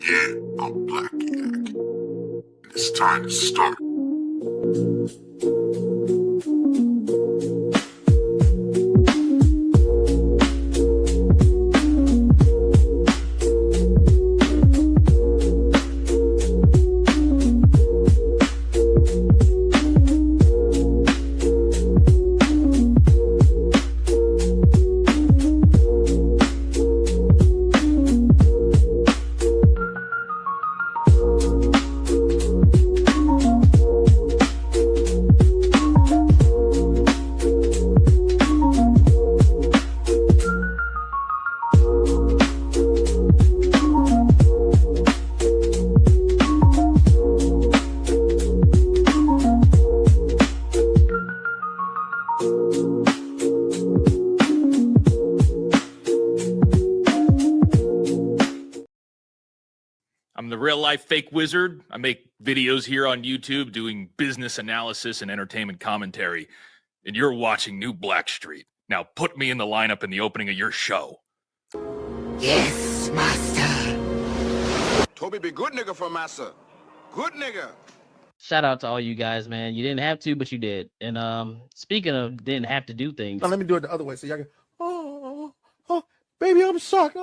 Yeah, I'm Black Yak, and it's time to start. I'm the real life fake wizard. I make videos here on YouTube doing business analysis and entertainment commentary. And you're watching New Blackstreet. Now put me in the lineup in the opening of your show. Yes, master. Toby be good nigga for massa. Good nigga. Shout out to all you guys, man. You didn't have to, but you did. And speaking of didn't have to do things. Now let me do it the other way so y'all can. Oh, baby, I'm shocked.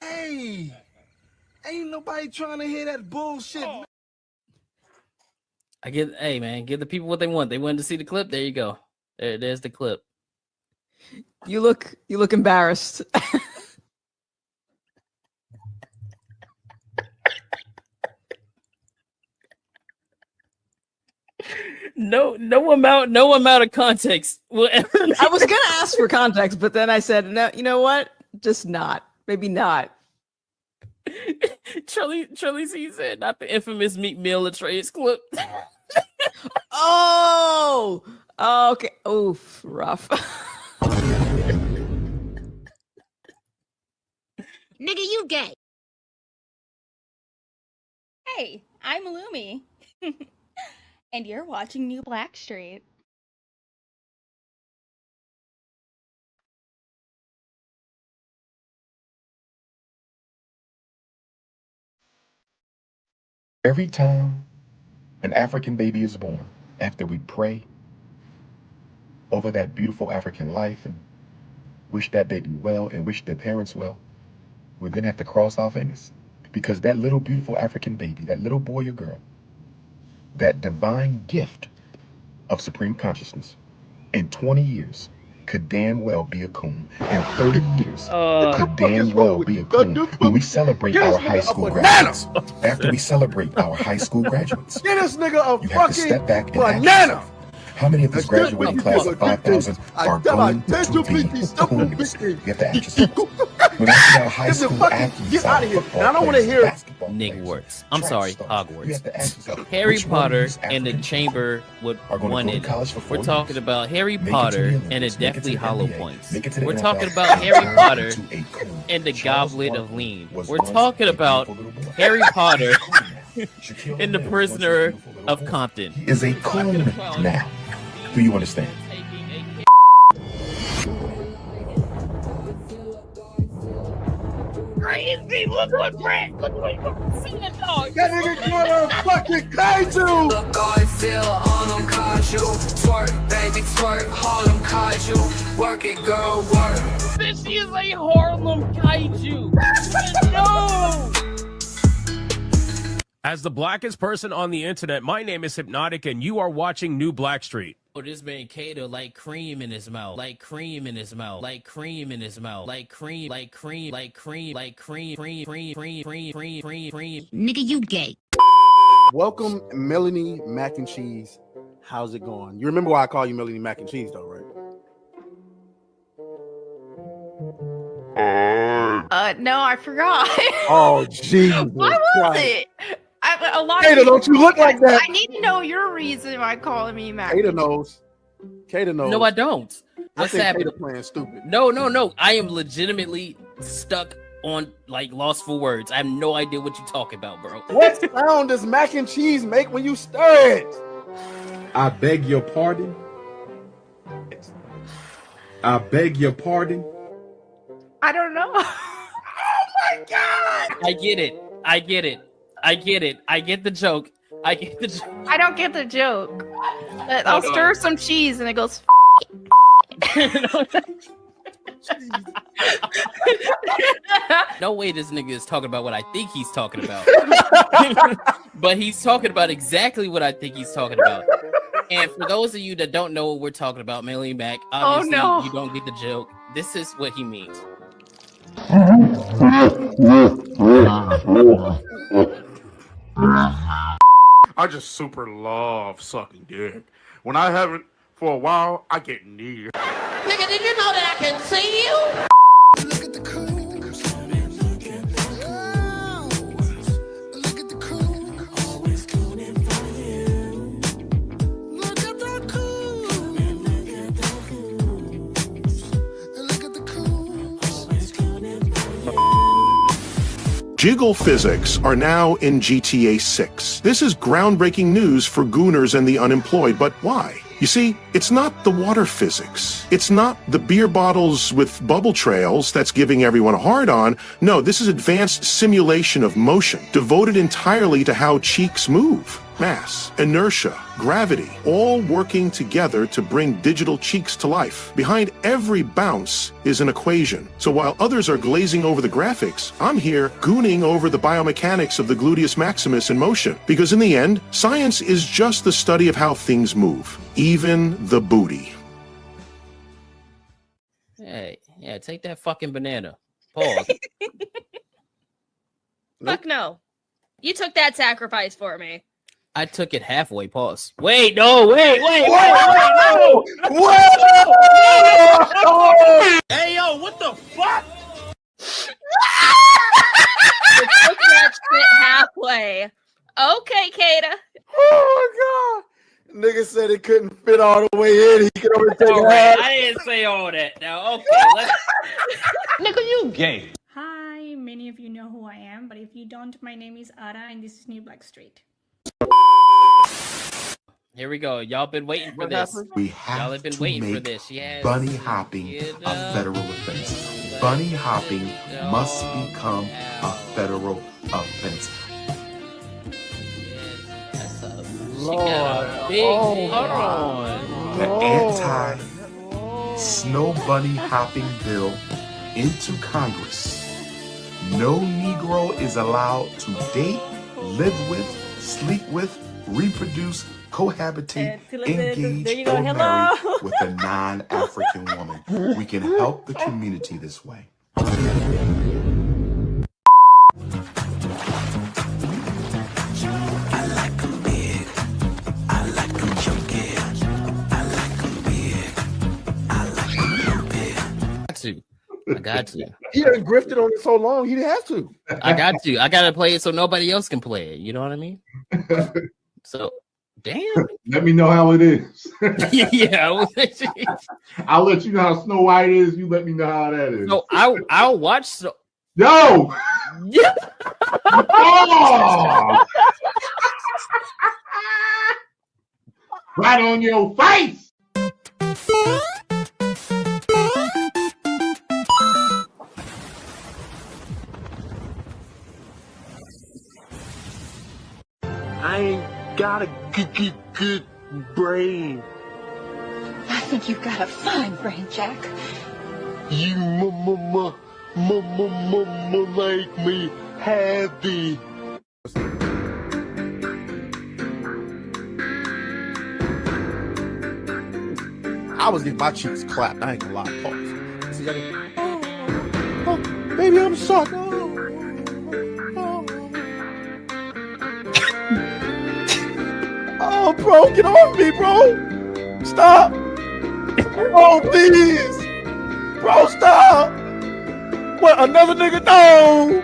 Hey, ain't nobody trying to hear that bullshit. Hey man, give the people what they want. They wanted to see the clip. There you go. There's the clip. You look embarrassed. No amount of context will ever. I was gonna ask for context, but then I said, no, you know what? Just not. Maybe not. Charlie said not the infamous Meat Meal Atreus clip. Oh, okay. Oof, rough. Nigga, you gay. Hey, I'm Lumi. And you're watching New Blackstreet. Every time an African baby is born, after we pray over that beautiful African life and wish that baby well and wish their parents well, we're going to have to cross our fingers. Because that little beautiful African baby, that little boy or girl, that divine gift of supreme consciousness, in 20 years could damn well be a coon. In 30 years could damn well be a coon. When we celebrate our high school graduates, after we celebrate our high school graduates, Get this nigga a you have to step back and ask yourself, how many of this graduating class of 5,000 are going to be coons? You have to ask yourself. When I see our high school athletes, get out of here. And I don't want to hear Nigwarts. I'm sorry, Hogwarts. Harry Potter and the Chamber with one in it. We're talking about Harry Potter and the Deathly Hollow Points. We're talking about Harry Potter and the Goblet of Lean. We're talking about Harry Potter and the Prisoner of Compton. He is a coon now. Do you understand? Crazy! Look what see the dog. that nigga caught a fucking kaiju. Look, I feel on them kaiju. Twerk, baby, twerk, Harlem kaiju. Work it, girl, work. This is a Harlem kaiju. No. As the blackest person on the internet, my name is Hypnotic, and you are watching New Blackstreet. Oh, this man Kato like cream in his mouth, like cream in his mouth, like cream in his mouth, like cream, like cream, like cream, like cream, cream, cream, cream, cream, cream, cream, cream. Nigga, you gay. Welcome, Melanie Mac and Cheese. How's it going? You remember why I call you Melanie Mac and Cheese, though, right? No, I forgot. Oh, Jesus. Why was Christ. it? A lot Kato, of don't you look like that? I need to know your reason why calling me Mac. Kato knows. Kato knows. No, I don't. I What's think happening? Kato playing stupid. No. I am legitimately stuck on like lost for words. I have no idea what you're talking about, bro. What sound does mac and cheese make when you stir it? I beg your pardon. I beg your pardon. I don't know. Oh my God! I get it. I get it. I get it. I get the joke. I get the joke. I don't get the joke. I'll stir some cheese and it goes. No way this nigga is talking about what I think he's talking about. But he's talking about exactly what I think he's talking about. And for those of you that don't know what we're talking about, Melanie Mac, obviously you don't get the joke. This is what he means. I just super love sucking dick. When I haven't for a while, I get near. Nigga, did you know that I can see you? Look at the cool. Look at the cool. Always cooning for you. Look at the cool. Look at the cool. Look at the cool. Always cooning for you. Jiggle physics are now in GTA 6. This is groundbreaking news for gooners and the unemployed, but why? You see, it's not the water physics. It's not the beer bottles with bubble trails that's giving everyone a hard-on. No, this is advanced simulation of motion, devoted entirely to how cheeks move. Mass, inertia, gravity, all working together to bring digital cheeks to life. Behind every bounce is an equation. So while others are glazing over the graphics, I'm here gooning over the biomechanics of the gluteus maximus in motion. Because in the end, science is just the study of how things move, even the booty. Hey, yeah, take that fucking banana. Pause. Fuck no. You took that sacrifice for me. I took it halfway. Pause. Wait, no, wait, no. Hey, yo, what the fuck? You took that shit halfway. Okay, Kata. Oh my god. Nigga said it couldn't fit all the way in. He could only take All it right, half. I didn't say all that. Now, okay, let's. Nigga, you gay. Hi, many of you know who I am, but if you don't, my name is Ara and this is New Black Street. Here we go. Y'all been waiting for this. We Y'all have have been to waiting for make this. Yes. bunny hopping a federal offense. Bunny hopping must become a federal offense. That's a big. Hold on. The anti-snow bunny hopping bill into Congress. No Negro is allowed to date, live with, sleep with, reproduce, cohabitate, engage, or marry with a non-African woman. We can help the community this way. I got you. He done grifted on it so long, he didn't have to. I got you. I gotta play it so nobody else can play it. You know what I mean? So, damn. Let me know how it is. Yeah. I'll let you know how Snow White is. You let me know how that is. So I'll watch. Yo! Yeah. Oh! Right on your face! I ain't got a good brain. I think you've got a fine brain, Jack. You make me happy. I was getting my cheeks clapped. I ain't gonna lie. Pause. See, oh, baby, I'm sorry. Oh, bro, get off me, bro. Stop. Oh, please. Bro, stop. What, another nigga? No.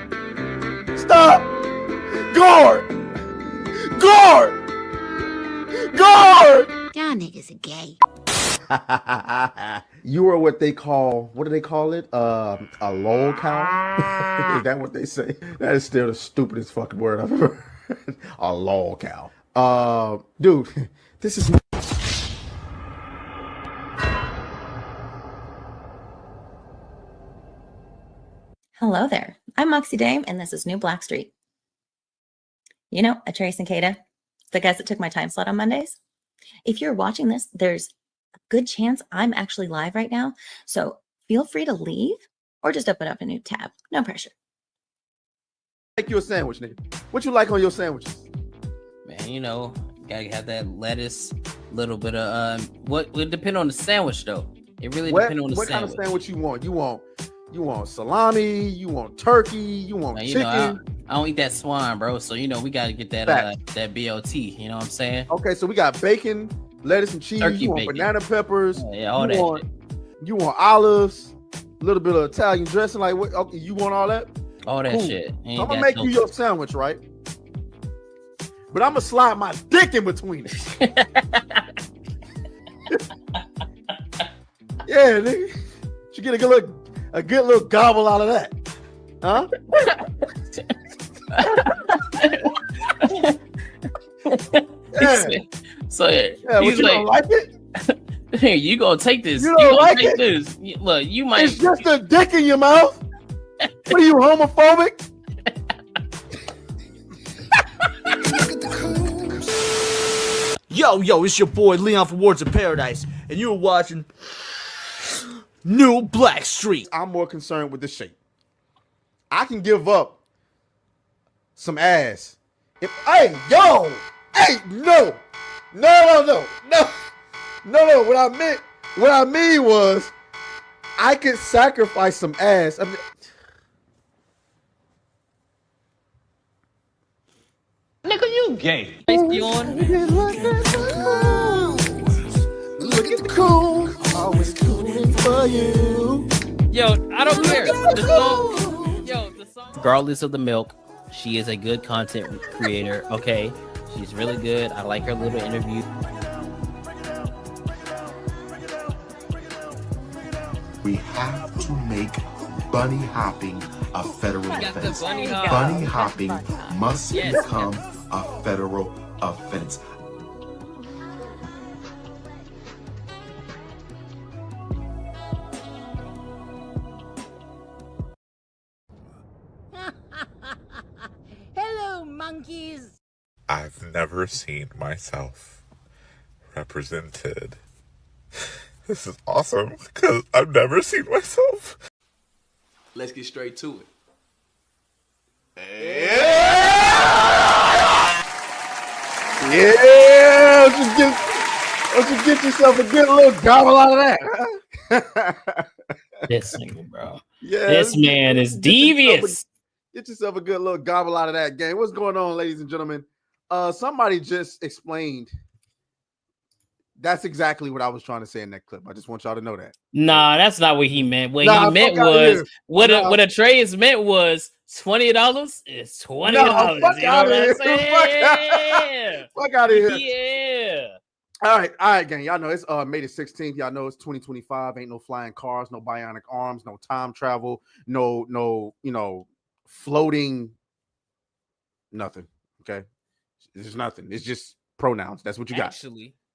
Stop. Guard. Y'all niggas are gay. You are what they call, what do they call it? A lol cow? Is that what they say? That is still the stupidest fucking word I've ever heard. A lol cow. Dude, this is... Hello there. I'm Moxie Dame, and this is New Blackstreet. You know, Trace and Kata, the guys that took my time slot on Mondays. If you're watching this, there's a good chance I'm actually live right now, so feel free to leave or just open up a new tab. No pressure. Make you a sandwich, nigga. What you like on your sandwiches? Man, you know, gotta have that lettuce, little bit of what would depend on the sandwich though. It really depends on the what sandwich. Kind of sandwich you want? You want salami, you want turkey, you want chicken. Know, I don't eat that swine, bro. So you know we gotta get that that BOT. You know what I'm saying? Okay, so we got bacon, lettuce and cheese. Turkey you want bacon. banana peppers. Yeah, all that. You want olives, a little bit of Italian dressing. Like what? Okay, you want all that? All that shit. So I'm gonna make you your sandwich, right? But I'm gonna slide my dick in between it. Yeah, nigga. You get a good little gobble out of that, huh? Yeah. So yeah, he's like, like it? Hey, you gonna take this? You don't like it? This. Look, you might. It's just a dick in your mouth. What are you, homophobic? Yo, it's your boy Leon from Words of Paradise, and you're watching New Blackstreet. I'm more concerned with the shape. I can give up some ass. No. What I mean was, I could sacrifice some ass. I mean, Nigga, you gay. Look at the cool. Always cooling for you. Yo, I don't care. The song. Regardless of the milk, she is a good content creator. Okay, she's really good. I like her little interview. We have to make bunny hopping a federal offense. Bunny hopping must become a federal offense. Hello, monkeys. I've never seen myself represented. This is awesome because I've never seen myself. Let's get straight to it. Yeah, don't you get yourself a good little gobble out of that? This nigga, bro. Yeah, this man is devious. Get yourself a good little gobble out of that game. What's going on, ladies and gentlemen? Somebody just explained. That's exactly what I was trying to say in that clip. I just want y'all to know that. Nah, that's not what he meant. What he meant was what a trade meant was $20 is $20. You know what I'm saying? Fuck out of here. Yeah. All right, gang. Y'all know it's May the 16th. Y'all know it's 2025. Ain't no flying cars, no bionic arms, no time travel, no, floating nothing. Okay. There's nothing. It's just pronouns. That's what you got.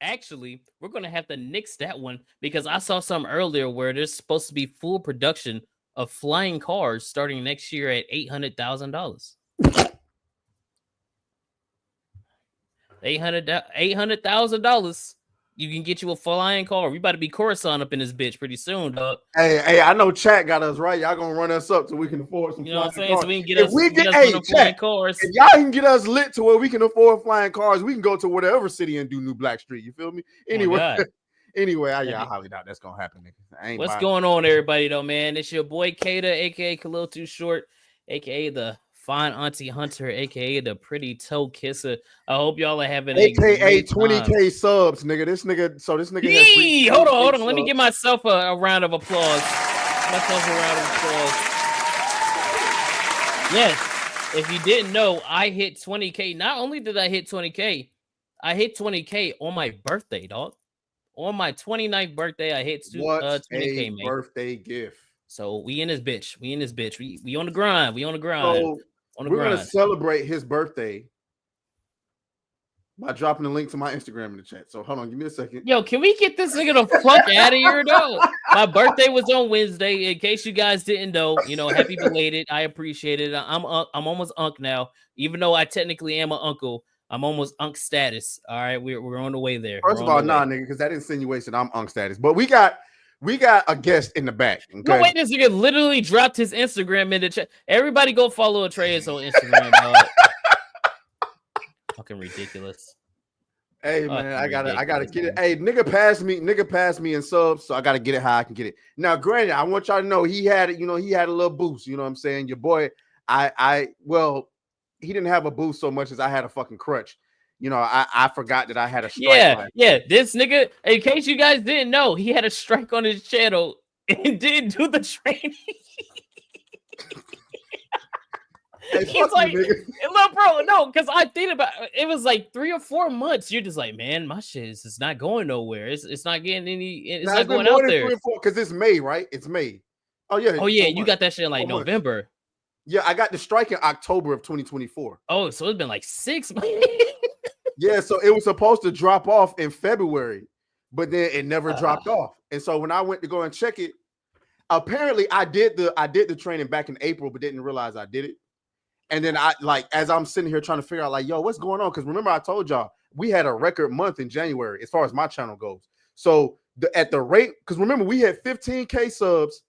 Actually, we're gonna have to nix that one because I saw some earlier where there's supposed to be full production of flying cars starting next year at $800,000. $800,000. You can get you a flying car. We about to be Coruscant up in this bitch pretty soon, dog. Hey, I know chat got us right. Y'all gonna run us up so we can afford some. You know what I'm saying? Cars. So we can get if us. We get flying cars. If y'all can get us lit to where we can afford flying cars, we can go to whatever city and do New Blackstreet. You feel me? Anyway, I highly doubt that's gonna happen, nigga. What's going on, everybody? Though, man, it's your boy Kata, aka Khalil Too Short, aka the Fine Auntie Hunter, aka the Pretty Toe Kisser. I hope y'all are having AKA 20K subs, nigga. This nigga. Yee! Hold on. Let me give myself a round of applause. Yes. If you didn't know, I hit 20K. Not only did I hit 20K, I hit 20K on my birthday, dog. On my 29th birthday, I hit 20K, man. Birthday gift. So we in this bitch. We on the grind. So we're gonna celebrate his birthday by dropping the link to my Instagram in the chat. So hold on, give me a second. Yo, can we get this nigga the fuck out of here, though? My birthday was on Wednesday. In case you guys didn't know, happy belated. I appreciate it. I'm almost unk now, even though I technically am an uncle. I'm almost unk status. All right, we're on the way there. First of all, nah, nigga, because that insinuation I'm unk status. But we got a guest in the back. Okay? No, wait, this nigga literally dropped his Instagram in the chat. Everybody go follow Atreus on Instagram, dog. Fucking ridiculous. Hey man, I gotta get it. Hey, nigga passed me in subs, so I gotta get it how I can get it. Now, granted, I want y'all to know he had it, he had a little boost. You know what I'm saying? Your boy, well, he didn't have a boost so much as I had a fucking crutch. I forgot that I had a strike. Yeah. This nigga, in case you guys didn't know, he had a strike on his channel and didn't do the training. Hey, He's like, look, bro, no, because I think about it was like 3 or 4 months. You're just like, man, my shit is not going nowhere. It's not getting any. It's not going out there. Because it's May, right? It's May. Oh yeah. You got that shit in like November. Yeah, I got the strike in October of 2024. Oh, so it's been like 6 months. Yeah, so it was supposed to drop off in February, but then it never dropped off. And so when I went to go and check it, apparently I did the training back in April, but didn't realize I did it. And then as I'm sitting here trying to figure out, like, yo, what's going on? Because remember, I told y'all we had a record month in January as far as my channel goes. So at the rate, because remember, we had 15K subs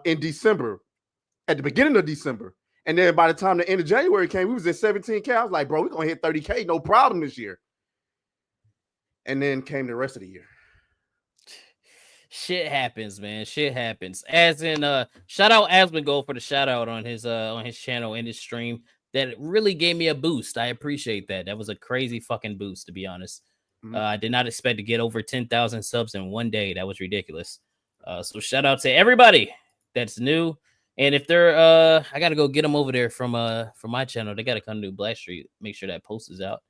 in December, at the beginning of December. And then by the time the end of January came, we was at 17K. I was like, bro, we're going to hit 30K, no problem this year. And then came the rest of the year. Shit happens, man. Shit happens. As in, shout out Asmongold for the shout out on his channel and his stream. That really gave me a boost. I appreciate that. That was a crazy fucking boost, to be honest. I did not expect to get over 10,000 subs in one day. That was ridiculous. So shout out to everybody that's new. And if they're I gotta go get them over there from my channel. They gotta come to Black Street. Make sure that post is out.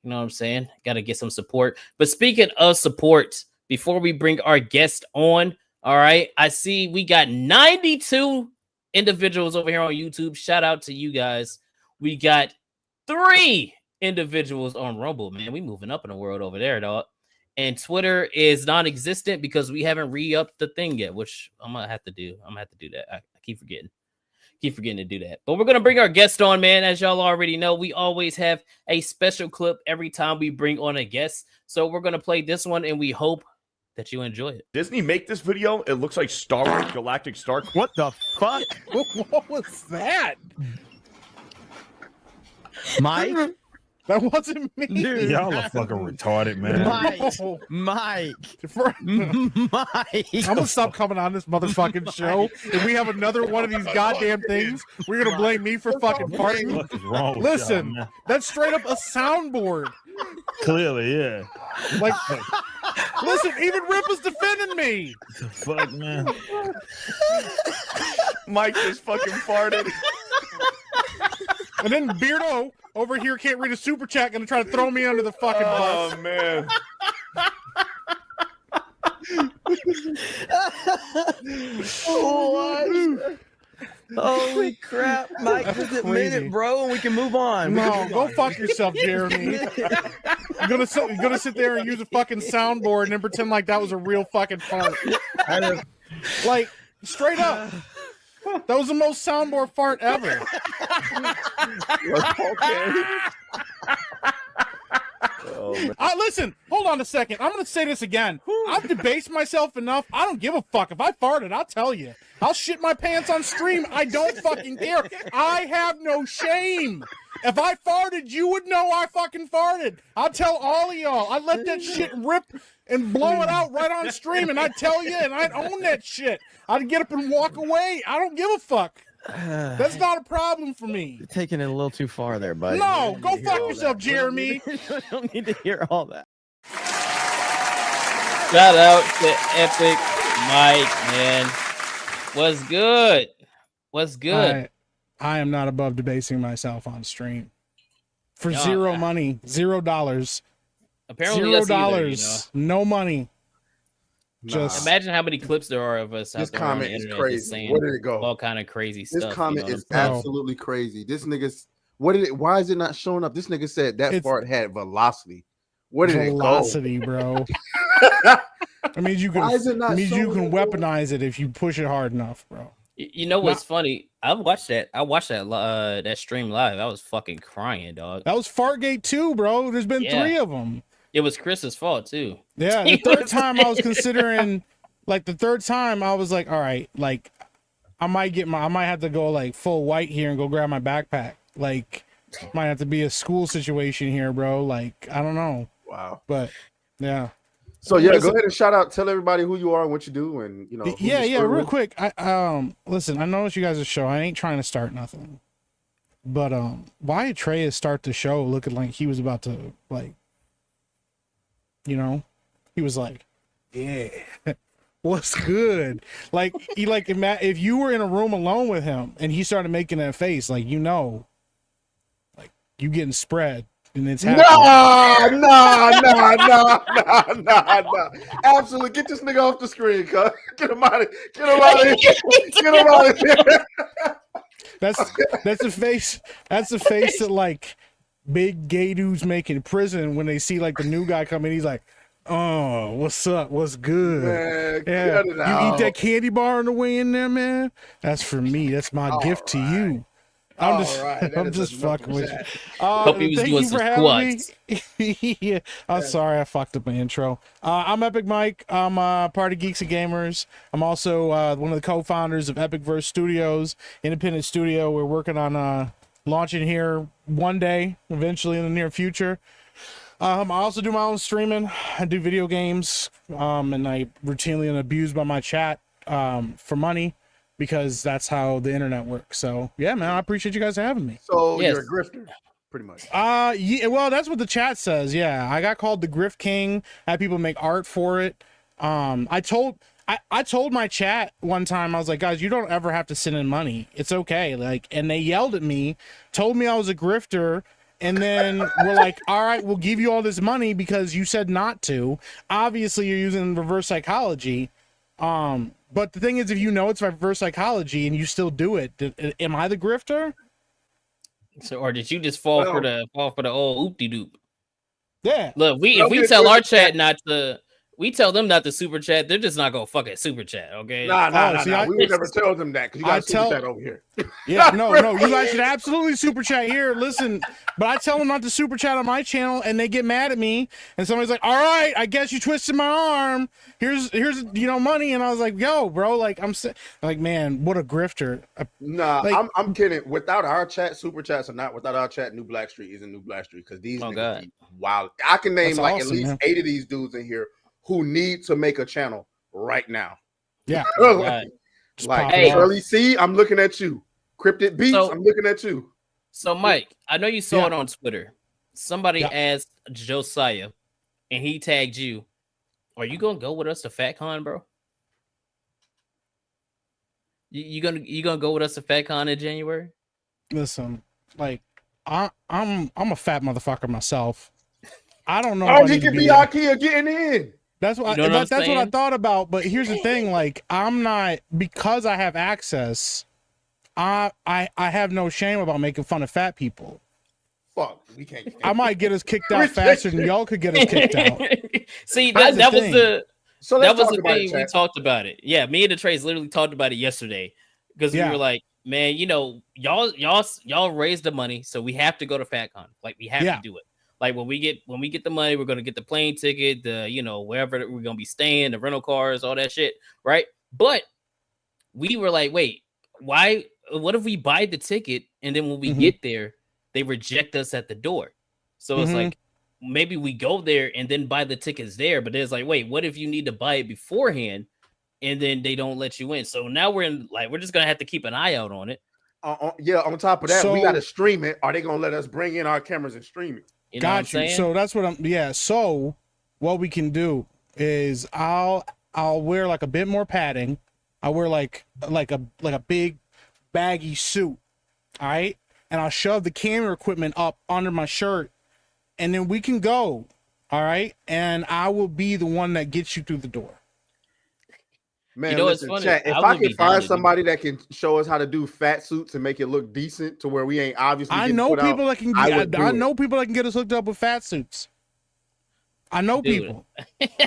You know what I'm saying? Gotta get some support. But speaking of support, before we bring our guest on, all right, I see we got 92 individuals over here on YouTube. Shout out to you guys. We got 3 individuals on Rumble, man. We moving up in the world over there, dog. And Twitter is non-existent because we haven't re-upped the thing yet, which I'm gonna have to do. I'm gonna have to do that. I keep forgetting to do that. But we're gonna bring our guest on, man. As y'all already know, we always have a special clip every time we bring on a guest. So we're gonna play this one, and we hope that you enjoy it. Disney make this video? It looks like Star Wars Galactic Star. What the fuck? What was that? Mike? That wasn't me. Dude. Y'all are fucking retarded, man. Mike. I'm gonna stop coming on this motherfucking show. If we have another one of these goddamn things, we're gonna blame me for fucking farting. What is wrong with Listen, y'all, man? that's straight up a soundboard. Clearly, yeah. Like, listen, even Rip is defending me. The fuck, man. Mike just fucking farted. And then Beardo over here can't read a super chat, gonna try to throw me under the fucking bus. Oh man. What? Holy crap, Mike, just admit it, bro, and we can move on. No, go fuck yourself, Jeremy. You're gonna sit there and use a fucking soundboard and then pretend like that was a real fucking fart. Like, straight up. That was the most soundboard fart ever. Listen, hold on a second. I'm going to say this again. I've debased myself enough. I don't give a fuck. If I farted, I'll tell you. I'll shit my pants on stream. I don't fucking care. I have no shame. If I farted, you would know I fucking farted. I'll tell all of y'all. I let that shit rip and blow it out right on stream, and I'd tell you, and I'd own that shit. I'd get up and walk away. I don't give a fuck. That's not a problem for me. You're taking it a little too far there, buddy. No, go fuck yourself, Jeremy. You don't need to hear all that. Shout out to Epic Mike, man. What's good? What's good? I am not above debasing myself on stream. For No, zero money, $0. Apparently, $0. us either, you know? No money. Just imagine how many clips there are of us. This out there on the comment is internet crazy. just saying Where did it go? All kind of crazy This stuff. comment you know is what I'm saying? absolutely crazy. This nigga's why is it not showing up? This nigga said that fart had velocity. Where did velocity, it go? bro. It means you can. Why is it not It means you showing can it? weaponize it if you push it hard enough, bro. You know what's funny? I watched that. That stream live. I was fucking crying, dog. That was Fargate 2, bro. There's been Yeah. 3 of them. It was Chris's fault too. Yeah, the third time I was considering, like the third time I was like, all right, like I might have to go like full white here and go grab my backpack. Like, might have to be a school situation here, bro. Like, I don't know. Wow. But yeah. So yeah, go ahead and tell everybody who you are and what you do, and you know. Yeah, real quick. Listen, I noticed you guys are show. I ain't trying to start nothing. But why did Trey start the show looking like he was about to like, you know, he was like, yeah, what's good? Like he like if you were in a room alone with him and he started making that face, like like you getting spread and it's happening. Nah. Absolutely, get this nigga off the screen, cuz. Get him out of here. Get him out of here. That's a face. That's a face that like big gay dudes make in prison when they see like the new guy come in. He's like, "Oh, what's up? What's good? Man, yeah, cut it you out. eat that candy bar on the way in there, man. That's for me. That's my gift to you." I'm just fucking with you. Hope he was thank doing you for some having squats. me. Yeah, I'm sorry I fucked up my intro. I'm Epic Mike. I'm part of Geeks and Gamers. I'm also one of the co-founders of Epicverse Studios, independent studio. We're working on launching here one day, eventually in the near future. I also do my own streaming. I do video games, and I routinely am abused by my chat for money, because that's how the internet works. So yeah, man, I appreciate you guys having me. So you're a grifter, pretty much. Yeah, well, that's what the chat says. Yeah, I got called the Grift King. I had people make art for it. I told my chat one time, I was like, guys, you don't ever have to send in money. It's okay. Like, and they yelled at me, told me I was a grifter, and then we're like, all right, we'll give you all this money because you said not to. Obviously, you're using reverse psychology. But the thing is, if you know it's reverse psychology and you still do it, am I the grifter? So, or did you just fall for the old oopty doop? Yeah. Look, if we tell our chat not to, we tell them not to super chat, they're just not gonna fucking super chat, okay? Nah. We would never tell them that because you got super chat over here. Yeah, no, you guys should absolutely super chat here. Listen, but I tell them not to super chat on my channel, and they get mad at me. And somebody's like, "All right, I guess you twisted my arm. Here's money." And I was like, "Yo, bro, like like, man, what a grifter." Nah, like, I'm kidding. Without our chat, super chats or not, without our chat, New Blackstreet isn't New Blackstreet because these niggas be wild. I can name That's like awesome, at least man. 8 of these dudes in here who need to make a channel right now. Yeah. like Hey. Shirley C, I'm looking at you. Cryptid Beats, So- I'm looking at you. So, Mike, I know you saw it on Twitter. Somebody asked Josiah, and he tagged you. Are you gonna go with us to FatCon, bro? You gonna go with us to FatCon in January? Listen, like, I'm a fat motherfucker myself. I don't know. Oh, if I he need to could be there. Ikea getting in. That's what You know what I'm that's what I saying? thought about. But here's the thing: like, I'm not, because I have access. I have no shame about making fun of fat people. Fuck, we can't. I might get us kicked out faster than y'all could get us kicked out. See, That's that the was thing. the thing we talked about it. Yeah, me and the Trays literally talked about it yesterday because we Yeah. were like, man, you know, y'all raised the money, so we have to go to FatCon. Like, we have to do it. Like, when we get the money, we're gonna get the plane ticket, the wherever we're gonna be staying, the rental cars, all that shit, right? But we were like, wait, why? What if we buy the ticket and then when we get there, they reject us at the door? So it's like, maybe we go there and then buy the tickets there, but it's like, wait, what if you need to buy it beforehand and then they don't let you in? So now we're just gonna have to keep an eye out on it. Yeah, on top of that, we So- got to stream it. Are they gonna let us bring in our cameras and stream it? You know what I'm Got you. saying? So that's what I'm. Yeah. So what we can do is I'll wear like a bit more padding. I'll wear like a big baggy suit. All right, and I'll shove the camera equipment up under my shirt, and then we can go. All right, and I will be the one that gets you through the door. Man, You know what's listen, funny? chat, if I I would be can down to find do somebody that can show us how to do fat suits and make it look decent to where we ain't obviously I getting know put out, people that can. I would do I it. know people that can get us hooked up with fat suits. I know Dude. people.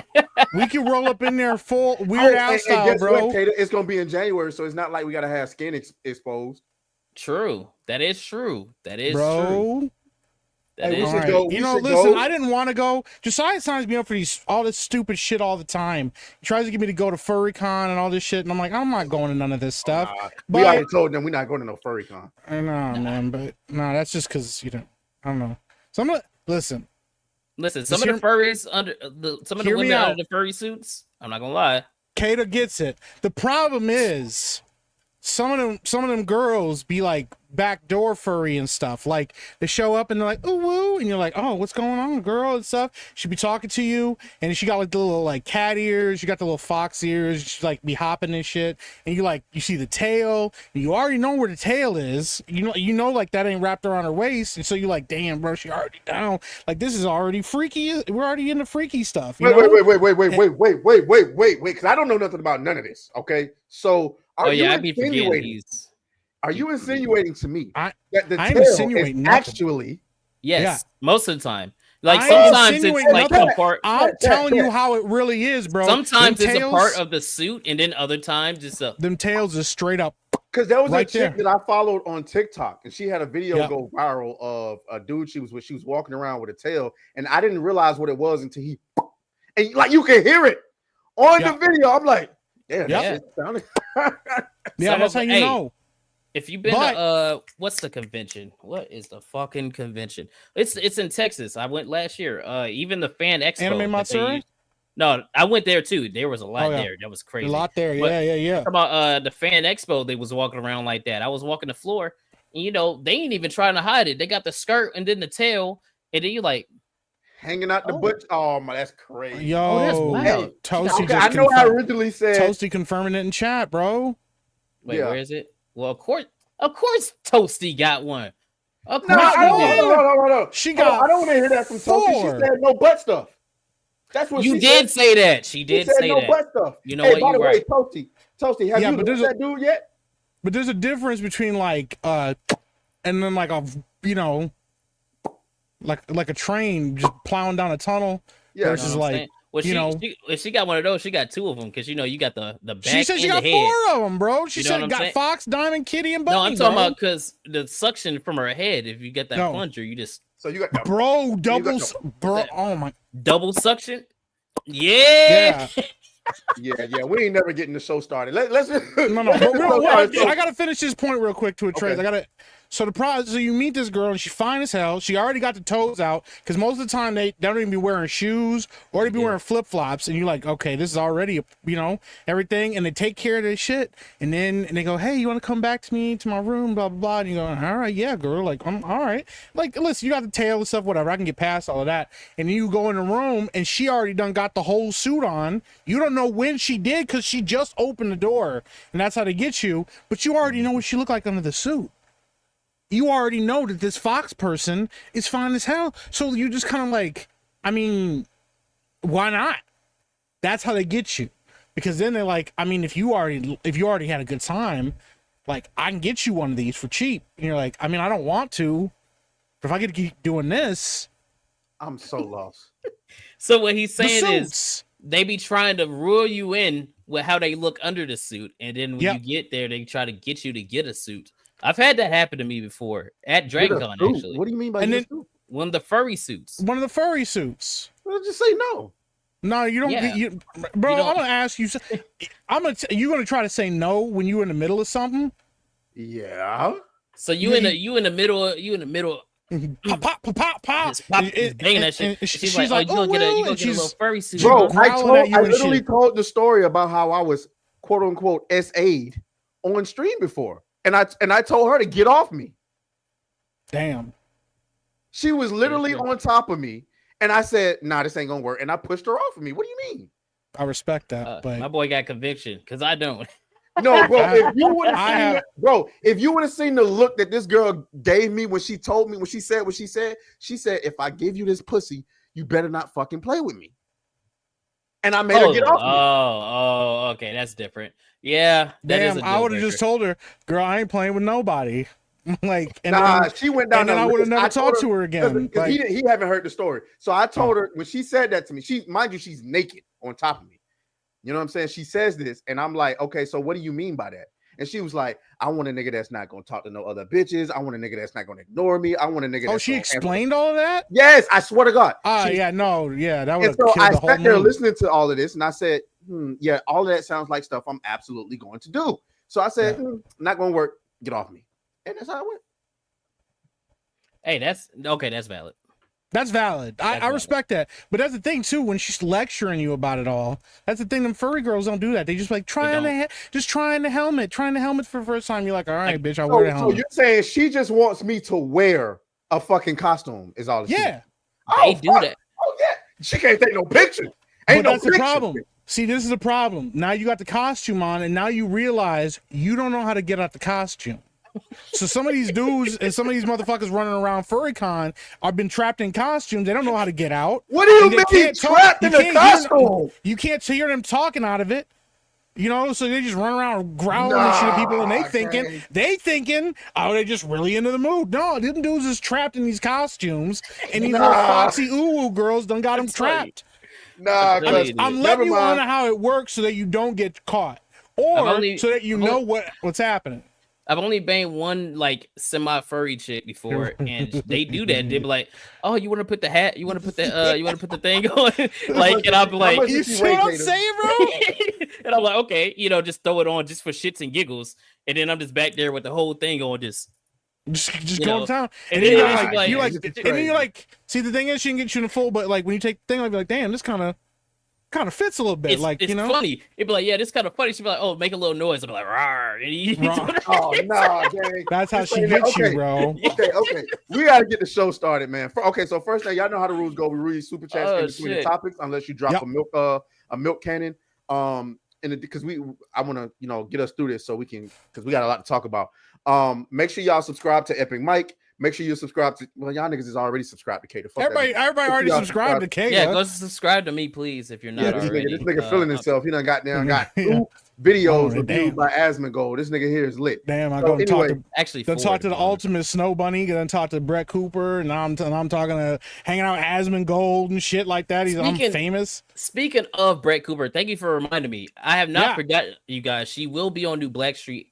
We can roll up in there full Weird Al and style, guess bro. what, Kata? It's gonna be in January, so it's not like we gotta have skin exposed. True. That is true. That is true. Bro. That Hey, is we should true. go. You know, listen, I didn't want to go. Josiah signs me up for all this stupid shit all the time. He tries to get me to go to FurryCon and all this shit, and I'm like, I'm not going to none of this stuff. We already told them we're not going to no FurryCon. I know, man, but no, that's just because I don't know. So I'm gonna listen. Listen, some of the furries under some of the women under the furry suits. I'm not gonna lie. Kata gets it. The problem is some of them girls be like backdoor furry and stuff. Like they show up and they're like, ooh woo, and you're like, oh, what's going on, girl, and stuff. She be talking to you, and she got like the little like cat ears, you got the little fox ears, she like be hopping and shit, and you see the tail, and you already know where the tail is. You know like that ain't wrapped around her waist, and so you're like, damn, bro, she already down. Like this is already freaky. We're already into freaky stuff. Wait, because I don't know nothing about none of this. Okay, so are you insinuating? Are you insinuating to me that the tail is actually? Yes, most of the time. Like sometimes it's like a part. I'm telling you how it really is, bro. Sometimes it's a part of the suit, and then other times it's a. Them tails is straight up. Because there was right a chick that I followed on TikTok, and she had a video go viral of a dude she was walking around with a tail, and I didn't realize what it was until he, and like you can hear it on the video. I'm like, yeah, that shit sounded. Yeah, that's how you know. If you've been to what's the convention? What is the fucking convention? It's in Texas. I went last year. Even the fan expo. Anime Matsuri? No, I went there too. There was a lot there. That was crazy. A lot there. But Yeah. About the fan expo, they was walking around like that. I was walking the floor, and they ain't even trying to hide it. They got the skirt and then the tail, and then you like hanging out the butt. Oh my, that's crazy. Yo, that's wild. Toasty. Okay, I know I originally said Toasty confirming it in chat, bro. Wait, where is it? Well, of course, Toasty got one. Of No, course, no. She got. I don't want to hear that from Toasty. She said no butt stuff. That's what you she did said. say that. She did said say no that. butt stuff. You know hey, what? By the You're way, right. Toasty, have you looked at that dude yet? But there's a difference between like and then like a like a train just plowing down a tunnel versus like. Well, if she got one of those, she got two of them because you got the back. She said she and got the head. 4 of them, bro. She said got Fox, Diamond, Kitty, and Bunny. No, I'm talking about because the suction from her head. If you get that plunger, you just so you got bro bro. Oh my, double suction. Yeah. Yeah. We ain't never getting the show started. Let's no. I gotta finish this point real quick to a trace. Okay. So you meet this girl and she's fine as hell. She already got the toes out because most of the time they don't even be wearing shoes or they be wearing flip flops, and you're like, okay, this is already everything, and they take care of their shit, and they go, hey, you want to come back to my room, blah blah blah, and you go, all right, yeah, girl, like I'm all right, like listen, you got the tail and stuff, whatever, I can get past all of that, and then you go in the room and she already done got the whole suit on. You don't know when she did because she just opened the door, and that's how they get you, but you already know what she looked like under the suit. You already know that this Fox person is fine as hell. So you just kind of like, I mean, why not? That's how they get you. Because then they're like, I mean, if you already had a good time, like I can get you one of these for cheap. And you're like, I mean, I don't want to, but if I get to keep doing this, I'm so lost. So what he's saying is they be trying to rule you in with how they look under the suit, and then when you get there, they try to get you to get a suit. I've had that happen to me before at DragonCon, actually. What do you mean by one of the furry suits? One of the furry suits. Well, just say no. No, you don't. Bro, I'm gonna ask you. You gonna try to say no when you're in the middle of something? Yeah. So you in the middle. Pop. Banging that shit. She's like, oh, you gonna get a little furry suit. Bro, I literally told the story about how I was quote unquote SA'd on stream before. And I told her to get off me. Damn. She was literally on top of me. And I said, nah, this ain't gonna work. And I pushed her off of me. What do you mean? I respect that. But my boy got conviction because I don't. No, bro. If you would have seen the look that this girl gave me when she told me, when she said what she said, if I give you this pussy, you better not fucking play with me. And I made her get off me. Oh, okay, that's different. Yeah, damn. I would have just told her, girl, I ain't playing with nobody. Like, and she went down. And then I would have never talked to her again. Because he haven't heard the story. So I told her when she said that to me. Mind you, she's naked. on top of me. You know what I'm saying? She says this, and I'm like, okay, so what do you mean by that? And she was like, I want a nigga that's not gonna talk to no other bitches. I want a nigga that's not gonna ignore me. I want a nigga. Oh, that's she gonna explained all of that? Yes, I swear to God. Yeah, that would And have so killed I the whole sat there mood. listening to all of this, and I said, yeah, all of that sounds like stuff I'm absolutely going to do. So I said, not gonna work. Get off me. And that's how it went. Hey, that's okay. That's valid. That's valid. I respect that. But that's the thing too. When she's lecturing you about it all, that's the thing. Them furry girls don't do that. They just like trying the helmet for the first time. You're like, all right, bitch, I wear the helmet. So you're saying she just wants me to wear a fucking costume? Is all? Yeah, they do that. Oh yeah, she can't take no picture. But that's the problem. See, this is the problem. Now you got the costume on, and now you realize you don't know how to get out the costume. So some of these dudes and some of these motherfuckers running around FurryCon are been trapped in costumes. They don't know how to get out. What do you mean trapped in a costume? You can't hear them talking out of it. You know, so they just run around growling and shit at people, and they thinking, oh, they just really into the mood. No, them dudes is trapped in these costumes, and these little foxy ooh girls done got them trapped. Nah, I'm letting you know how it works so that you don't get caught, or so that you know what's happening. I've only banged one like semi-furry chick before, and they do that. They be like, "Oh, you want to put the hat? You want to put the you want to put the thing on?" Like, and I'll be like, "You see what I'm saying, bro?" And I'm like, "Okay, you know, just throw it on just for shits and giggles." And then I'm just back there with the whole thing on, just go down. And then you're like, see, the thing is, she can get you in the full, but like when you take the thing, I'll be like, damn, this kind of fits a little bit. It's funny. It'd be like, yeah, this kind of funny. She'd be like, oh, make a little noise. I'd be like, rawr. Oh no, dang. That's how she gets you, bro. Okay. We gotta get the show started, man. So first thing, y'all know how the rules go. We read super chats in between the topics, unless you drop a milk cannon. Because I want to, get us through this so we can, because we got a lot to talk about. Make sure y'all subscribe to Epic Mike. Make sure you subscribe to, y'all niggas is already subscribed to Kata. Everybody already subscribed to Kata. Yeah, go subscribe to me, please, if you're not already. This nigga feeling himself. He done got two videos reviewed by Asmongold. This nigga here is lit. Damn, I go and talk to talk to the Ultimate Snow Bunny. Then talk to Brett Cooper, and I'm talking to hanging out with Asmongold and shit like that. I'm famous. Speaking of Brett Cooper, thank you for reminding me. I have not forgotten you guys. She will be on New Black Street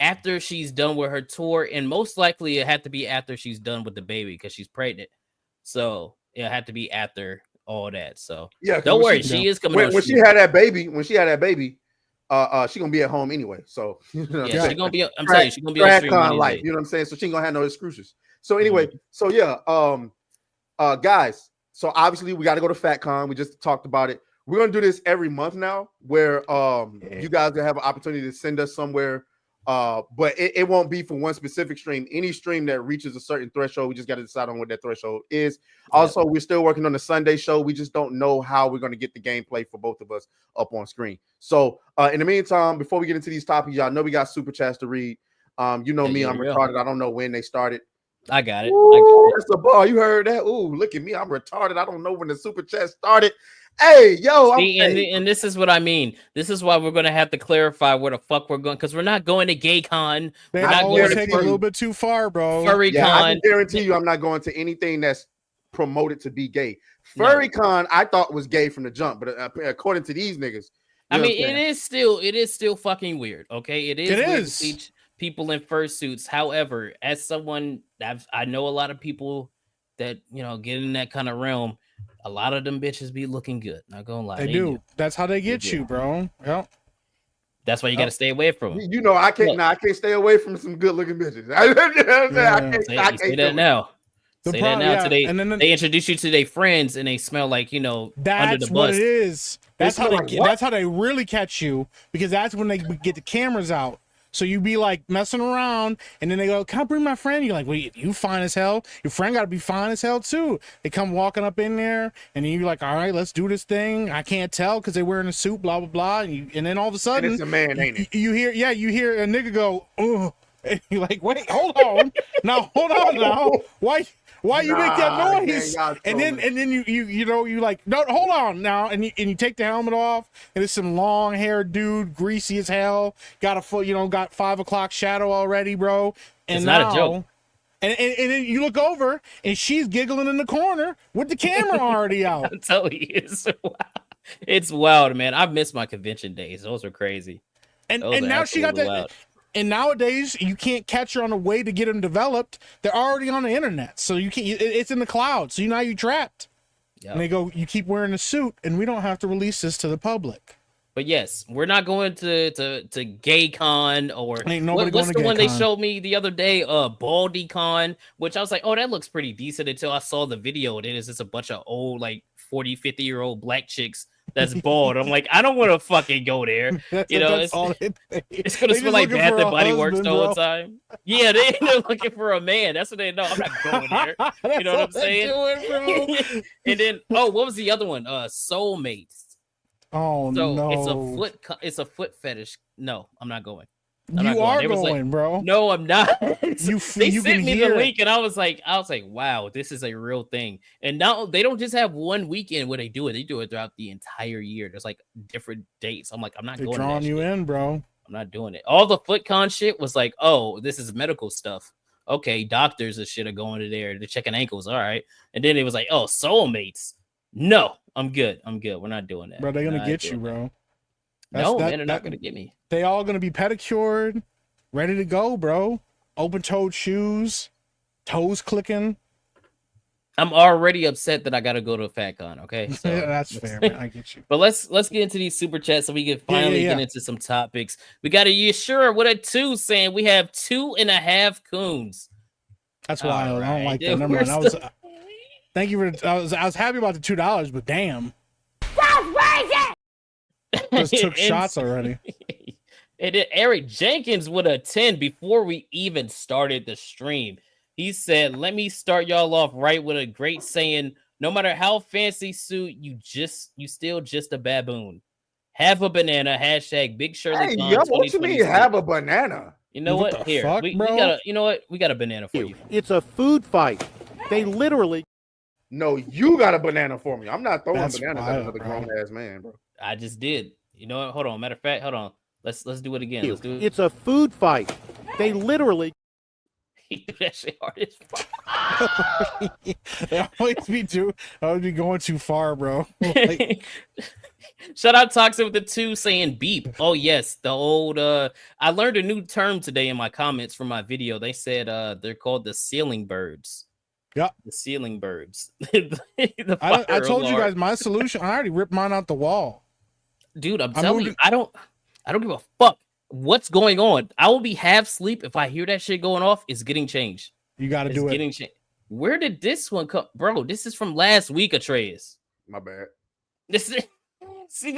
after she's done with her tour, and most likely it had to be after she's done with the baby because she's pregnant. So it had to be after all that. So yeah, don't worry, she is coming. When she had that baby, she gonna be at home anyway. So she's gonna be. I'm telling you, she's gonna be on stream life. You know what I'm saying? So she ain't gonna have no excuses. So anyway, guys. So obviously we got to go to FatCon. We just talked about it. We're gonna do this every month now, where you guys will have an opportunity to send us somewhere. But it won't be for one specific stream. Any stream that reaches a certain threshold, we just got to decide on what that threshold is. Also, we're still working on the Sunday show. We just don't know how we're going to get the gameplay for both of us up on screen. So in the meantime, before we get into these topics, y'all know we got super chats to read. You know me, I'm retarded. I don't know when they started. I got it. That's the ball. You heard that? Ooh, look at me. I'm retarded. I don't know when the super chat started. Hey, yo. And this is what I mean. This is why we're going to have to clarify where the fuck we're going, because we're not going to GayCon. We're not going to take it a little bit too far, bro. FurryCon. I can guarantee you I'm not going to anything that's promoted to be gay. FurryCon, I thought was gay from the jump, but according to these niggas. I mean, it is still fucking weird, okay? It is weird to see people in fursuits. However, as someone, I know a lot of people that, get in that kind of realm. A lot of them bitches be looking good. Not gonna lie, they do. That's how they get you, bro. Yep. That's why you got to stay away from them. I can't. I can't stay away from some good looking bitches. I can't say that now. Say that now. They introduce you to their friends and they smell like that's under the bus. What it is. That's how they really catch you, because that's when they get the cameras out. So you be like messing around, and then they go, "Can I bring my friend?" You're like, "Wait, you fine as hell. Your friend got to be fine as hell too." They come walking up in there, and then you're like, "All right, let's do this thing." I can't tell because they're wearing a suit, blah blah blah. And then all of a sudden, and it's a man, ain't it? You hear a nigga go, "Oh," and you're like, "Wait, hold on, hold on now. Why you make that noise?" And then you like, "No, hold on now," and you take the helmet off, and it's some long haired dude, greasy as hell, got a foot, got 5 o'clock shadow already, bro. And it's not a joke. And then you look over, and she's giggling in the corner with the camera already out. I'm telling you, it's wild. It's wild, man. I miss my convention days. Those are crazy. And Those are now she got absolutely that. wild. And nowadays you can't catch her on a way to get them developed. They're already on the internet, so you can't. It's in the cloud, so now you're trapped. Yep. And they go, you keep wearing a suit, and we don't have to release this to the public. But yes, we're not going to GayCon or Ain't nobody what's going to the one they GayCon. showed me the other day? BaldyCon, which I was like, oh, that looks pretty decent until I saw the video. And then it's just a bunch of old, like 40, 50-year-old black chicks that's bald. I'm like, I don't want to fucking go there. You know, it's gonna smell like Bath and Body Works the whole time. Yeah, they're looking for a man. That's what they know. I'm not going there. You know what I'm saying? And then, what was the other one? Soulmates. Oh So no! it's a foot fetish. No, I'm not going. You are going, bro. No, I'm not. You They you sent can me hear the it. link, and I was like, wow, this is a real thing. And now they don't just have one weekend where they do it; they do it throughout the entire year. There's like different dates. I'm like, I'm not They're going. to drawing that you shit. in, bro. I'm not doing it. All the FootCon shit was like, oh, this is medical stuff. Okay, doctors and shit are going to there to checking ankles. All right, and then it was like, oh, soulmates. No, I'm good. We're not doing that. Bro, they're gonna Not get you, doing that. bro. No, man, they're not gonna get me. They all gonna be pedicured, ready to go, bro. Open-toed shoes, toes clicking. I'm already upset that I gotta go to a FatCon. Okay, so Yeah, that's fair, man. I get you. But let's get into these super chats so we can finally yeah. get into some topics. We got a Yeshua with a 2 saying we have 2.5 coons. That's wild. I don't like that. Dude, Never we're mind. still- Thank you for. I was happy about the $2, but damn, just took shots already. And then Eric Jenkins with a 10 before we even started the stream. He said, let me start y'all off right with a great saying. No matter how fancy suit, you still just a baboon. Have a banana. Hashtag Big Shirley. Hey, yo, what you mean have a banana? You know what? Here, fuck, we bro? got a. You know what? We got a banana for you. It's a food fight. They literally. No, you got a banana for me. I'm not throwing That's bananas wild, at another bro. grown ass man, bro. I just did. You know what? Hold on. Matter of fact, hold on. Let's do it again. Let's do it. It's a food fight. They literally. He do that shit hard as fuck. They always be going too far, bro. Like, Shout out Toxic with the 2 saying beep. Oh yes, the old I learned a new term today in my comments from my video. They said they're called the ceiling birds. Yep. The ceiling birds. I told you guys my solution. I already ripped mine out the wall. Dude, I'm telling you, I don't give a fuck what's going on. I will be half asleep if I hear that shit going off. It's getting changed. You got to do it. Getting changed. Where did this one come, bro? This is from last week, Atreus. My bad. This is see,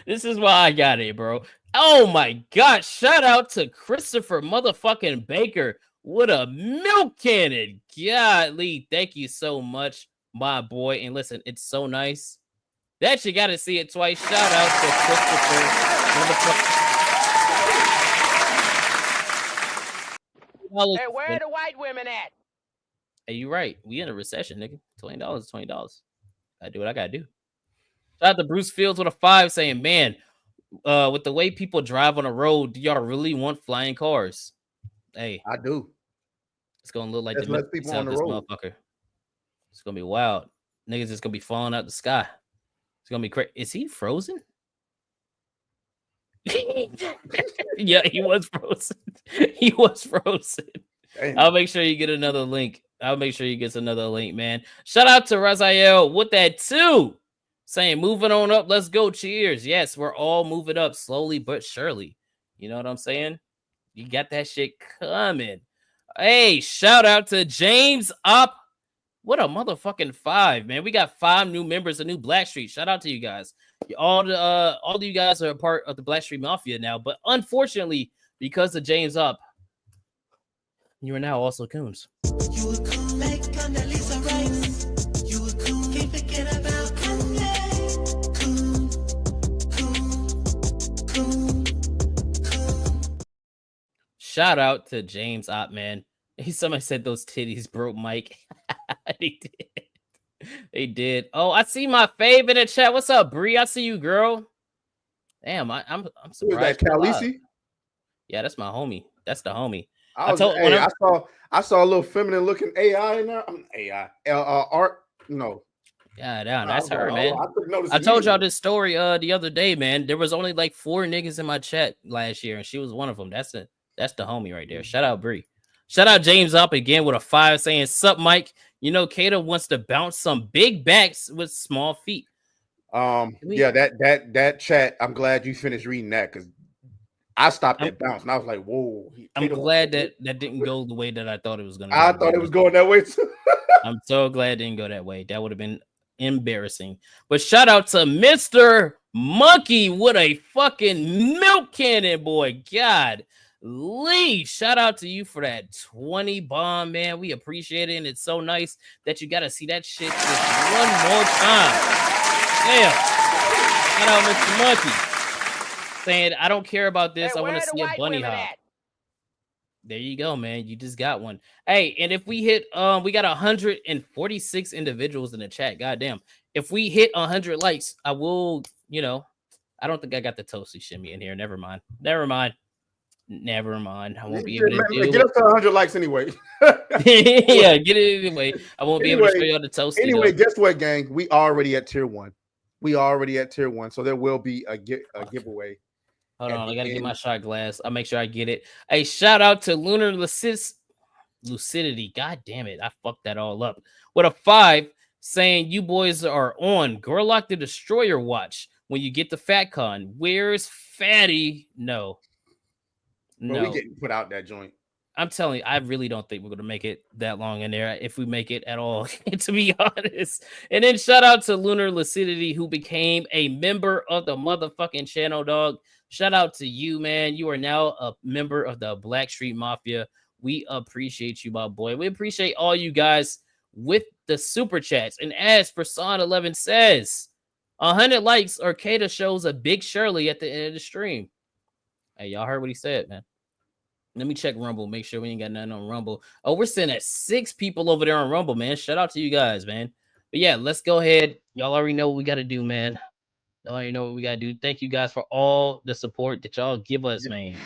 this is why I got it, bro. Oh my god! Shout out to Christopher motherfucking Baker. What a milk cannon! Golly, thank you so much, my boy. And listen, it's so nice that you got to see it twice. Shout out to Christopher motherfucking. Hey, where are the white women at? Hey, you right. We in a recession, nigga. $20 is $20. I do what I gotta do. Shout out to Bruce Fields with a 5 saying, man, with the way people drive on the road, do y'all really want flying cars? Hey, I do. It's gonna look like There's the less Middle East people on out the this road. motherfucker. It's gonna be wild. Niggas is gonna be falling out the sky. It's gonna be crazy. Is he frozen? Yeah, he was frozen. He was frozen. Damn. I'll make sure you get another link. I'll make sure you get another link, man. Shout out to Raziel with that 2 saying, moving on up. Let's go. Cheers. Yes, we're all moving up slowly but surely. You know what I'm saying? You got that shit coming. Hey, shout out to James Up. What a motherfucking 5, man. We got 5 new members of New Blackstreet. Shout out to you guys. All of you guys are a part of the Blackstreet Mafia now, but unfortunately, because of James Up, you are now also coons. You a coon like Condoleezza Rice. You a coon, can't forget about Kanye. Coon. Shout out to James Ott, man. Somebody said those titties broke Mike. They did. They did. Oh, I see my fave in the chat. What's up, Bree? I see you, girl. Damn, I'm surprised. Who is that, Khaleesi? Yeah, that's my homie. That's the homie. I saw a little feminine looking AI in there. AI art. No, God damn, Nah, I that's was like, her, oh, man. I took notice I told y'all immediately. this story the other day, man. There was only like 4 niggas in my chat last year, and she was one of them. That's the homie right there. Shout out Bree. Shout out James up again with a 5 saying, "Sup, Mike? You know, Kata wants to bounce some big backs with small feet." Yeah, that chat. I'm glad you finished reading that because I stopped at bounce and I was like, whoa. I'm glad that didn't go the way that I thought it was gonna go. I thought it was going that way too. I'm so glad it didn't go that way. That would have been embarrassing. But shout out to Mr. Monkey with a fucking milk cannon, boy. God, Lee, shout out to you for that 20 bomb, man. We appreciate it, and it's so nice that you got to see that shit just one more time. Damn. Shout out Mr. Monkey saying, I don't care about this. I want to see a bunny hop. There you go, man. You just got one. Hey, and if we hit we got 146 individuals in the chat. Goddamn. If we hit 100 likes, I will, I don't think I got the toasty shimmy in here. Never mind. I won't be able to do Get us to 100 likes anyway. Yeah, get it anyway. I won't be able to show y'all the toasty. Anyway, guess what, gang? We already at tier 1. So there will be a giveaway. Hold on, I gotta get my shot glass. I'll make sure I get it. Hey, shout out to Lunar Lucidity. God damn it, I fucked that all up. With a 5 saying you boys are on Gorlock the Destroyer watch when you get the FatCon. Where's Fatty? No. Bro, we getting put out that joint. I'm telling you, I really don't think we're gonna make it that long in there, if we make it at all, to be honest. And then shout out to Lunar Lucidity, who became a member of the motherfucking channel, dog. Shout out to you, man. You are now a member of the Black Street Mafia. We appreciate you, my boy. We appreciate all you guys with the super chats. And as Person 11 says, 100 likes or Kata shows a big Shirley at the end of the stream. Hey, y'all heard what he said, man. Let me check Rumble. Make sure we ain't got nothing on Rumble. Oh, we're sitting at 6 people over there on Rumble, man. Shout out to you guys, man. But yeah, let's go ahead. Y'all already know what we got to do, man. Y'all already know what we got to do. Thank you guys for all the support that y'all give us, man.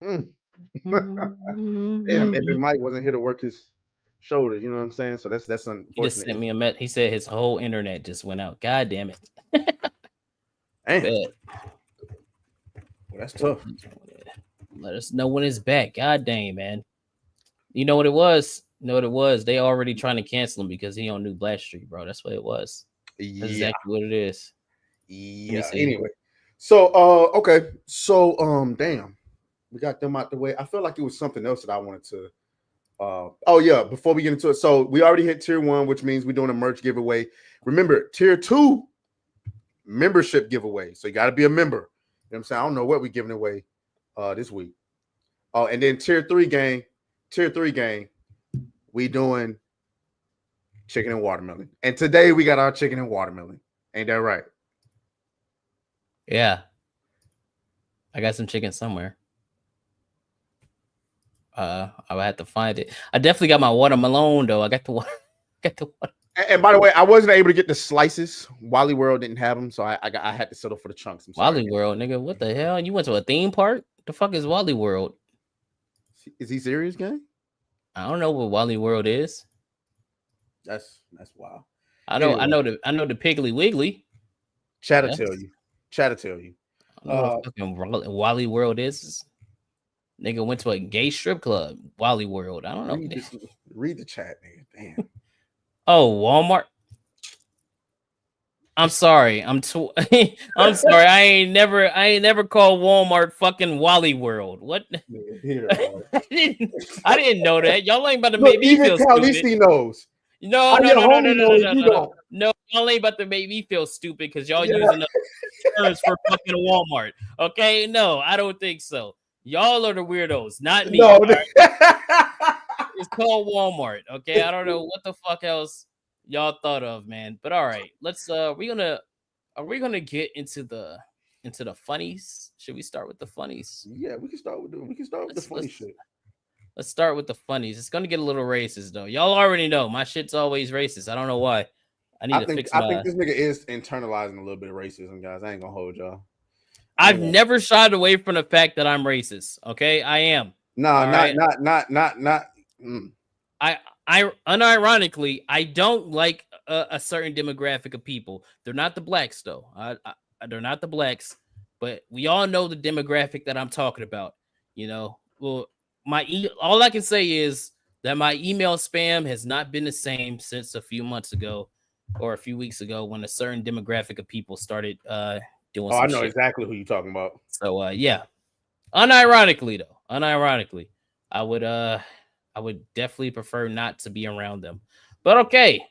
Damn, if Mike wasn't here to work his shoulders, you know what I'm saying? So that's unfortunate. He just sent me a message. He said his whole internet just went out. God damn it. Well, that's tough. Let us know when it's back. God dang, man. You know what it was? They already trying to cancel him because he on New Black Street, bro. That's what it was. That's exactly what it is. Yeah. Anyway. So okay. So damn. We got them out the way. I feel like it was something else that I wanted to oh yeah, before we get into it. So we already hit tier 1, which means we're doing a merch giveaway. Remember, tier 2 membership giveaway. So you got to be a member. You know what I'm saying? I don't know what we're giving away this week. Oh, and then tier 3 gang, we doing chicken and watermelon. And today we got our chicken and watermelon. Ain't that right? Yeah. I got some chicken somewhere. I would have to find it. I definitely got my watermelon though. I got the water. And by the way, I wasn't able to get the slices. Wally World didn't have them, so I had to settle for the chunks. Wally World, nigga. What the hell? You went to a theme park? The fuck is Wally World? Is he serious, gang? I don't know what Wally World is. That's wild. I know the Piggly Wiggly. Tell you. I don't know what fucking Wally World is. Nigga went to a gay strip club. Wally World. I don't know. Read the chat, nigga. Damn. Oh, Walmart. I'm sorry. I'm sorry. I ain't never called Walmart fucking Wally World. What? I didn't know that. Y'all ain't about to make me feel stupid. Knows. No, y'all ain't about to make me feel stupid because y'all using the terms for fucking Walmart. Okay, no, I don't think so. Y'all are the weirdos, not me. No, right? It's called Walmart. Okay, I don't know what the fuck else y'all thought of, man. But all right, let's. Are we gonna get into the funnies? Should we start with the funnies? Yeah, we can start with the funny shit. Let's start with the funnies. It's gonna get a little racist though. Y'all already know my shit's always racist. I don't know why. I think this nigga is internalizing a little bit of racism, guys. I ain't gonna hold y'all. I've never shied away from the fact that I'm racist. Okay, I am. Not. I unironically, I don't like a certain demographic of people. They're not the blacks, though. They're not the blacks, but we all know the demographic that I'm talking about. You know, well, all I can say is that my email spam has not been the same since a few months ago or a few weeks ago when a certain demographic of people started doing. Oh, some I know shit. exactly who you're talking about. So yeah, unironically, I would definitely prefer not to be around them. But okay,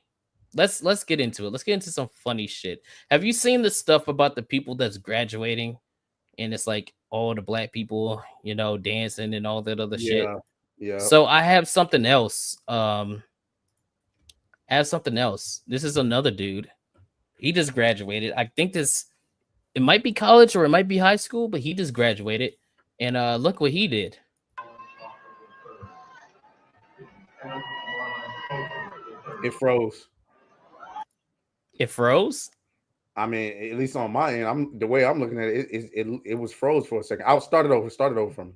let's get into it. Let's get into some funny shit. Have you seen the stuff about the people that's graduating, and it's like all the black people, you know, dancing and all that other shit? Yeah. So I have something else. This is another dude. He just graduated. I think it might be college or it might be high school, but he just graduated. And look what he did. It froze. It froze? I mean, at least on my end, the way I'm looking at it, it was froze for a second. I'll start it over from.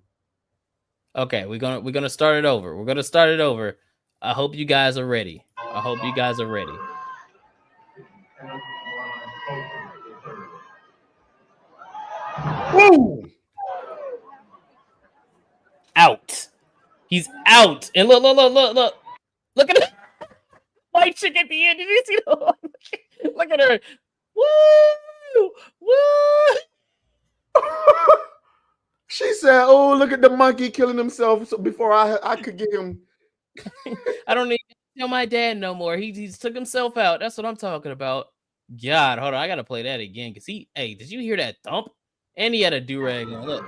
Okay, we're gonna start it over. We're gonna start it over. I hope you guys are ready. Woo! Out. He's out. And look at the white chick at the end. Did you see the look at her? Woo! She said, "Oh, look at the monkey killing himself." So before I could get him, I don't need to tell my dad no more. He took himself out. That's what I'm talking about. God, hold on. I gotta play that again because hey, did you hear that thump? And he had a do-rag on. Look.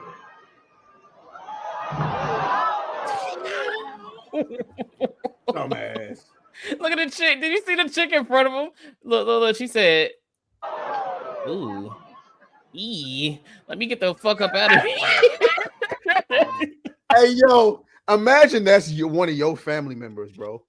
Dumbass. Look at the chick. Did you see the chick in front of him? Look. She said, "Ooh, let me get the fuck up out of here." Hey, yo, imagine that's one of your family members, bro.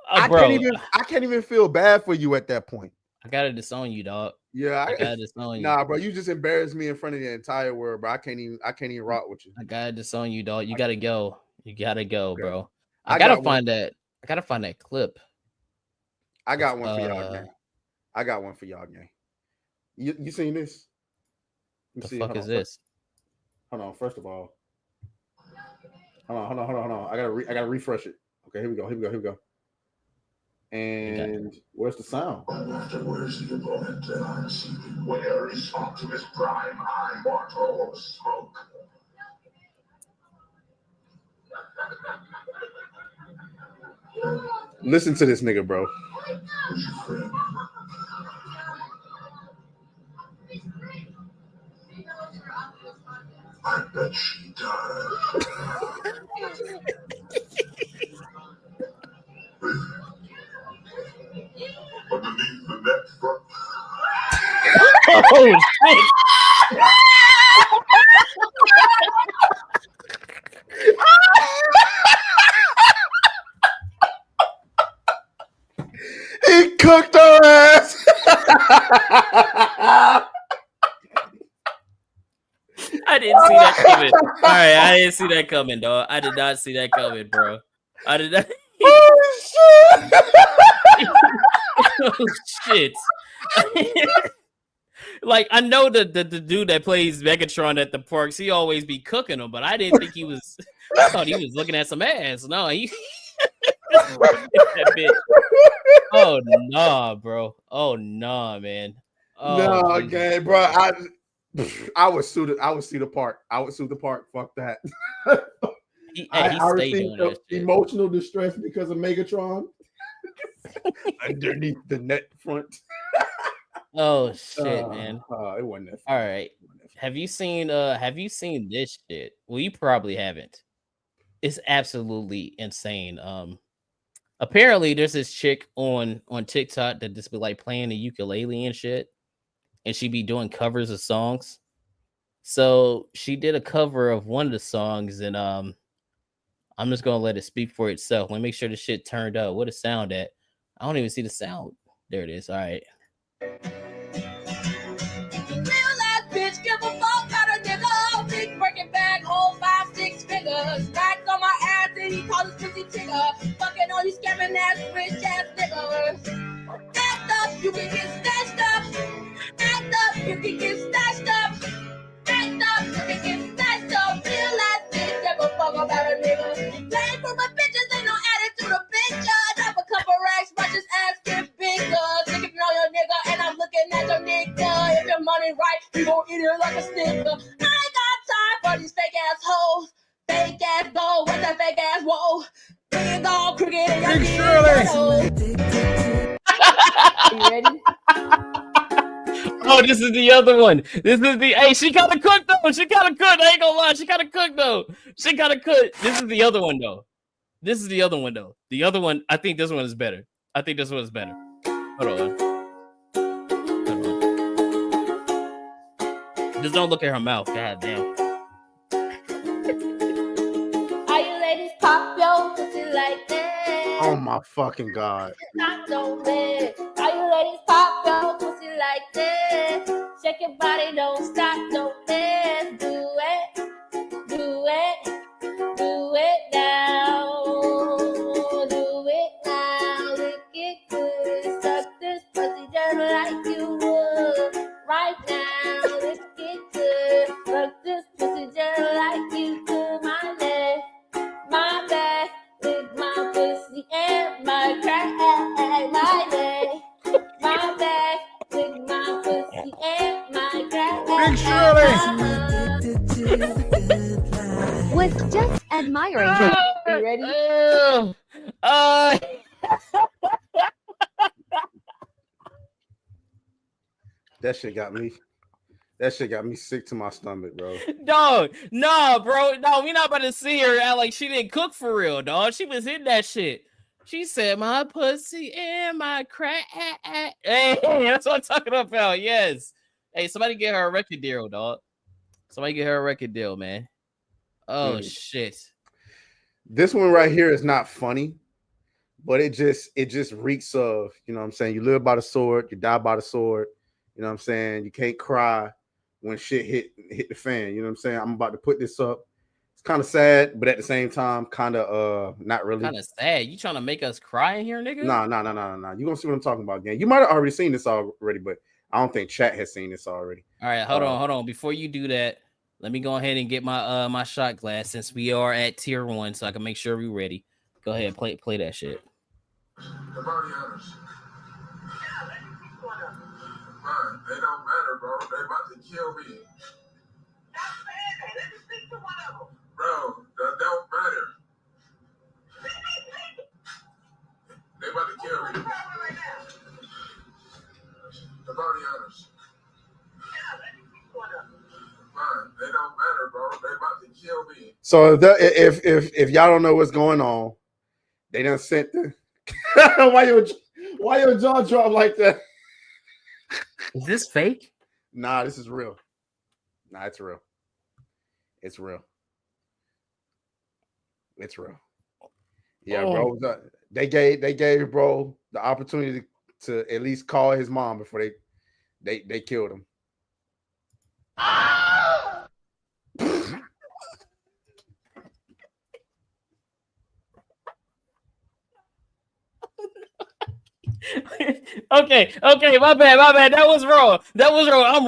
I can't even feel bad for you at that point. I gotta disown you, dog. Yeah, I gotta disown you. Nah, bro, you just embarrassed me in front of the entire world, bro. I can't even rock with you. I gotta disown you, dog. You gotta go. You gotta go, bro. I gotta find that clip. I got one for y'all, gang. I got one for y'all, gang. You seen this? The fuck is this? Hold on. First of all, hold on. I gotta refresh it. Okay, here we go. And where's the sound? Afterwards, the opponent where is Optimus Prime? I want all the smoke. Listen to this nigga, bro. I bet she does. Underneath the net front. Oh shit! He cooked her ass. I didn't see that coming. All right, I didn't see that coming, dog. I did not see that coming, bro. I did not. Oh shit! Oh shit! Like I know the dude that plays Megatron at the parks, he always be cooking them, but I didn't think he was. I thought he was looking at some ass. No, he. That bit. Oh nah, bro. Oh nah, man. Oh, no, Jesus okay, bro. I would sue the park. I would sue the park. Fuck that. I received emotional distress because of Megatron underneath the net front. Oh shit, man. It wasn't that. All right. Have you seen this shit? Well, you probably haven't. It's absolutely insane. Apparently there's this chick on TikTok that just be like playing the ukulele and shit, and she be doing covers of songs. So she did a cover of one of the songs, and I'm just gonna let it speak for itself. Let me make sure the shit turned up. What it sound at? I don't even see the sound. There it is. All right. Real life bitch, give a fuck. You can get snatched up, you can get snatched up. Real ass bitch, never fuck about a nigga. Playing for my bitches, ain't no attitude of bitch. Drop a couple racks, watch his ass get bigger. Thinking on your nigga, and I'm looking at your nigga. If your money right, you gon' eat it like a snicker. I ain't got time for these fake ass hoes. Fake ass gold, what's that fake ass whoa? Big all crooked and Big Shirley. You ready? Oh, this is the other one. This is the she gotta cook though. She gotta cook. I ain't gonna lie. She gotta cook though. She gotta cook. This is the other one though. This is the other one though. The other one, I think this one is better. I think this one is better. Hold on. Just don't look at her mouth. God damn. Are you ladies pop your pussy like that? Oh my fucking god. Not no man. Are you ladies pop your pussy like that? Shake your body, don't stop, don't dance. Do it, do it, do it now. Do it now. Lick it good. Suck this pussy just like you would. Right now, lick it good. Suck this pussy just like you could. My neck, my back, lick my pussy and my crack. My neck, my back, lick my pussy and my crack. Big Shirley. Was just admiring. You ready? That shit got me sick to my stomach, bro. Dog, nah, bro. No, we not about to see her act like she didn't cook for real, dog. She was hitting that shit. She said, my pussy and my crack. Hey, that's what I'm talking about. Yes. Hey, somebody get her a record deal, dog. Somebody get her a record deal, man. Oh, shit. This one right here is not funny, but it just reeks of, you know what I'm saying? You live by the sword, you die by the sword. You know what I'm saying? You can't cry when shit hit the fan. You know what I'm saying? I'm about to put this up. It's kind of sad, but at the same time, kind of not really. Kind of sad. You trying to make us cry in here, nigga? Nah. You gonna see what I'm talking about, gang. You might have already seen this already, but I don't think chat has seen this already. All right, hold on. Before you do that, let me go ahead and get my my shot glass since we are at tier 1, so I can make sure we're ready. Go ahead, play that shit. The bounty hunters. Man, they don't matter, bro. They about to kill me. Bro, that don't matter. They about to kill me. The bounty hunters. Man, they don't matter, bro. They about to kill me. So if y'all don't know what's going on, they done sent the why your jaw drop like that? Is this fake? Nah, this is real. Nah, it's real. It's real. It's real. Yeah, bro. They gave bro the opportunity to at least call his mom before they killed him. Okay, my bad. That was wrong. I'm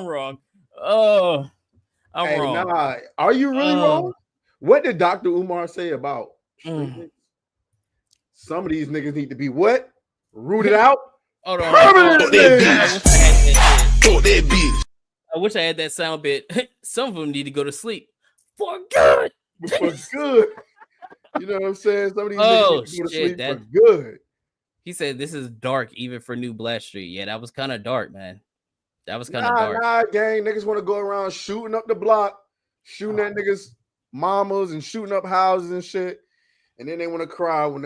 wrong. Oh, I'm wrong. Nah, are you really wrong? What did Dr. Umar say about street some of these niggas need to be what? Rooted out? Hold on. Permanently. I wish I had that sound bit. Some of them need to go to sleep for good. For good. You know what I'm saying? Some of these niggas need to go to sleep for good. He said this is dark even for New Blackstreet. Yeah, that was kind of dark, man. That was kind of dark. Nah, gang. Niggas want to go around shooting up the block, shooting at niggas' mamas and shooting up houses and shit. And then they want to cry when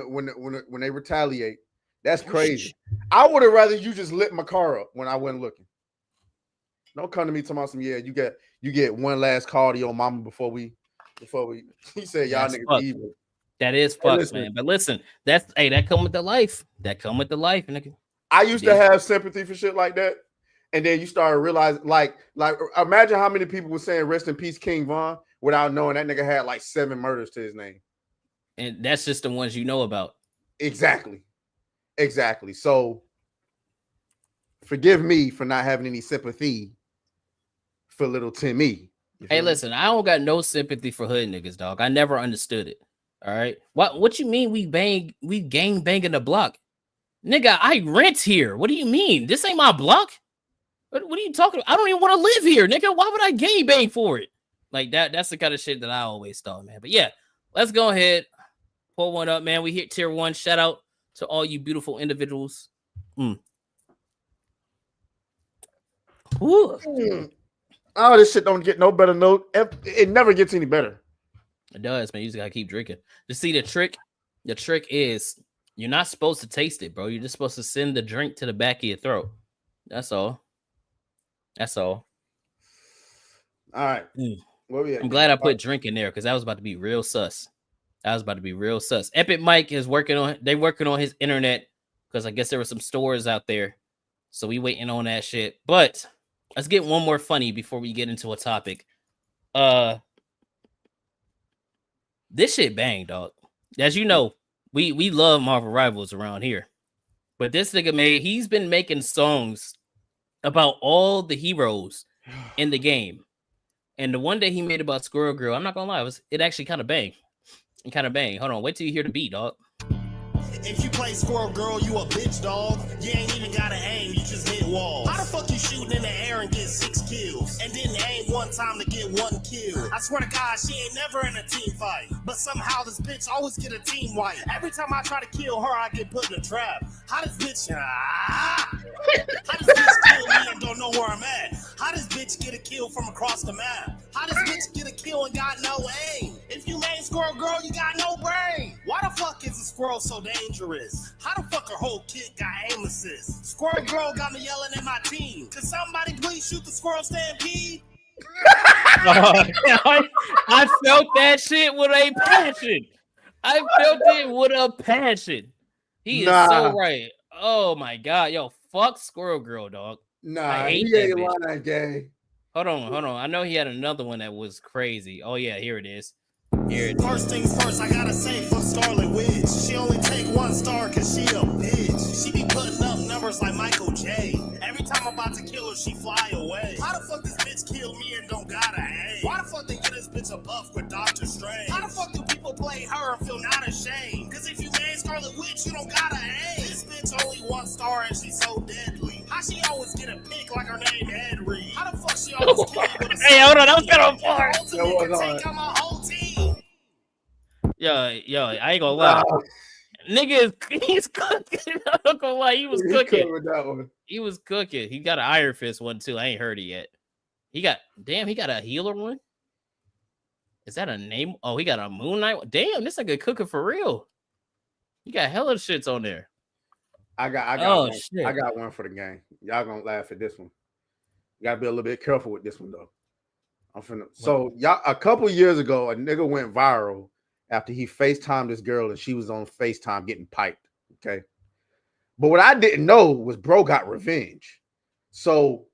they retaliate. That's crazy. I would have rather you just lit my car up when I wasn't looking. Don't come to me talking about some, you get one last call to your mama before we he said y'all niggas evil. That is fucked, man. But listen, that come with the life. That come with the life, nigga. I used to have sympathy for shit like that. And then you started realizing, like imagine how many people were saying rest in peace King Von without knowing that nigga had like 7 murders to his name. And that's just the ones you know about. Exactly. Exactly. So forgive me for not having any sympathy for little Timmy. Hey, listen, I don't got no sympathy for hood niggas, dog. I never understood it. All right. What you mean we gang banging the block? Nigga, I rent here. What do you mean? This ain't my block. What are you talking about? I don't even want to live here, nigga. Why would I gang bang for it? Like that's the kind of shit that I always thought, man. But yeah, let's go ahead. Pull one up, man. We hit tier 1. Shout out to all you beautiful individuals. Oh, this shit don't get no better. It never gets any better. It does, man. You just gotta keep drinking. To see the trick is you're not supposed to taste it, bro. You're just supposed to send the drink to the back of your throat. That's all. All right. I'm glad I put drink in there because that was about to be real sus. Epic Mike is working on his internet because I guess there were some stores out there. So we waiting on that shit. But let's get one more funny before we get into a topic. This shit bang, dog. As you know, we love Marvel Rivals around here. But this nigga he's been making songs about all the heroes in the game. And the one that he made about Squirrel Girl, I'm not gonna lie, it actually kind of bang. Hold on, wait till you hear the beat, dog. If you play Squirrel Girl, you a bitch, dog. You ain't even gotta aim, you just hit walls. How the fuck you shooting in the air and get 6 kills? And didn't aim one time to get 1 kill? I swear to God, she ain't never in a team fight. But somehow this bitch always get a team wipe. Every time I try to kill her, I get put in a trap. How this bitch kill me and don't know where I'm at? How this bitch get a kill from across the map? How this bitch get a kill and got no aim? If you main Squirrel Girl, you got no brain. Why the fuck is a squirrel so dangerous? How the fuck her whole kit got aim assist? Squirrel Girl got me yelling at my team. Could somebody please shoot the squirrel stampede? I felt that shit with a passion. He is so right. Oh my god, yo, fuck Squirrel Girl, dog. I hate that bitch. Gay. Hold on. I know he had another one that was crazy. Oh yeah, here it is. First things first, I gotta say for Starlet Witch, she only take 1 star cause she a bitch. She be putting up numbers like Michael J. Every time I'm about to kill her, she fly away. How the fuck this bitch kill me and don't gotta aim? Why the fuck they get this bitch a buff with Doctor Strange? How the fuck do people play her and feel not ashamed? Cause if you main Scarlet Witch, you don't gotta aim. This bitch only 1 star and she's so deadly. How she always get a pick like her name Ed Reed? How the fuck she always kill me with a Hey, hold on, that was kind of far. Take out my whole team. Yo, I ain't gonna lie. Nigga, he's cooking. I'm not gonna lie, he was cooking. He was cooking. He got an Iron Fist one too. I ain't heard it yet. He got a healer one. Is that a name? Oh, he got a Moon Knight one. Damn, this nigga cooking for real. You got hella shits on there. I got one for the game. Y'all gonna laugh at this one. You gotta be a little bit careful with this one though. So y'all, a couple years ago, a nigga went viral after he FaceTimed this girl and she was on FaceTime getting piped. Okay. But what I didn't know was bro got revenge. So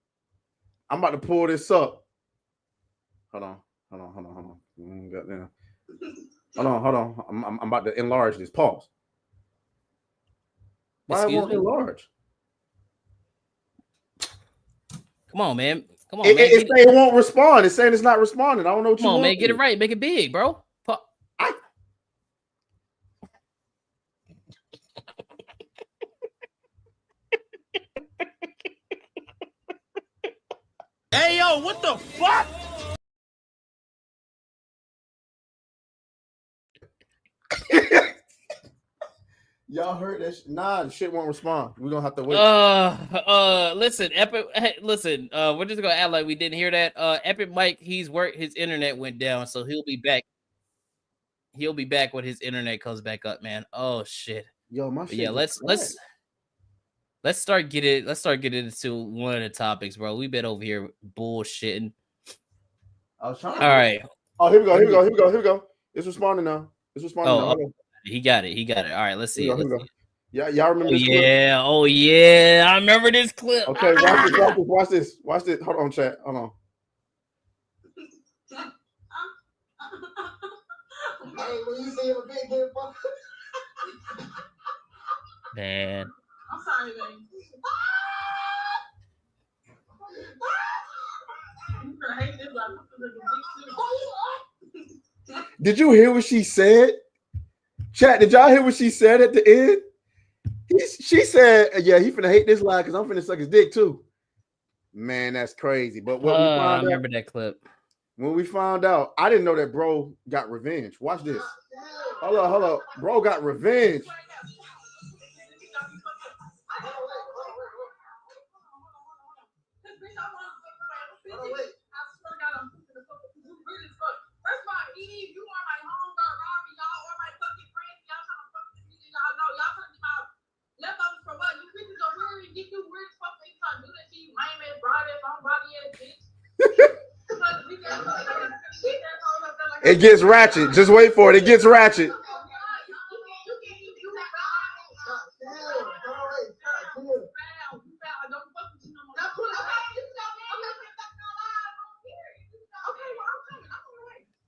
I'm about to pull this up. Hold on. Hold on. I'm about to enlarge this. Pause. Why won't it enlarge? Come on, man. It's saying it won't respond. It's saying it's not responding. I don't know what you want. Come on, man. Get it right. Make it big, bro. Hey, yo, what the fuck? Y'all heard that? Nah, the shit won't respond. We're gonna have to wait. Listen, Epic. Hey, listen, we're just gonna act like we didn't hear that. Epic Mike, his internet went down, so he'll be back. He'll be back when his internet comes back up, man. Oh shit. Yo, my shit. Yeah, let's start getting into one of the topics, bro. We've been over here bullshitting. I was trying. All right. Oh, here we go. It's responding now. He got it. All right, let's see. Here we go. Yeah, y'all remember this clip? Oh yeah, I remember this clip. Okay, watch this. Hold on, chat. Hold on. Man. I'm sorry, baby. I hate this. Did you hear what she said? Chat, did y'all hear what she said at the end? She said, yeah, he finna hate this lie because I'm finna suck his dick too. Man, that's crazy. But what we I found remember out, that clip. when we found out, I didn't know that bro got revenge. Watch this. Hold up. Bro got revenge. It gets ratchet. Just wait for it. It gets ratchet.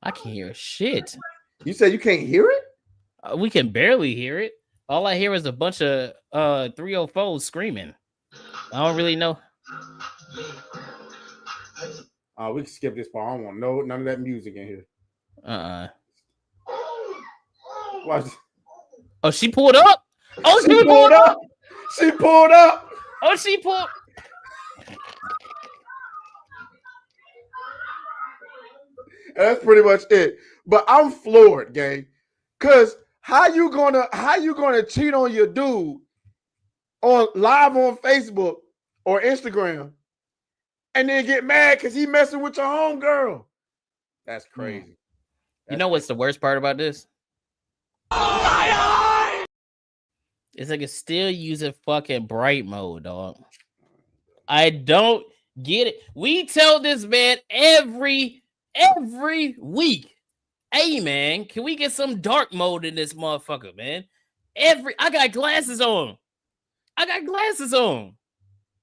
I can't hear shit. You said you can't hear it? We can barely hear it. All I hear is a bunch of 304s screaming. I don't really know. We can skip this part. I don't want none of that music in here. Watch. Oh, she pulled up. Oh, she pulled up. She pulled up. Oh, she pulled. That's pretty much it. But I'm floored, gang. Cause how you gonna cheat on your dude on live on Facebook or Instagram and then get mad because he messing with your homegirl? That's crazy. You know what's the worst part about this? It's like it's still using fucking bright mode, dog. I don't get it. We tell this man every week, hey man, can we get some dark mode in this motherfucker, man? I got glasses on.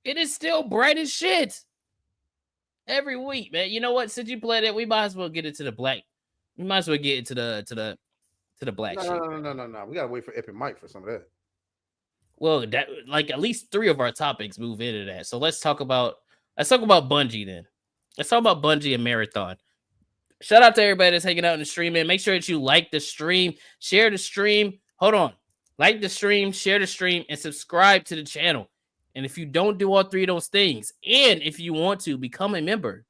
It is still bright as shit. Every week, man. You know what? Since you play that, we might as well get into the black. We might as well get into the black shit. No. We gotta wait for Epic Mike for some of that. Well, that like at least 3 of our topics move into that. So let's talk about Bungie then. Let's talk about Bungie and Marathon. Shout out to everybody that's hanging out in the stream, man. Make sure that you like the stream, share the stream. Hold on. Like the stream, share the stream, and subscribe to the channel. And if you don't do all 3 of those things, and if you want to become a member,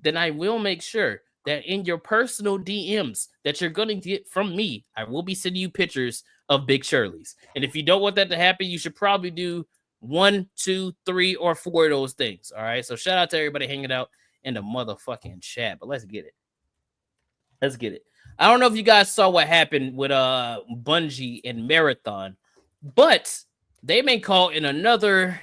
then I will make sure that in your personal DMs that you're going to get from me, I will be sending you pictures of Big Shirley's. And if you don't want that to happen, you should probably do 1, 2, 3, or 4 of those things. All right. So shout out to everybody hanging out in the motherfucking chat. But let's get it. I don't know if you guys saw what happened with Bungie and Marathon, but they've been caught in another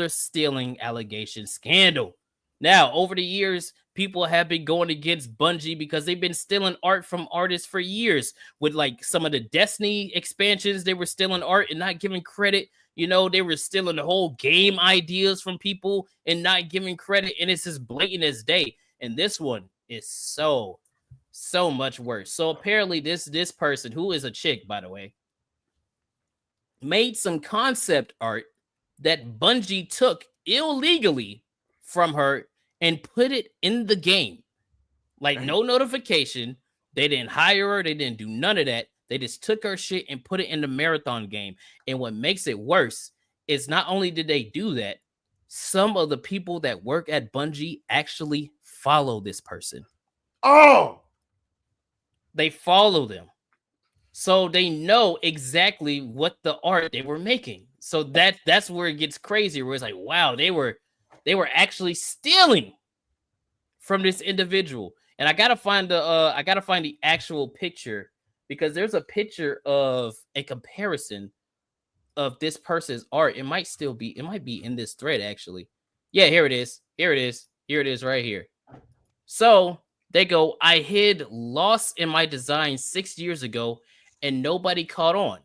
stealing allegation scandal. Now, over the years, people have been going against Bungie because they've been stealing art from artists for years. With like some of the Destiny expansions, they were stealing art and not giving credit. You know, they were stealing the whole game ideas from people and not giving credit. And it's as blatant as day. And this one is so much worse. So apparently this person, who is a chick, by the way, made some concept art that Bungie took illegally from her and put it in the game. Like no notification. They didn't hire her. They didn't do none of that. They just took her shit and put it in the Marathon game. And what makes it worse is not only did they do that, some of the people that work at Bungie actually follow this person. Oh! They follow them. So they know exactly what the art they were making. So that's where it gets crazy, where it's like, wow, they were actually stealing from this individual. And I gotta find the actual picture, because there's a picture of a comparison of this person's art. It might be in this thread, actually. Yeah, here it is. Here it is right here. So they go, I hid loss in my design 6 years ago and nobody caught on.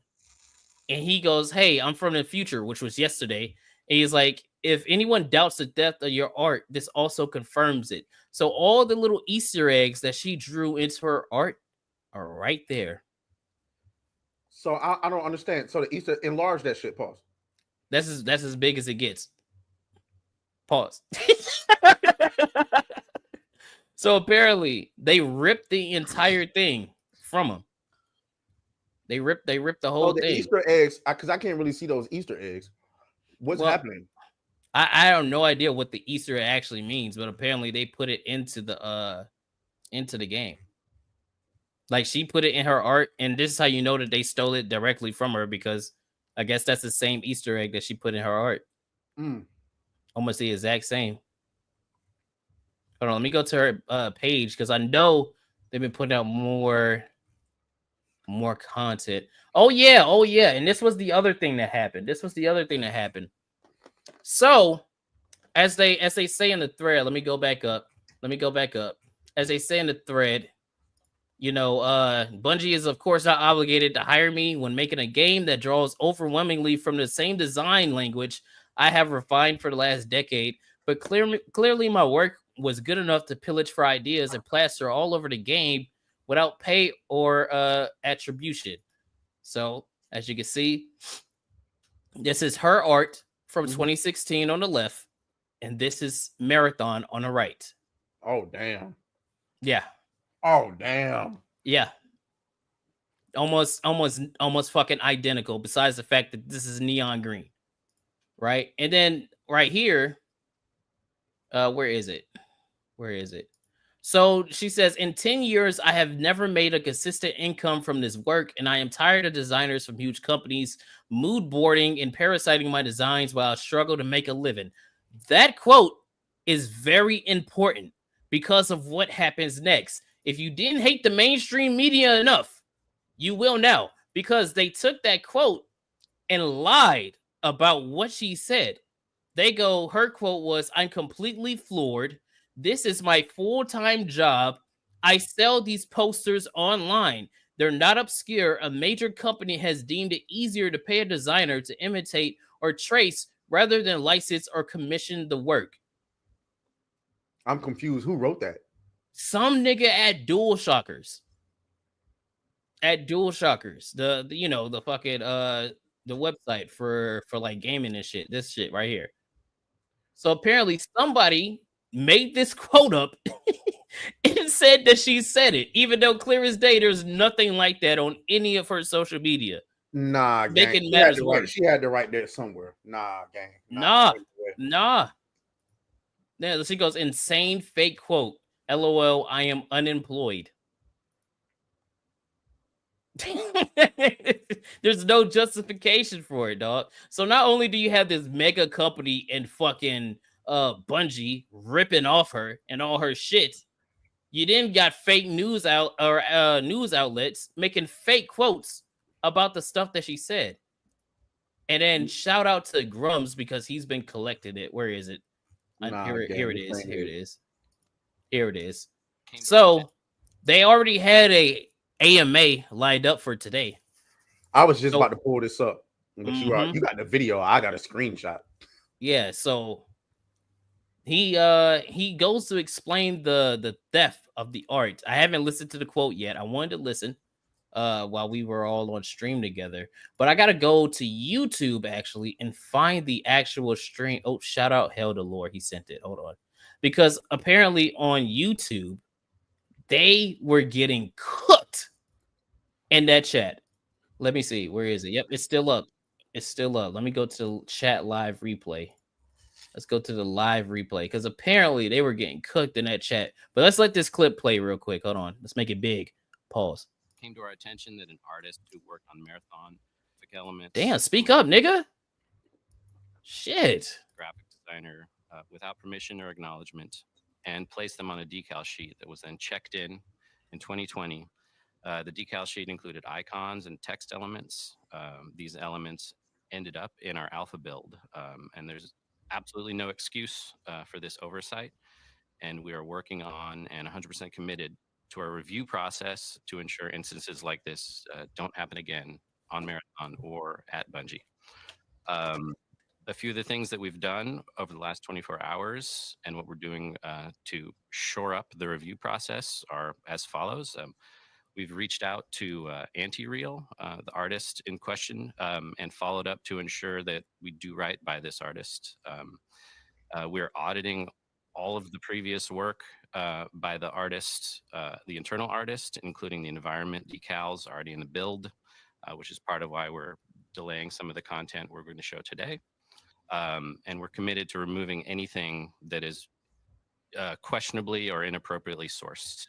And he goes, hey, I'm from the future, which was yesterday. And he's like, if anyone doubts the depth of your art, this also confirms it. So all the little Easter eggs that she drew into her art are right there. So I don't understand. So the Easter enlarged that shit. Pause. That's as big as it gets. Pause. So apparently they ripped the entire thing from them. They ripped the whole Oh, the thing. Easter eggs, because I can't really see those Easter eggs. What's Well, happening? I have no idea what the Easter egg actually means, but apparently they put it into the game. Like she put it in her art, and this is how you know that they stole it directly from her, because I guess that's the same Easter egg that she put in her art. Almost the exact same. Hold on, let me go to her page, because I know they've been putting out more content. Oh yeah, and this was the other thing that happened. So, as they say in the thread, let me go back up. As they say in the thread, Bungie is of course not obligated to hire me when making a game that draws overwhelmingly from the same design language I have refined for the last decade. But clearly my work was good enough to pillage for ideas and plaster all over the game without pay or attribution. So, as you can see, this is her art from 2016 on the left, and this is Marathon on the right. Oh, damn. Yeah. Oh, damn. Yeah. Almost fucking identical, besides the fact that this is neon green. Right? And then right here, where is it? So she says, in 10 years, I have never made a consistent income from this work, and I am tired of designers from huge companies mood boarding and parasiting my designs while I struggle to make a living. That quote is very important because of what happens next. If you didn't hate the mainstream media enough, you will now, because they took that quote and lied about what she said. Her quote was, "I'm completely floored. This is my full-time job. I sell these posters online. They're not obscure. A major company has deemed it easier to pay a designer to imitate or trace rather than license or commission the work." I'm confused. Who wrote that? Some nigga at DualShockers. The fucking the website for like gaming and shit. This shit right here. So apparently somebody made this quote up and said that she said it, even though clear as day there's nothing like that on any of her social media. Nah, gang. Making matters worse. She had to write that somewhere. Nah, gang. Nah. Yeah, she goes, insane fake quote. LOL, I am unemployed. There's no justification for it, dog. So not only do you have this mega company and fucking Bungie ripping off her and all her shit, you then got fake news news outlets making fake quotes about the stuff that she said. And then shout out to Grums because he's been collecting it. Where is it? Here it is. So they already had a AMA lined up for today. I was just about to pull this up, but you got the video. I got a screenshot. Yeah, so he goes to explain the theft of the art. I haven't listened to the quote yet. I wanted to listen while we were all on stream together, but I gotta go to YouTube actually and find the actual stream. Oh, shout out Hell to Lord, he sent it. Hold on, because apparently on YouTube they were getting cooked in that chat. Let me see. Where is it? Yep, it's still up. Let me go to chat live replay. Let's go to the live replay because apparently they were getting cooked in that chat. But let's let this clip play real quick. Hold on. Let's make it big. Pause. Came to our attention that an artist who worked on Marathon elements. Damn, speak up, nigga. Shit. Graphic designer without permission or acknowledgement and placed them on a decal sheet that was then checked in 2020. The decal sheet included icons and text elements. These elements ended up in our alpha build, and there's absolutely no excuse for this oversight. And we are working on and 100% committed to our review process to ensure instances like this don't happen again on Marathon or at Bungie. A few of the things that we've done over the last 24 hours and what we're doing to shore up the review process are as follows. We've reached out to Anti-Real, the artist in question, and followed up to ensure that we do right by this artist. We're auditing all of the previous work by the artist, the internal artist, including the environment decals already in the build, which is part of why we're delaying some of the content we're going to show today. And we're committed to removing anything that is questionably or inappropriately sourced.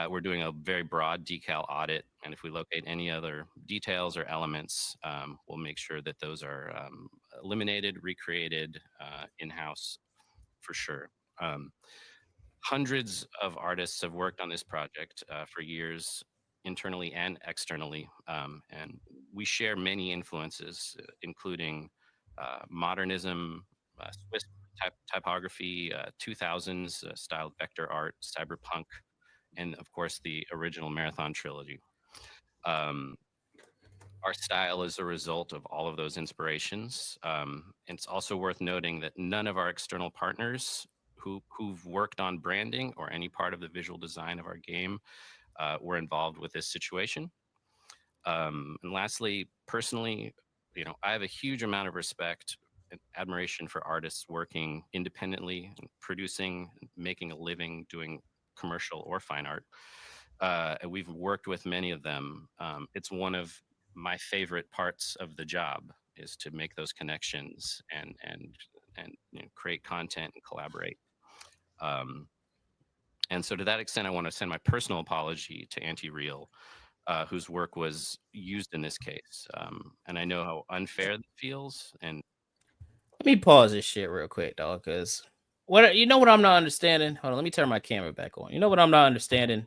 We're doing a very broad decal audit, and if we locate any other details or elements, we'll make sure that those are eliminated, recreated in-house for sure. Hundreds of artists have worked on this project for years, internally and externally, and we share many influences, including modernism, Swiss typography, 2000s styled vector art, cyberpunk, and of course the original Marathon trilogy. Our style is a result of all of those inspirations. It's also worth noting that none of our external partners who've worked on branding or any part of the visual design of our game were involved with this situation. And lastly, personally, I have a huge amount of respect and admiration for artists working independently, producing, making a living, doing commercial or fine art. And we've worked with many of them. It's one of my favorite parts of the job is to make those connections and create content and collaborate. And so to that extent, I want to send my personal apology to Anti-Real, whose work was used in this case. And I know how unfair that feels. And Let me pause this shit real quick, dog, because what I'm not understanding. Hold on, let me turn my camera back on. You know what I'm not understanding?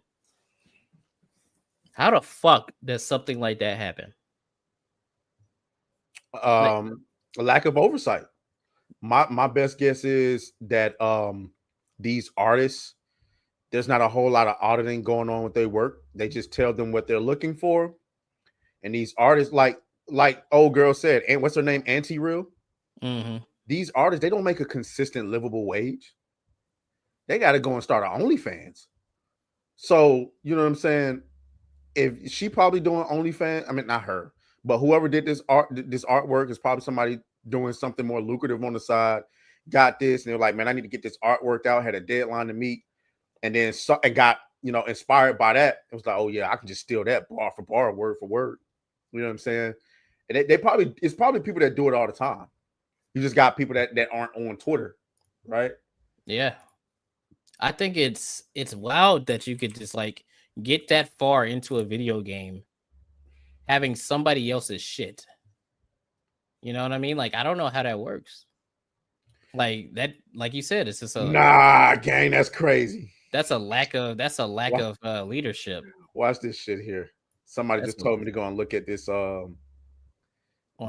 How the fuck does something like that happen? A lack of oversight. My best guess is that these artists, there's not a whole lot of auditing going on with their work. They just tell them what they're looking for, and these artists, like old girl said, and what's her name, Anti-Real. Mm-hmm. These artists, they don't make a consistent livable wage. They got to go and start an OnlyFans. So you know what I'm saying? If she probably doing OnlyFans, I mean not her, but whoever did this artwork is probably somebody doing something more lucrative on the side. Got this, and they're like, man, I need to get this artwork out. Had a deadline to meet, and then and got inspired by that. It was like, oh yeah, I can just steal that bar for bar, word for word. You know what I'm saying? And it's probably people that do it all the time. You just got people that aren't on Twitter, right? Yeah, I think it's wild that you could just like get that far into a video game having somebody else's shit. You know what I mean? Like, I don't know how that works. Like that, like you said, it's just a gang. That's crazy. That's a lack of leadership. Watch this shit here. Somebody just told me to go and look at this on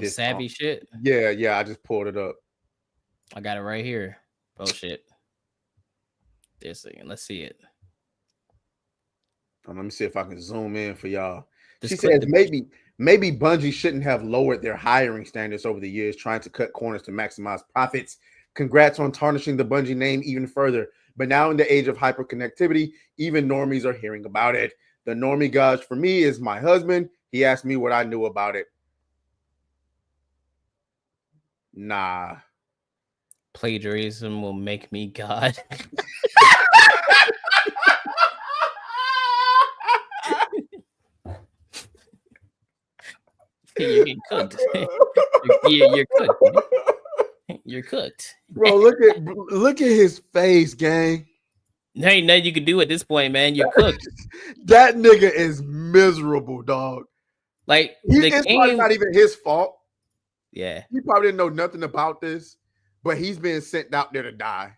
this savvy shit. Yeah, I just pulled it up. I got it right here. Bullshit. This thing. Let's see it. Let me see if I can zoom in for y'all. She says maybe Bungie shouldn't have lowered their hiring standards over the years, trying to cut corners to maximize profits. Congrats on tarnishing the Bungie name even further. But now in the age of hyperconnectivity, even normies are hearing about it. The normie god for me is my husband. He asked me what I knew about it. Nah. Plagiarism will make me God. You're getting cooked. You're cooked. Man. You're cooked. Bro, look at his face, gang. There ain't nothing you can do at this point, man. You're cooked. That nigga is miserable, dog. Like it's probably not even his fault. Yeah. He probably didn't know nothing about this, but he's being sent out there to die.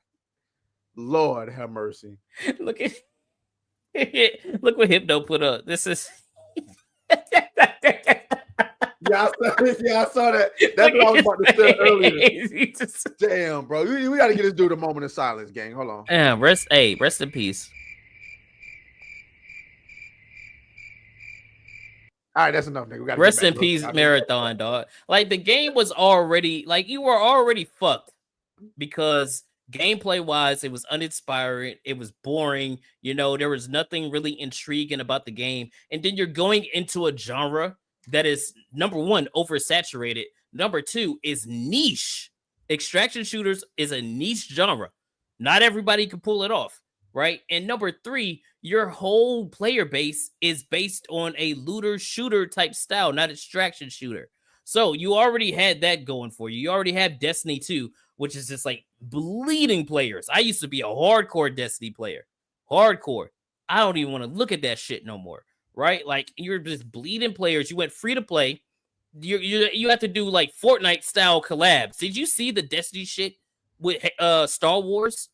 Lord have mercy. Look what Hypno put up. This is Yeah, I saw that. That's what I was about to say earlier. Damn, bro. We got to get this dude a moment of silence, gang. Hold on. Damn, rest in peace. All right, that's enough, nigga. We gotta rest in peace, Marathon, dog. Like the game was already, like you were already fucked because Gameplay wise, it was uninspiring. It was boring. You know, there was nothing really intriguing about the game. And then you're going into a genre that is, number one, oversaturated. Number two is niche. Extraction shooters is a niche genre. Not everybody can pull it off, right? And number three, your whole player base is based on a looter shooter type style, not extraction shooter. So you already had that going for you. You already have Destiny 2, which is just like bleeding players. I used to be a hardcore Destiny player. Hardcore. I don't even want to look at that shit no more, right? Like, you're just bleeding players. You went free to play. You have to do like Fortnite style collabs. Did you see the Destiny shit with Star Wars?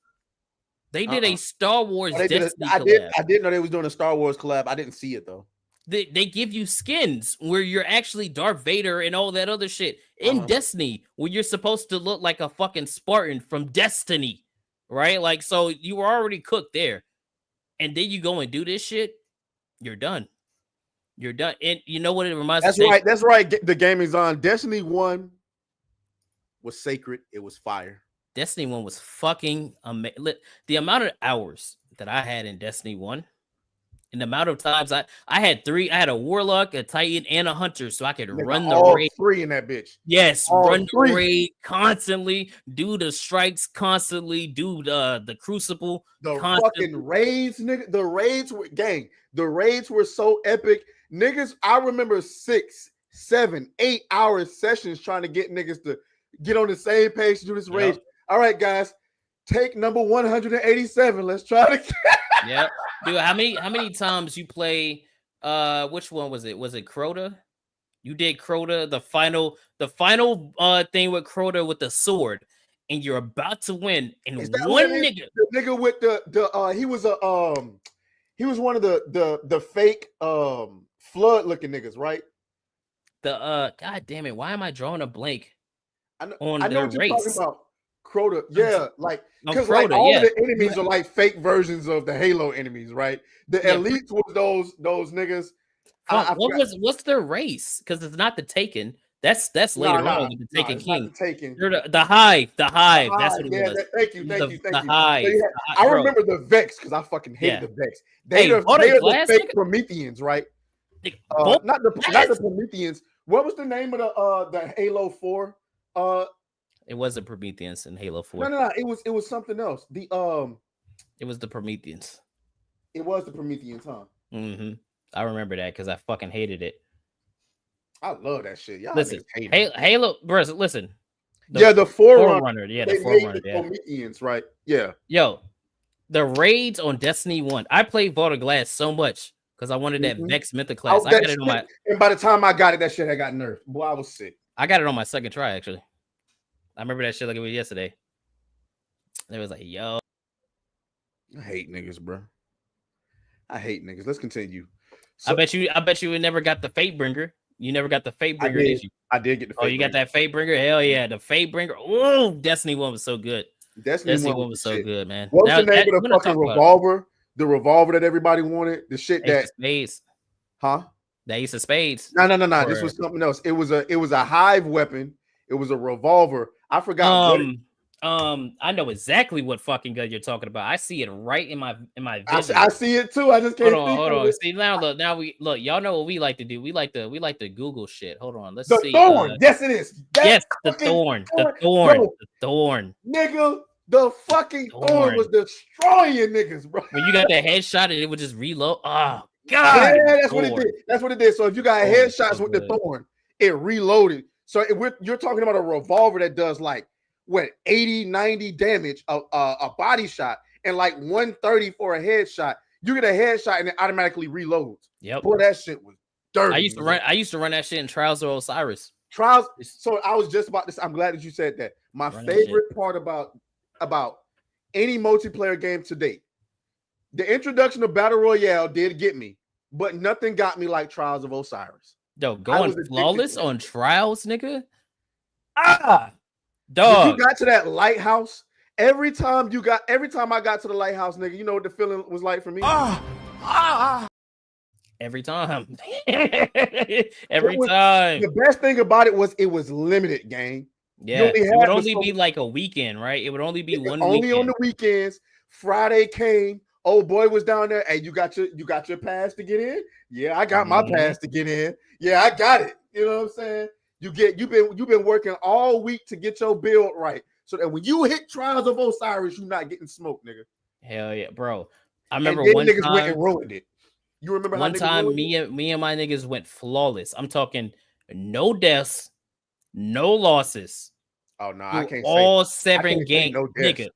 They did a Star Wars Destiny collab. I didn't know they was doing a Star Wars collab. I didn't see it though. They give you skins where you're actually Darth Vader and all that other shit in Destiny, where you're supposed to look like a fucking Spartan from Destiny, right? Like, so you were already cooked there, and then you go and do this shit. You're done. You're done. And you know what it reminds me? That's right. That's right. The game is on. Destiny 1 was sacred. It was fire. Destiny 1 was fucking amazing. The amount of hours that I had in Destiny 1, and the amount of times I had 3, I had a Warlock, a Titan, and a Hunter, so I could run the raid. 3 in that bitch. Yes, all run 3. the raid constantly, do the strikes constantly, do the Crucible. The constantly. fucking raids, nigga. The raids were The raids were so epic. Niggas, I remember 6, 7, 8 hour sessions trying to get niggas to get on the same page to do this raid. All right, guys, take number 187. Let's try to. Yeah, dude. How many times you play? Which one was it? Was it Crota? You did Crota, the final thing with Crota with the sword, and you're about to win. And one nigga, the nigga with he was one of the fake flood looking niggas, right? God damn it, why am I drawing a blank? I know what you're talking about. Crota, yeah, like because Crota, like all of the enemies are like fake versions of the Halo enemies, right? The elites was those niggas. What's their race? Because it's not the Taken. That's later on with the Taken King. They're the Hive. The Hive. That's what it was. Thank you. The Hive. So I remember the Vex because I fucking hated the Vex. They're the fake Prometheans, right? Not the Prometheans. What was the name of the Halo 4? It wasn't Prometheans in Halo 4. No. It was something else. It was the Prometheans. It was the Prometheans, huh? Mm-hmm. I remember that because I fucking hated it. I love that shit. Y'all listen, Halo, bro. Listen. The Forerunner. Yeah, the Forerunner. Yeah. Prometheans, right? Yeah. Yo, the raids on Destiny 1. I played Vault of Glass so much because I wanted that Vex Mythic class. I got it on and by the time I got it, that shit had got nerfed. Boy, I was sick. I got it on my second try, actually. I remember that shit like it was yesterday. It was like, yo. I hate niggas, bro. I hate niggas. Let's continue. So, I bet you never got the Fatebringer. You never got the Fatebringer, did you? I did get the Fatebringer. Oh, you got that Fatebringer? Hell yeah, the Fatebringer. Oh, Destiny 1 was so good. Destiny 1 was so good, man. What's the name of the fucking revolver? The revolver that everybody wanted? The shit that Spades. Huh? The Ace of Spades. No. This was something else. It was a hive weapon. It was a revolver. I forgot. I know exactly what fucking gun you're talking about. I see it right in my vision. I see it too. I just can't. Hold on. See now we look. Y'all know what we like to do. We like to Google shit. Hold on. Let's see. The thorn. Yes, it is. Yes, the thorn. The thorn. Nigga, the fucking thorn was destroying niggas, bro. When you got that headshot and it would just reload. Oh God. Yeah, that's what it did. That's what it did. So if you got headshots with the thorn, it reloaded. So you're talking about a revolver that does like what 80, 90 damage a body shot and like 130 for a headshot. You get a headshot and it automatically reloads. Yep. Boy, that shit was dirty. I used to run that shit in Trials of Osiris. So I was just about this. I'm glad that you said that. My favorite part about any multiplayer game to date, the introduction of Battle Royale did get me, but nothing got me like Trials of Osiris. Yo, going flawless on Trials, nigga. Dog. When you got to that lighthouse, every time I got to the lighthouse, nigga, you know what the feeling was like for me? Every time. Every time. The best thing about it was limited, gang. Yeah, only it would had only be like a weekend, right? It would only be one only on weekend. the weekends. Friday came. Old boy was down there. Hey, you got your pass to get in? Yeah, I got my pass to get in. Yeah, I got it. You know what I'm saying? You've been working all week to get your build right, so that when you hit Trials of Osiris, you're not getting smoked, nigga. Hell yeah, bro. I And remember then one niggas went time. and ruined it. You remember how One niggas time, ruined it? me and my niggas went flawless. I'm talking no deaths, no losses. Oh no, Through I can't all say 7 games, no deaths. nigga.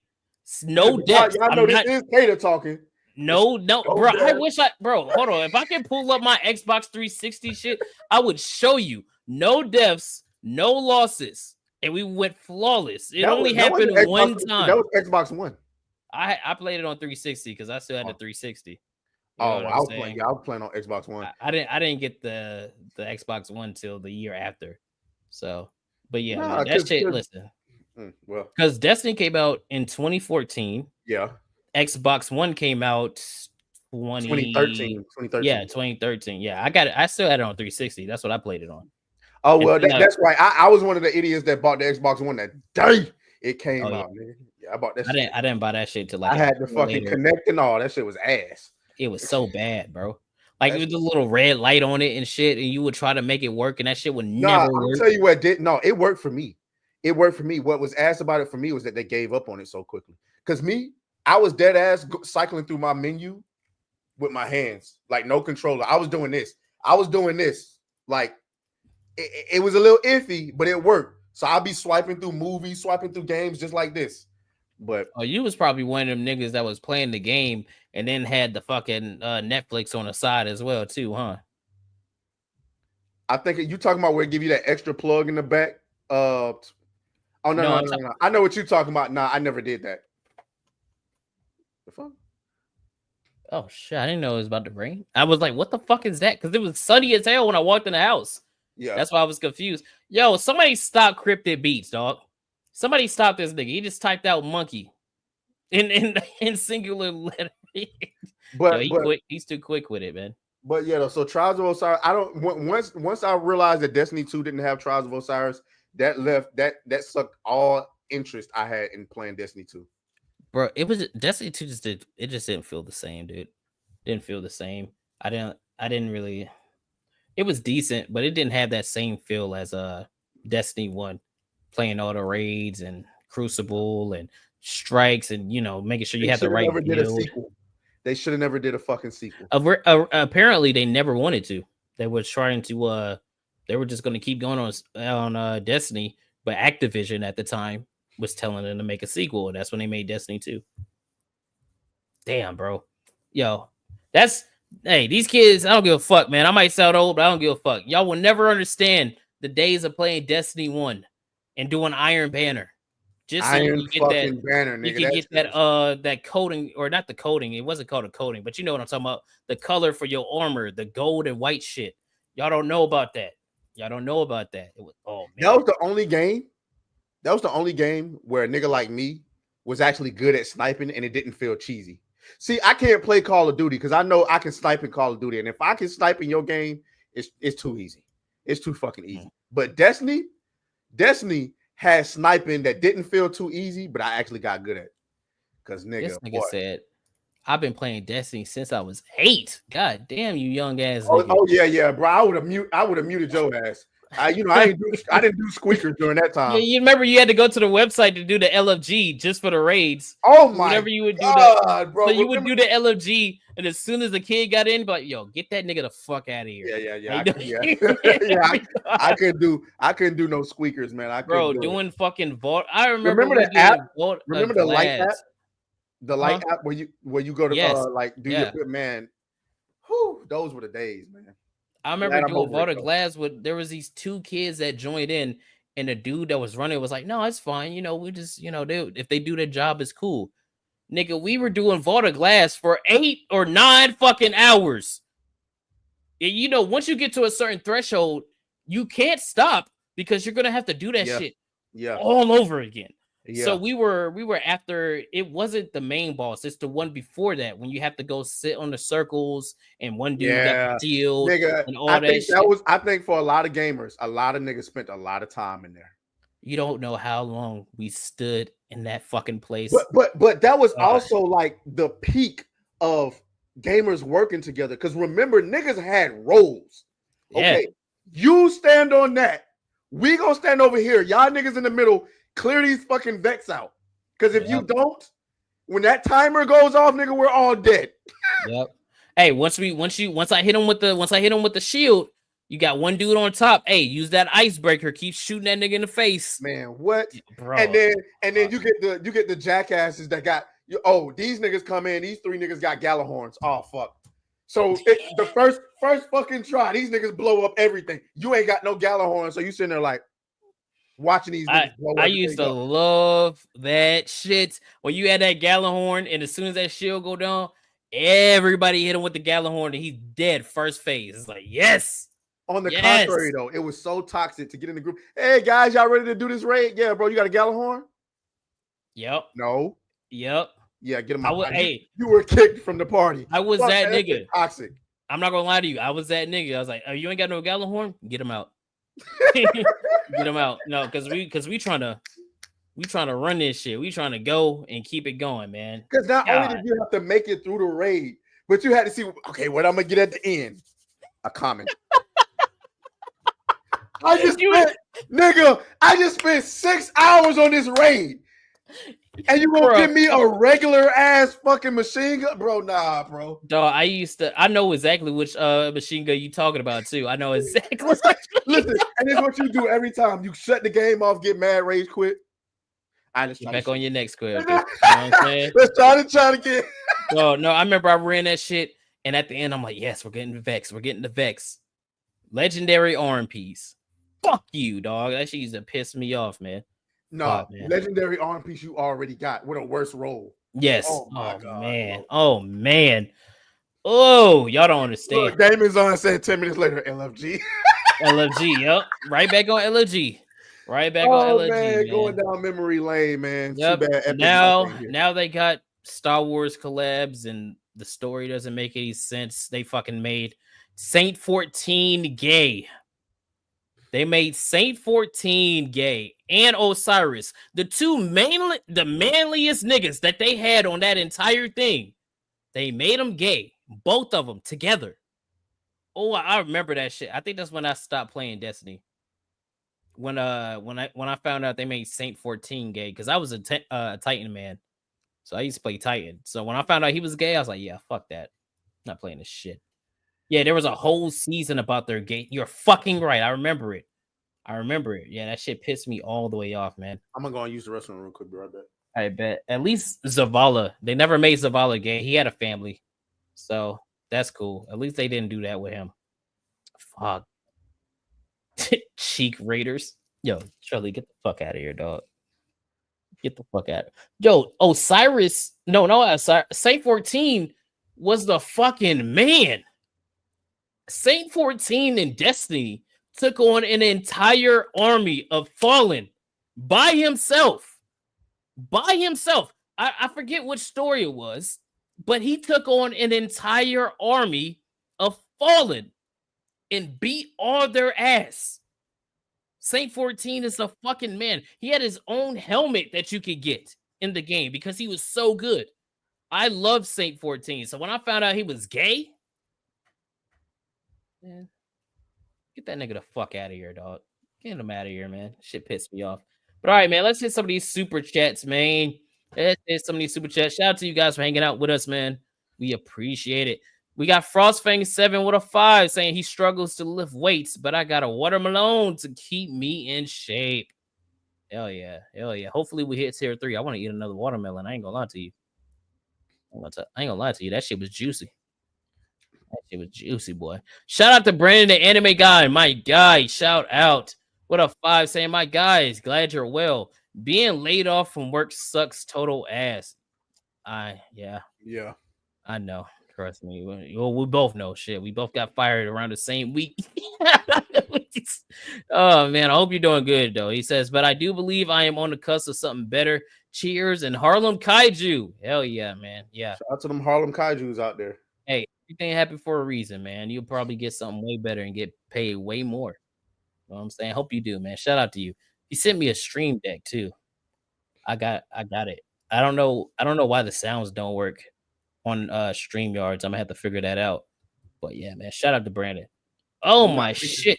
No deaths. Y'all know I'm this not. is Kato talking. No, bro. I deaths. wish bro. Hold on. If I can pull up my Xbox 360 shit, I would show you. No deaths, no losses, and we went flawless. It only happened one time. That was Xbox One. I played it on 360 because I still had the 360. Oh, I was playing. Yeah, I was playing on Xbox One. I didn't get the Xbox One till the year after. So, but yeah, Nah, man, that shit. Listen, well, because Destiny came out in 2014. Yeah. Xbox One came out 2013. Yeah, 2013. Yeah, I got it. I still had it on 360. That's what I played it on. Oh well, that's right. I was one of the idiots that bought the Xbox One that day it came out. Nigga. Yeah, I bought that. I didn't buy that shit till like I had the fucking Connect and all. That shit was ass. It was so bad, bro. Like with the little red light on it and shit, and you would try to make it work, and that shit would never work. I'll tell you what did. No, it worked for me. It worked for me. What was asked about it for me was that they gave up on it so quickly. Because I was dead ass cycling through my menu with my hands, like no controller. I was doing this. Like it was a little iffy, but it worked. So I'll be swiping through movies, swiping through games just like this. But you was probably one of them niggas that was playing the game and then had the fucking Netflix on the side as well too, huh? I think you talking about where it give you that extra plug in the back. Oh no. I know what you're talking about. Nah, I never did that. The fuck? Oh shit! I didn't know it was about to rain. I was like, "What the fuck is that?" Because it was sunny as hell when I walked in the house. Yeah, that's why I was confused. Yo, somebody stop Cryptid Beats, dog. Somebody stop this nigga. He just typed out monkey in singular letter. But, he's too quick with it, man. But yeah, so Trials of Osiris. I don't once I realized that Destiny 2 didn't have Trials of Osiris, that sucked all interest I had in playing Destiny 2. Bro, it was Destiny 2 just didn't feel the same, dude. Didn't feel the same. I didn't really. It was decent, but it didn't have that same feel as Destiny 1, playing all the raids and Crucible and strikes and making sure you have the right build. They should have never did a fucking sequel. Apparently, they never wanted to. They were trying to. They were just going to keep going on Destiny, but Activision at the time was telling them to make a sequel, and that's when they made Destiny 2. Damn, bro. Yo, hey, these kids, I don't give a fuck, man. I might sound old, but I don't give a fuck. Y'all will never understand the days of playing Destiny 1 and doing Iron Banner. Just so you can get that banner, nigga. You can get that coating, or not the coating. It wasn't called a coating, but you know what I'm talking about. The color for your armor, the gold and white shit. Y'all don't know about that. Y'all don't know about that. It was, oh man. That was the only game. That was the only game where a nigga like me was actually good at sniping and it didn't feel cheesy. See, I can't play Call of Duty because I know I can snipe in Call of Duty. And if I can snipe in your game, it's too easy. It's too fucking easy. But Destiny had sniping that didn't feel too easy, but I actually got good at it. Because this nigga said, I've been playing Destiny since I was 8. God damn, you young ass nigga. Oh yeah, bro. I would have muted your ass. I didn't do squeakers during that time. Yeah, you remember you had to go to the website to do the LFG just for the raids. Oh my Whenever you would do God, that, bro. So you would do the LFG, and as soon as the kid got in, but yo, get that nigga the fuck out of here. I couldn't do no squeakers, man. Bro, doing fucking vault. I remember the app. Remember the light app. The light app where you go to do your good man. Whew, those were the days, man. I remember doing Vault of Glass with there was these 2 kids that joined in, and the dude that was running was like, "No, it's fine. We just, if they do their job, it's cool." Nigga, we were doing Vault of Glass for 8 or 9 fucking hours. And, once you get to a certain threshold, you can't stop because you're gonna have to do that shit all over again. Yeah. So we were after, it wasn't the main boss, it's the one before that when you have to go sit on the circles and one dude got the shield and all that shit. I think for a lot of gamers, a lot of niggas spent a lot of time in there. You don't know how long we stood in that fucking place. But that was also like the peak of gamers working together. Because remember, niggas had roles. Okay, you stand on that. We gonna stand over here. Y'all niggas in the middle, clear these fucking vets out. Because if you don't, when that timer goes off, nigga, we're all dead. Yep. Hey, once I hit him with the shield, you got one dude on top. Hey, use that icebreaker. Keep shooting that nigga in the face. Man, what? Bro. And then you get the jackasses that got these niggas come in. These 3 niggas got Galahorns. Oh fuck. So the first fucking try, these niggas blow up everything. You ain't got no Galahorn, so you sitting there like watching these niggas blow up. I used to love that shit. When you had that Galahorn, and as soon as that shield go down, everybody hit him with the Galahorn, and he's dead first phase. It's like, yes. On the contrary, though, it was so toxic to get in the group. Hey guys, y'all ready to do this raid? Yeah, bro. You got a Galahorn? Yep. No. Yep. Yeah, get him out. Hey, you were kicked from the party. I was that nigga. Toxic. I'm not gonna lie to you. I was that nigga. I was like, oh, you ain't got no Galahorn? Get him out. Get him out. No, because we trying to run this shit. We trying to go and keep it going, man. Because not only did you have to make it through the raid, but you had to see, okay, what I'm gonna get at the end. A comment. I just spent 6 hours on this raid. And you gonna give me a regular ass fucking machine gun? Bro, nah, bro. Dog, I know exactly which machine gun you talking about too. I know exactly. Listen, and it's what you do every time. You shut the game off, get mad, rage quit. I just get back on your next quit. You know what I'm saying? Let's try to get. No, I remember I ran that shit, and at the end, I'm like, yes, we're getting the Vex. We're getting the Vex. Legendary RMPs. Fuck you, dog. That shit used to piss me off, man. No, legendary arm piece you already got with a worse roll. Yes. Oh my god, man. Bro. Oh man. Oh, y'all don't understand. Look, Damon's on said 10 minutes later, LFG. LFG, yep. Right back on LFG. Right back on LFG. Man, going down memory lane, man. Yep. Too bad. Now they got Star Wars collabs, and the story doesn't make any sense. They fucking made Saint 14 gay. They made Saint 14 gay and Osiris, the manliest niggas that they had on that entire thing. They made them gay, both of them together. Oh, I remember that shit. I think that's when I stopped playing Destiny. When I found out they made Saint 14 gay, because I was a Titan man, so I used to play Titan. So when I found out he was gay, I was like, yeah, fuck that. I'm not playing this shit. Yeah, there was a whole season about their gay. You're fucking right. I remember it. Yeah, that shit pissed me all the way off, man. I'm gonna go and use the restroom real quick. Be right back. I bet. At least Zavala. They never made Zavala gay. He had a family. So that's cool. At least they didn't do that with him. Fuck. Cheek Raiders. Yo, Charlie, get the fuck out of here, dog. Get the fuck out. Yo, Osiris. No, Saint 14 was the fucking man. Saint 14 in Destiny took on an entire army of Fallen by himself. I forget which story it was, but he took on an entire army of Fallen and beat all their ass. Saint 14 is a fucking man. He had his own helmet that you could get in the game because he was so good. I love Saint 14. So when I found out he was gay, man, get that nigga the fuck out of here, dog. Get him out of here, man. Shit pissed me off. But all right, man, let's hit some of these super chats, man. Let's hit some of these super chats. Shout out to you guys for hanging out with us, man. We appreciate it. We got Frostfang7 with a 5 saying he struggles to lift weights, but I got a watermelon to keep me in shape. Hell yeah. Hopefully we hit tier 3. I want to eat another watermelon. I ain't gonna lie to you. That shit was juicy. It was juicy, boy. Shout out to Brandon, the anime guy. My guy, shout out. What a 5 saying, my guys, glad you're well. Being laid off from work sucks total ass. Yeah. I know. Trust me. We both know shit. We both got fired around the same week. Oh, man. I hope you're doing good, though. He says, but I do believe I am on the cusp of something better. Cheers and Harlem Kaiju. Hell yeah, man. Yeah. Shout out to them Harlem Kaijus out there. Hey, everything happened for a reason, man. You'll probably get something way better and get paid way more. You know what I'm saying? Hope you do, man. Shout out to you. He sent me a stream deck too. I got it. I don't know why the sounds don't work on StreamYards. I'm gonna have to figure that out. But yeah, man, shout out to Brandon. Oh my shit.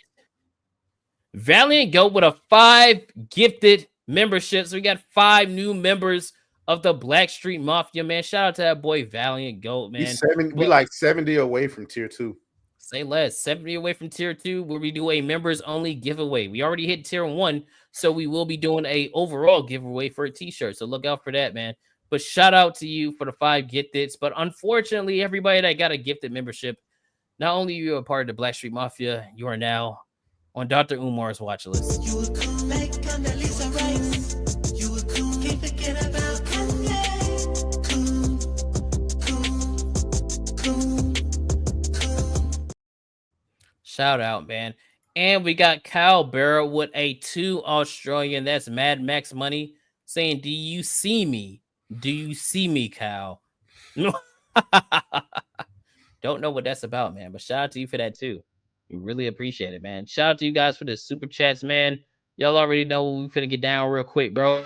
Valiant Goat with a 5 gifted memberships. We got 5 new members of the Blackstreet Mafia, man. Shout out to that boy Valiant Goat, man. We like 70 away from tier 2. Say less. 70 away from tier 2, where we do a members only giveaway. We already hit tier 1, so we will be doing a overall giveaway for a t-shirt. So look out for that, man. But shout out to you for the 5 gifteds. But unfortunately, everybody that got a gifted membership, not only are you a part of the Blackstreet Mafia, you are now on Dr. Umar's watch list. Shout out, man. And we got Kyle Barrow with a 2 Australian. That's Mad Max Money saying, do you see me? Do you see me, Kyle? Don't know what that's about, man. But shout out to you for that too. We really appreciate it, man. Shout out to you guys for the super chats, man. Y'all already know we're finna get down real quick, bro.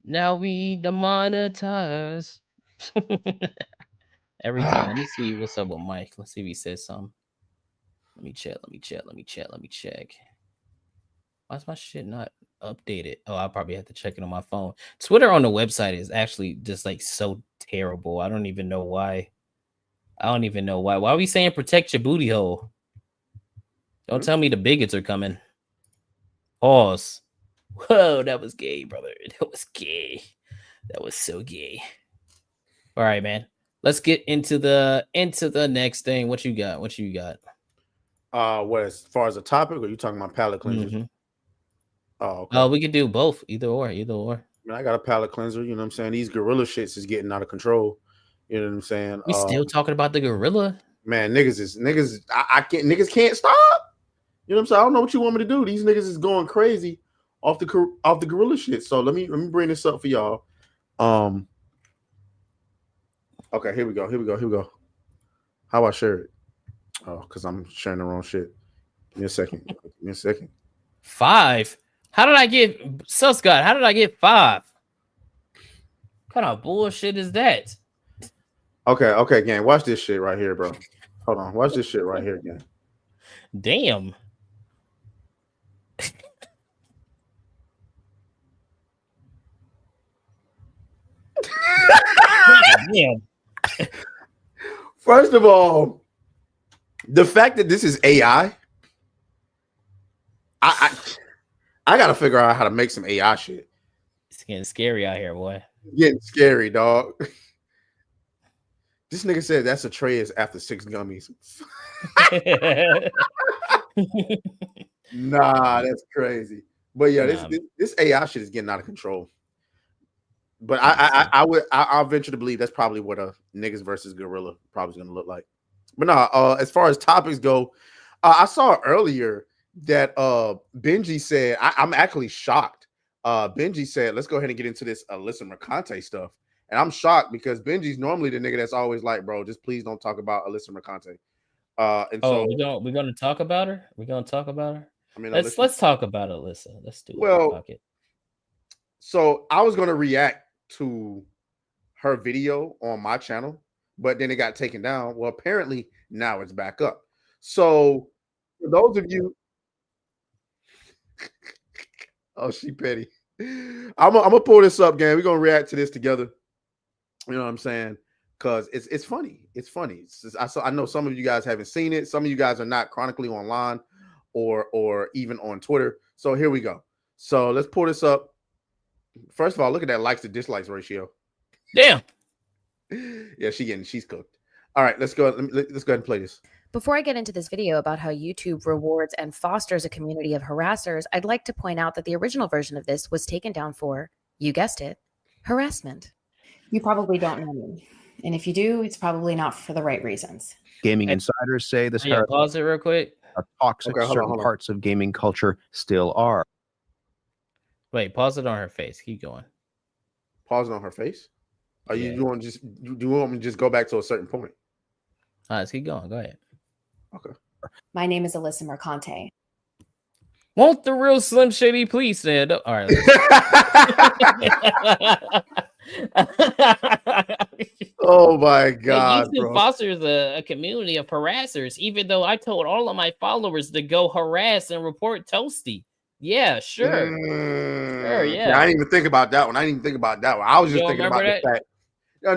Now we demonetize everything. Let me see what's up with Mike. Let's see if he says something. Let me check. Why is my shit not updated? Oh, I'll probably have to check it on my phone. Twitter on the website is actually just like so terrible. I don't even know why. Why are we saying protect your booty hole? Don't tell me the bigots are coming. Pause. Whoa, that was gay, brother. That was gay. That was so gay. All right, man. Let's get into the next thing. What you got? What as far as a topic, or are you talking about palate cleansers? Mm-hmm. Oh, okay. We could do both. Either or. I mean, I got a palate cleanser. You know what I'm saying? These gorilla shits is getting out of control. You know what I'm saying? We still talking about the gorilla? Man, niggas can't stop. You know what I'm saying? I don't know what you want me to do. These niggas is going crazy off the gorilla shit. So let me bring this up for y'all. Okay, here we go. How I share it? Oh, because I'm sharing the wrong shit. Give me a second. 5? How did I get Scott? How did I get 5? What kind of bullshit is that? Okay, gang. Watch this shit right here, bro. Hold on. Watch this shit right here, gang. Damn. Damn. First of all, the fact that this is AI, I gotta figure out how to make some AI shit. It's getting scary out here, boy. Getting scary, dog. This nigga said that's Atreus after 6 gummies. Nah, that's crazy. But yeah, this AI shit is getting out of control. But I'll venture to believe that's probably what a niggas versus gorilla probably is gonna look like. But no, as far as topics go, I saw earlier that Bungie said, I'm actually shocked. Bungie said, let's go ahead and get into this Alyssa Mercante stuff. And I'm shocked because Benji's normally the nigga that's always like, bro, just please don't talk about Alyssa Mercante. We're gonna talk about her. I mean, let's talk about Alyssa. Let's do it. Well, Fuck it. So I was gonna react to her video on my channel, but then it got taken down. Well, apparently now it's back up. So for those of you, oh, she petty. I'm gonna pull this up, gang. We're gonna react to this together. You know what I'm saying? Because it's funny. It's funny. I know some of you guys haven't seen it. Some of you guys are not chronically online or even on Twitter. So here we go. So let's pull this up. First of all, look at that likes to dislikes ratio. Damn. Yeah, she's cooked. All right, let's go. Let's go ahead and play this. Before I get into this video about how YouTube rewards and fosters a community of harassers, I'd like to point out that the original version of this was taken down for, you guessed it, harassment. You probably don't know me. And if you do, it's probably not for the right reasons. Gaming insiders say this pause it real quick. Are toxic. Okay, hold certain on. Parts of gaming culture still are. Wait, pause it on her face. Keep going. Pause it on her face? Are you want me to just go back to a certain point? All right, let's keep going. Go ahead. Okay. My name is Alyssa Mercante. Won't the real Slim Shady please stand up? All right. Oh my Yeah, God, YouTube bro. fosters a community of harassers, even though I told all of my followers to go harass and report Toasty. Yeah, sure. Sure, Yeah, I didn't even think about that one. I was You just don't thinking about remember the fact.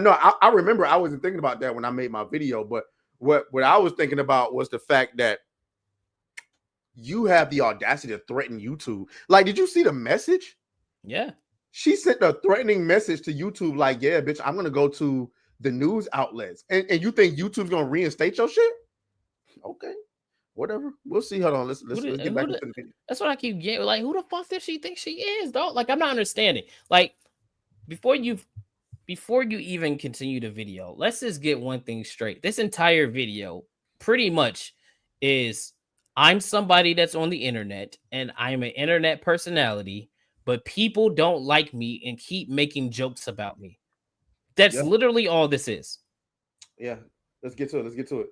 No, I remember. I wasn't thinking about that when I made my video, but what I was thinking about was the fact that you have the audacity to threaten YouTube. Like, did you see the message? Yeah. She sent a threatening message to YouTube, like, yeah, bitch, I'm gonna go to the news outlets. And you think YouTube's gonna reinstate your shit? Okay, whatever. We'll see. Hold on. Let's get back into the video. That's what I keep getting. Like, who the fuck does she think she is, dog? Like, I'm not understanding. Like, before you even continue the video, let's just get one thing straight. This entire video pretty much is I'm somebody that's on the internet and I'm an internet personality, but people don't like me and keep making jokes about me. That's literally all this is. Yeah, let's get to it.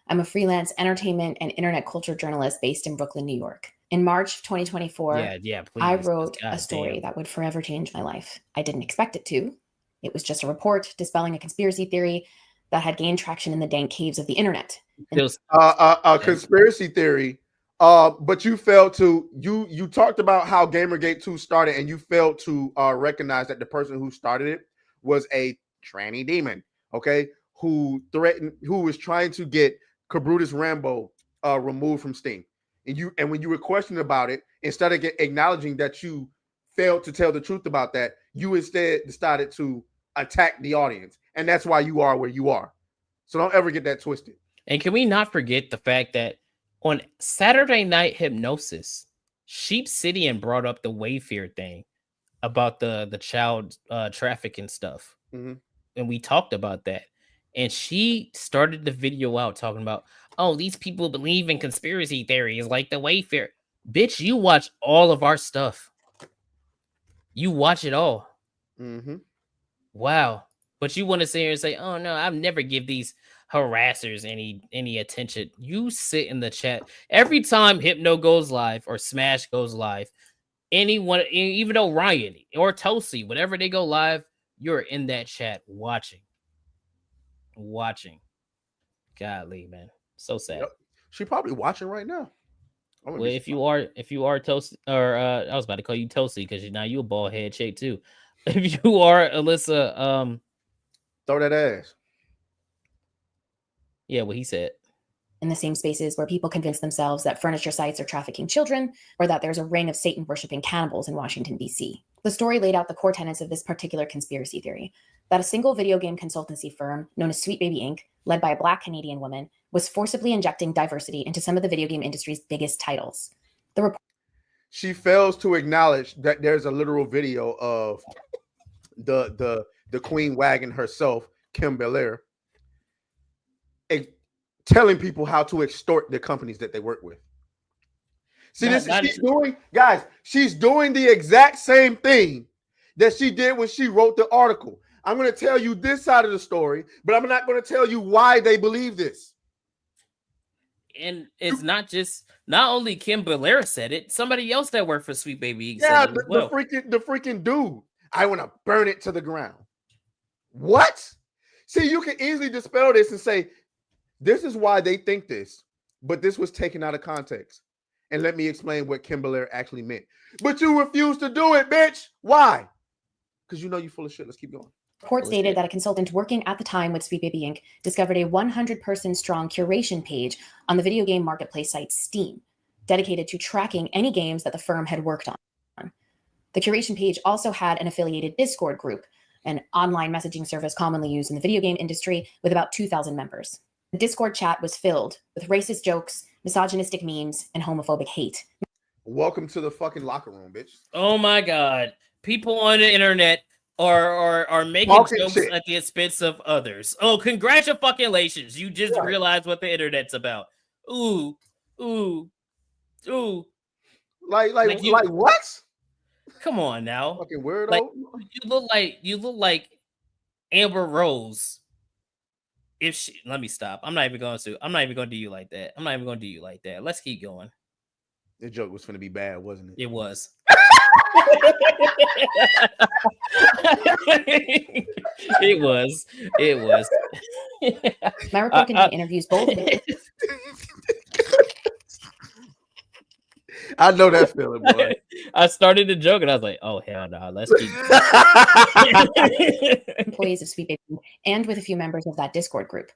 I'm a freelance entertainment and internet culture journalist based in Brooklyn, New York. In March of 2024, I wrote a story that would forever change my life. I didn't expect it to. It was just a report dispelling a conspiracy theory that had gained traction in the dank caves of the internet. A conspiracy theory. But you failed to you talked about how Gamergate 2 started, and you failed to recognize that the person who started it was a tranny demon, okay, who was trying to get Cabrutus Rambo removed from Steam. And when you were questioned about it, instead of acknowledging that you failed to tell the truth about that, you instead decided to attack the audience, and that's why you are where you are. So don't ever get that twisted. And can we not forget the fact that on Saturday Night Hypnosis, Sheep City and brought up the Wayfair thing about the child trafficking stuff. Mm-hmm. And we talked about that. And she started the video out talking about, oh, these people believe in conspiracy theories like the Wayfair. Bitch, you watch all of our stuff. You watch it all. Mm-hmm. Wow. But you want to sit here and say, oh no, I've never give these harassers any attention. You sit in the chat every time Hypno goes live or Smash goes live. Anyone, even though Ryan or Tosi, whenever they go live, you're in that chat watching. Golly, man, so sad. Yep. She probably watching right now. Well, if you are Tosi, or I was about to call you Tosi because now you a bald head chick too. If you are Alyssa, throw that ass. Yeah, what he said. In the same spaces where people convince themselves that furniture sites are trafficking children, or that there's a ring of Satan worshiping cannibals in Washington, D.C. The story laid out the core tenets of this particular conspiracy theory: that a single video game consultancy firm known as Sweet Baby Inc., led by a Black Canadian woman, was forcibly injecting diversity into some of the video game industry's biggest titles. She fails to acknowledge that there's a literal video of the Queen Wagon herself, Kim Belair, telling people how to extort the companies that they work with. See, she's doing the exact same thing that she did when she wrote the article. I'm going to tell you this side of the story, but I'm not going to tell you why they believe this. And it's not only Kim Belair said it, somebody else that worked for Sweet Baby Yeah, said it as well. the freaking dude. I want to burn it to the ground. What? See, you can easily dispel this and say, this is why they think this, but this was taken out of context. And let me explain what Kim Belair actually meant. But you refuse to do it, bitch. Why? Because you know you're full of shit. Let's keep going. Report stated that a consultant working at the time with Sweet Baby Inc. discovered a 100-person strong curation page on the video game marketplace site Steam, dedicated to tracking any games that the firm had worked on. The curation page also had an affiliated Discord group, an online messaging service commonly used in the video game industry, with about 2,000 members. The Discord chat was filled with racist jokes, misogynistic memes, and homophobic hate. Welcome to the fucking locker room, bitch. Oh my God. People on the internet are making jokes at the expense of others. Oh, congratulations. You just realized what the internet's about. Ooh. Like what? Come on now. Fucking weirdo. Like, you look like Amber Rose if she, let me stop. I'm not even going to do you like that. Let's keep going. The joke was finna be bad, wasn't it? It was. It was. My report contained interviews both. I know that feeling, boy. I started the joke and I was like, "Oh hell no, let's keep." Employees of Sweet Baby and with a few members of that Discord group.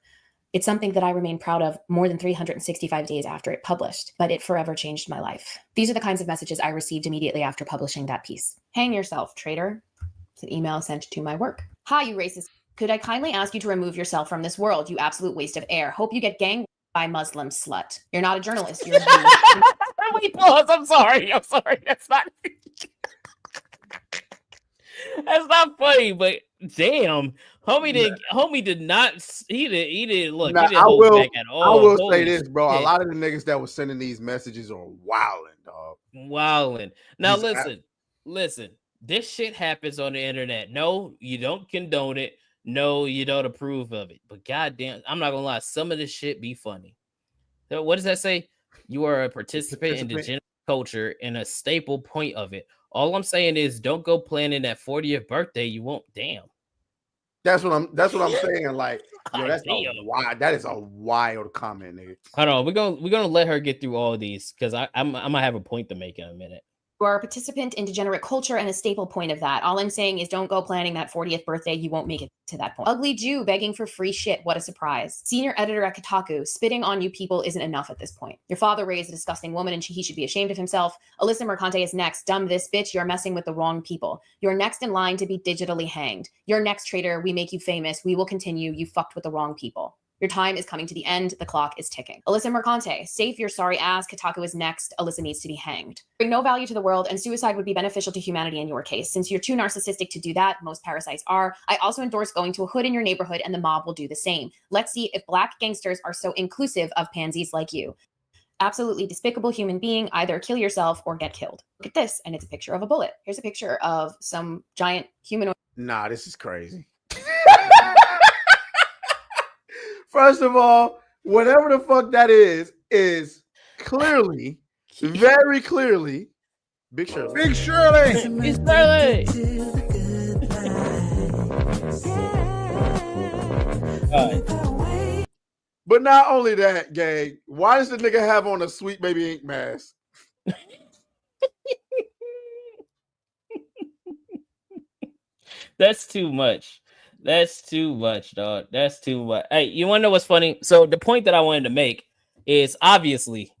It's something that I remain proud of more than 365 days after it published, but it forever changed my life. These are the kinds of messages I received immediately after publishing that piece. Hang yourself, traitor. It's an email sent to my work. Hi, you racist. Could I kindly ask you to remove yourself from this world, you absolute waste of air? Hope you get ganged by Muslim slut. You're not a journalist. You're a Wait, pause. I'm sorry. That's not. That's not funny, but damn, homie did not. He didn't look. Nah, he didn't hold back at all. I will Holy say this, bro. shit. A lot of the niggas that were sending these messages are wilding, dog. Wilding. Now He's listen. This shit happens on the internet. No, you don't condone it. No, you don't approve of it. But goddamn, I'm not gonna lie. Some of this shit be funny. So what does that say? You are a participant in degenerate culture and a staple point of it. All I'm saying is, don't go planning that 40th birthday. You won't. Damn. That's what I'm saying. Like, yo, that is a wild comment, nigga. Hold on, we're gonna let her get through all these because I'm gonna have a point to make in a minute. You are a participant in degenerate culture and a staple point of that. All I'm saying is don't go planning that 40th birthday. You won't make it to that point. Ugly Jew begging for free shit. What a surprise. Senior editor at Kotaku. Spitting on you people isn't enough at this point. Your father raised a disgusting woman and he should be ashamed of himself. Alyssa Mercante is next. Dumb this bitch. You're messing with the wrong people. You're next in line to be digitally hanged. You're next, traitor. We make you famous. We will continue. You fucked with the wrong people. Your time is coming to the end. The clock is ticking. Alyssa Mercante, safe your sorry ass. Kotaku is next. Alyssa needs to be hanged. Bring no value to the world, and suicide would be beneficial to humanity in your case. Since you're too narcissistic to do that, most parasites are. I also endorse going to a hood in your neighborhood, and the mob will do the same. Let's see if black gangsters are so inclusive of pansies like you. Absolutely despicable human being. Either kill yourself or get killed. Look at this, and it's a picture of a bullet. Here's a picture of some giant humanoid. Nah, this is crazy. First of all, whatever the fuck that is clearly, very clearly, Big Shirley. Big Shirley. It's Shirley. But not only that, gang, why does the nigga have on a Sweet Baby Ink mask? That's too much. That's too much, dog. That's too much. Hey, you want to know what's funny? So the point that I wanted to make is obviously,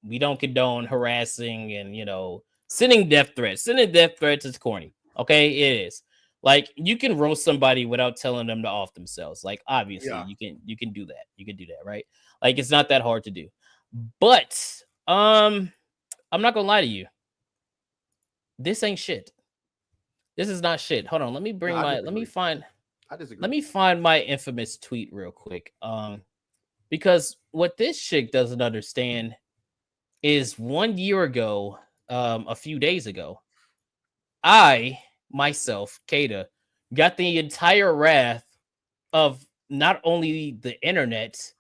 we don't condone harassing and, sending death threats. Sending death threats is corny. Okay, it is. Like, you can roast somebody without telling them to off themselves. Like, obviously, you can do that. You can do that, right? Like, it's not that hard to do. But I'm not gonna lie to you. This ain't shit. This is not shit. Hold on. Let me bring let me find my infamous tweet real quick. Because what this chick doesn't understand is 1 year ago, a few days ago, I myself, Kata, got the entire wrath of not only the internet,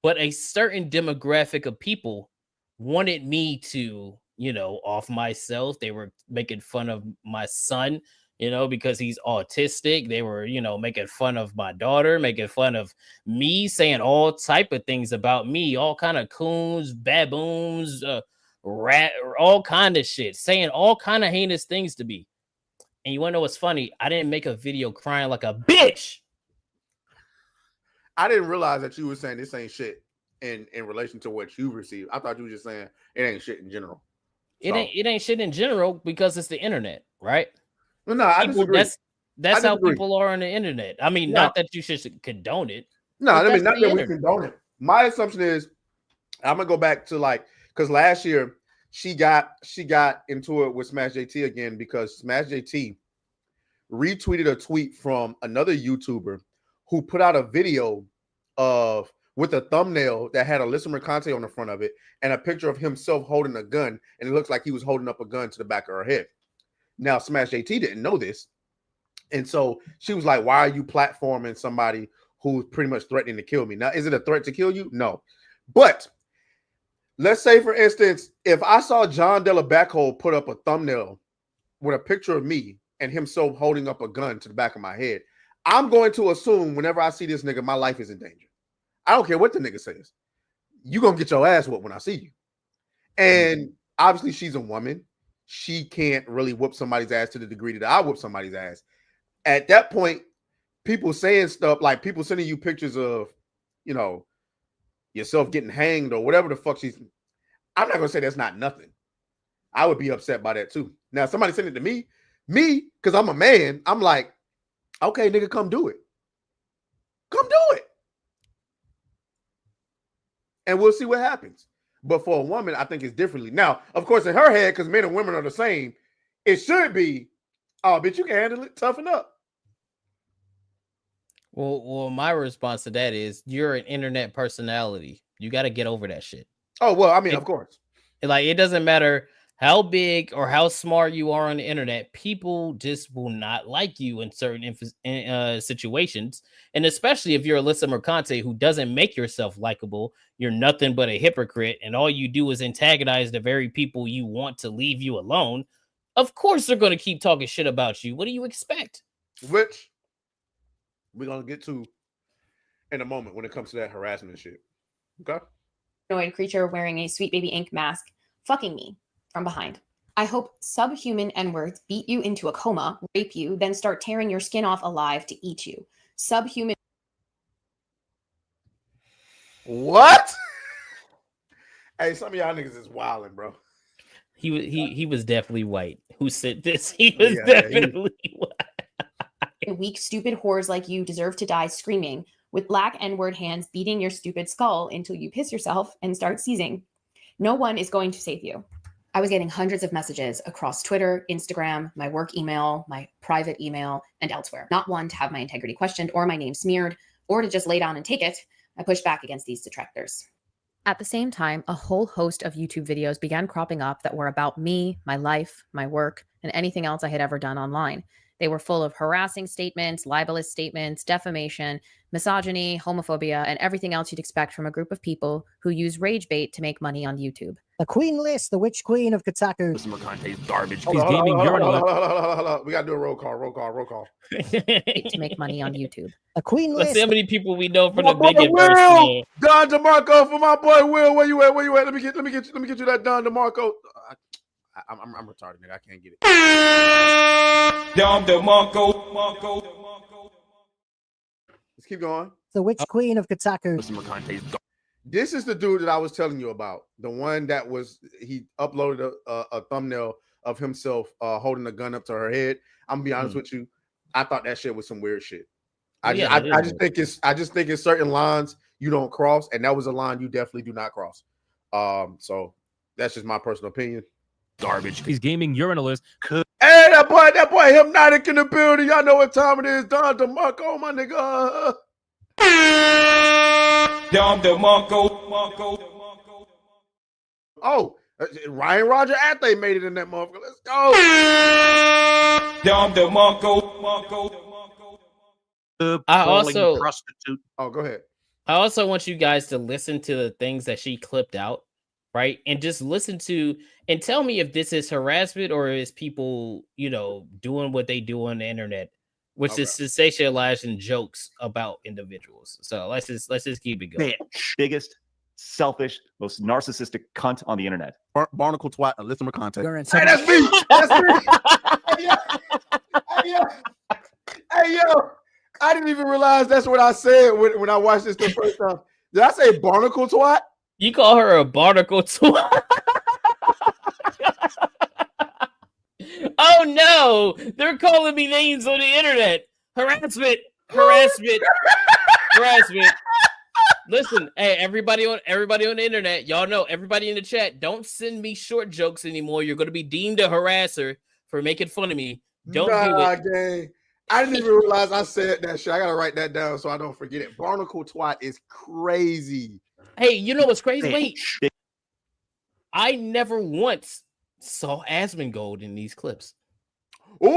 but a certain demographic of people wanted me to, off myself. They were making fun of my son, because he's autistic. They were, making fun of my daughter, making fun of me, saying all type of things about me, all kind of coons, baboons, rat, all kind of shit, saying all kind of heinous things to me. And you want to know what's funny? I didn't make a video crying like a bitch. I didn't realize that you were saying this ain't shit in relation to what you received. I thought you were just saying it ain't shit in general. It ain't shit in general because it's the internet, right? No, I disagree. That's how people are on the internet. I mean, not that you should condone it. No, I mean, not that we condone it. My assumption is, I'm gonna go back to because last year she got into it with Smash JT again because Smash JT retweeted a tweet from another YouTuber who put out a video with a thumbnail that had Alyssa Mercante on the front of it and a picture of himself holding a gun, and it looks like he was holding up a gun to the back of her head. Now, Smash JT didn't know this, and so she was like, "Why are you platforming somebody who's pretty much threatening to kill me. Now, is it a threat to kill you? No. But let's say, for instance, if I saw John Della Backhole put up a thumbnail with a picture of me and himself holding up a gun to the back of my head, I'm going to assume whenever I see this nigga, my life is in danger. I don't care what the nigga says. You're going to get your ass whooped when I see you. And obviously she's a woman. She can't really whoop somebody's ass to the degree that I whoop somebody's ass. At that point, people saying stuff like people sending you pictures of, you know, yourself getting hanged or whatever the fuck she's. I'm not going to say that's not nothing. I would be upset by that too. Now, somebody sent it to me, because I'm a man, I'm like, okay, nigga, come do it. Come do it. And we'll see what happens. But for a woman, I think it's differently. Now, of course, in her head, because men and women are the same, it should be, oh, bitch, you can handle it. Toughen up. Well, my response to that is you're an internet personality. You got to get over that shit. Oh, well, I mean, of course. Like, it doesn't matter how big or how smart you are on the internet. People just will not like you in certain situations. And especially if you're Alyssa Mercante who doesn't make yourself likable, you're nothing but a hypocrite. And all you do is antagonize the very people you want to leave you alone. Of course, they're going to keep talking shit about you. What do you expect? Which we're going to get to in a moment when it comes to that harassment shit. Okay? Annoyed creature wearing a Sweet Baby Ink mask fucking me from behind. I hope subhuman N-words beat you into a coma, rape you, then start tearing your skin off alive to eat you. Subhuman. What? Hey, some of y'all niggas is wilding, bro. He was definitely white. Who said this? He was definitely white. Weak, stupid whores like you deserve to die screaming, with black N-word hands beating your stupid skull until you piss yourself and start seizing. No one is going to save you. I was getting hundreds of messages across Twitter, Instagram, my work email, my private email, and elsewhere. Not one to have my integrity questioned or my name smeared, or to just lay down and take it. I pushed back against these detractors. At the same time, a whole host of YouTube videos began cropping up that were about me, my life, my work, and anything else I had ever done online. They were full of harassing statements, libelous statements, defamation, misogyny, homophobia, and everything else you'd expect from a group of people who use rage bait to make money on YouTube. The Queen Liz, the Witch Queen of Kotaku. Mr. Mercante's garbage. Hold on, hold on. We got to do a roll call. To make money on YouTube. The Queen Liz. Let's see how many people we know from My the boy big Will! Don DeMarco for my boy Will. Where you at? Let me get you that Don DeMarco. I'm retarded, nigga. I can't get it. Don DeMarco. Let's keep going. The Witch Queen of Kotaku. Mr. Mercante's This is the dude that I was telling you about. The one that he uploaded a thumbnail of himself holding a gun up to her head. I'm gonna be honest with you. I thought that shit was some weird shit. I just think it's certain lines you don't cross, and that was a line you definitely do not cross. So that's just my personal opinion. Garbage. He's gaming urinalist. Hey, that boy Hypnotic in the building. Y'all know what time it is. Don DeMarco, my nigga. Don DeMarco. Oh, Ryan Roger Athlete made it in that motherfucker. Let's go. Don DeMarco. I also prostitute. Oh, go ahead. I also want you guys to listen to the things that she clipped out, right? And just listen to and tell me if this is harassment or is people, doing what they do on the internet, which is sensationalizing jokes about individuals. So let's just keep it going. Biggest, selfish, most narcissistic cunt on the internet. Barnacle twat, Alyssa Mercante. Hey, that's me. Hey, yo. I didn't even realize that's what I said when I watched this the first time. Did I say barnacle twat? You call her a barnacle twat? Oh no! They're calling me names on the internet. Harassment. Listen, hey, everybody on the internet, y'all know, everybody in the chat, don't send me short jokes anymore. You're going to be deemed a harasser for making fun of me. Don't do it. Dang. I didn't even realize I said that shit. I got to write that down so I don't forget it. Barnacle twat is crazy. Hey, you know what's crazy? Wait. I never once saw Asmongold in these clips. Ooh.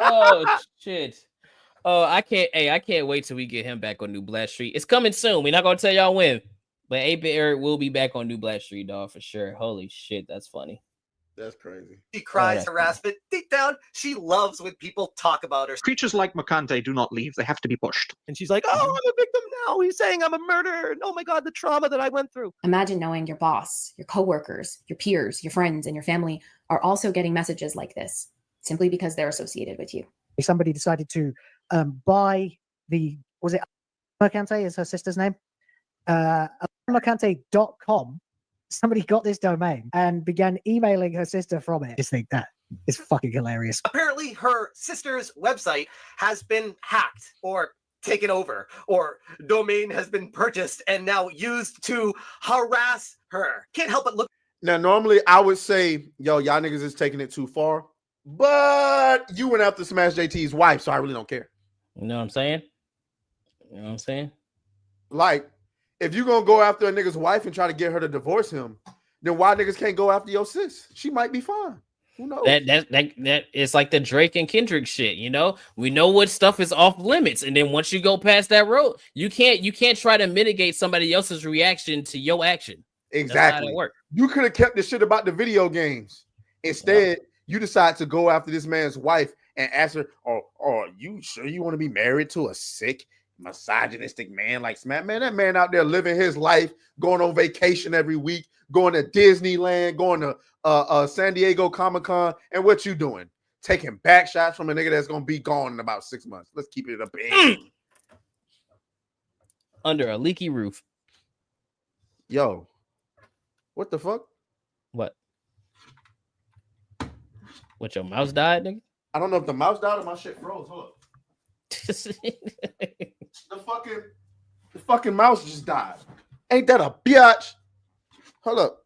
Oh shit. Oh, I can't. Hey, I can't wait till we get him back on New Black Street. It's coming soon. We're not gonna tell y'all when, but 8-Bit Eric will be back on New Black Street, dog, for sure. Holy shit, that's funny. That's crazy. She cries that's harassment. Deep down, she loves when people talk about her. Creatures like Mercante do not leave. They have to be pushed. And she's like, oh, I'm a victim now. He's saying I'm a murderer. Oh my God, the trauma that I went through. Imagine knowing your boss, your coworkers, your peers, your friends, and your family are also getting messages like this simply because they're associated with you. Somebody decided to buy the, was it Mercante is her sister's name? Mercante.com. Somebody got this domain and began emailing her sister from it. Just think that is fucking hilarious. Apparently, her sister's website has been hacked or taken over, or domain has been purchased and now used to harass her. Can't help but look. Now, normally I would say, yo, y'all niggas is taking it too far, but you went after Smash JT's wife, so I really don't care. You know what I'm saying? You know what I'm saying? Like, if you gonna go after a nigga's wife and try to get her to divorce him, then why niggas can't go after your sis? She might be fine. Who knows? That it's like the Drake and Kendrick shit. You know, we know what stuff is off limits, and then once you go past that road, you can't try to mitigate somebody else's reaction to your action. Exactly. You could have kept the shit about the video games. Instead, you decide to go after this man's wife and ask her, "Oh, you sure you want to be married to a sick, misogynistic man like Smack?" Man, that man out there living his life, going on vacation every week, going to Disneyland, going to San Diego Comic-Con, and what you doing? Taking back shots from a nigga that's gonna be gone in about 6 months. Let's keep it up under a leaky roof. Yo, what the fuck? What? What, your mouse died, nigga? I don't know if the mouse died or my shit froze. Hold up. The fucking mouse just died. Ain't that a biatch? Hold up.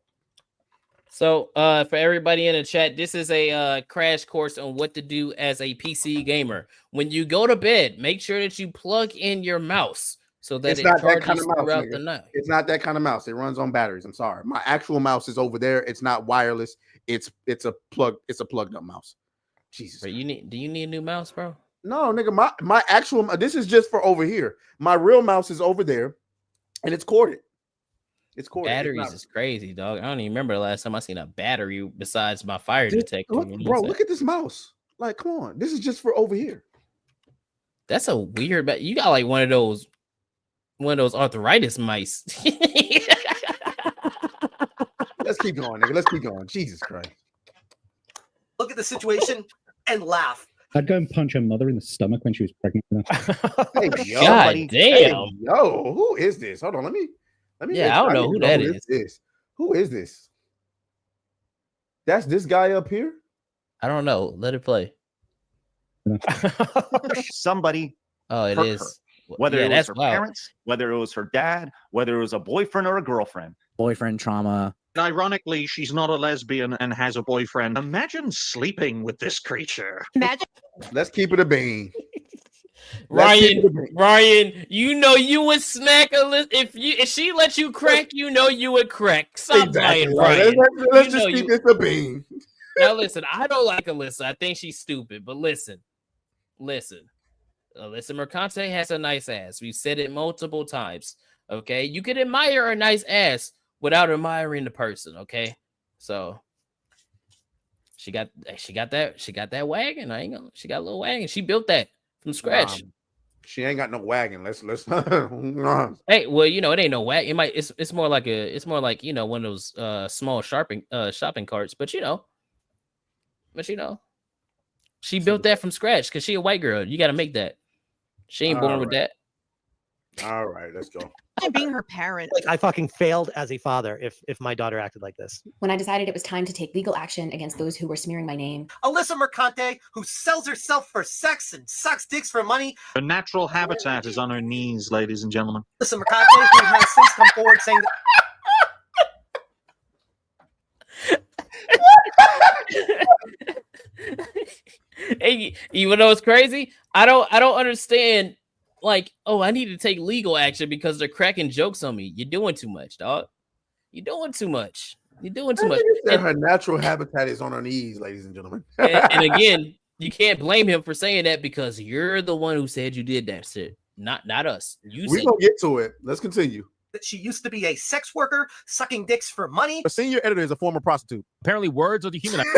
So, for everybody in the chat, this is a crash course on what to do as a PC gamer. When you go to bed, make sure that you plug in your mouse so that It's it not that charges kind of mouse, throughout nigga. the night. It's not that kind of mouse. It runs on batteries. I'm sorry. My actual mouse is over there. It's not wireless. It's a plug. It's a plugged up mouse. Jesus. But do you need a new mouse, bro? No, nigga. My actual. This is just for over here. My real mouse is over there, and it's corded. It's corded. Batteries is crazy, dog. I don't even remember the last time I seen a battery besides my fire detector. Look at this mouse. Like, come on. This is just for over here. That's a weird. You got like one of those arthritis mice. Let's keep going, nigga. Let's keep going. Jesus Christ. Look at the situation and laugh. I'd go and punch her mother in the stomach when she was pregnant. Hey, yo, God buddy. damn. Hey, yo, who is this? Hold on, let me. Yeah, I don't know who that is. Who is this? That's this guy up here. I don't know. Let it play. Somebody. Oh, it hurt is. her. Whether Yeah, it was that's her wild. parents, whether it was her dad, whether it was a boyfriend or a girlfriend. Boyfriend trauma. Ironically, she's not a lesbian and has a boyfriend. Imagine sleeping with this creature. Imagine. Let's keep it a bean. Ryan, you know you would smack a list if she let you crack, you know you would crack. Stop Exactly lying, right. Ryan. Let's You just know keep you- this a bean. Now listen, I don't like Alyssa. I think she's stupid, but listen. Alyssa Mercante has a nice ass. We've said it multiple times. Okay, you can admire a nice ass without admiring the person. Okay, so she got that wagon. I ain't gonna. She got a little wagon. She built that from scratch. She ain't got no wagon. Let's. Hey, well, you know, it ain't no wagon. It's more like you know, one of those small shopping carts. But you know, she built that from scratch because she a white girl. You got to make that. She ain't born with that. All right, let's go. I'm being her parent. Like, I fucking failed as a father if my daughter acted like this. When I decided it was time to take legal action against those who were smearing my name, Alyssa Mercante, who sells herself for sex and sucks dicks for money. Her natural habitat is on her knees, ladies and gentlemen. Alyssa Mercante, who has since come forward saying Hey, even though it's crazy, I don't understand. Like, oh, I need to take legal action because they're cracking jokes on me. You're doing too much, dog. You're doing too much. You're doing too much. Her natural habitat is on her knees, ladies and gentlemen. And again, You can't blame him for saying that because you're the one who said you did that shit, not us. You We said gonna get to it. Let's continue. That she used to be a sex worker sucking dicks for money. A senior editor is a former prostitute. Apparently, words are dehumanizing.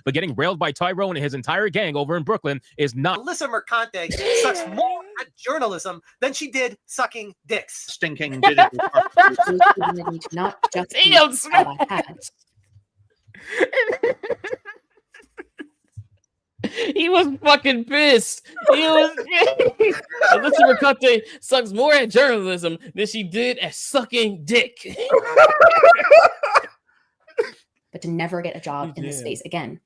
But getting railed by Tyrone and his entire gang over in Brooklyn is not. Alyssa Mercante sucks more at journalism than she did sucking dicks. Stinking digital. Not just Damn, all I had. he was fucking pissed. He was Alyssa Mercante sucks more at journalism than she did at sucking dick. But to never get a job in this space again.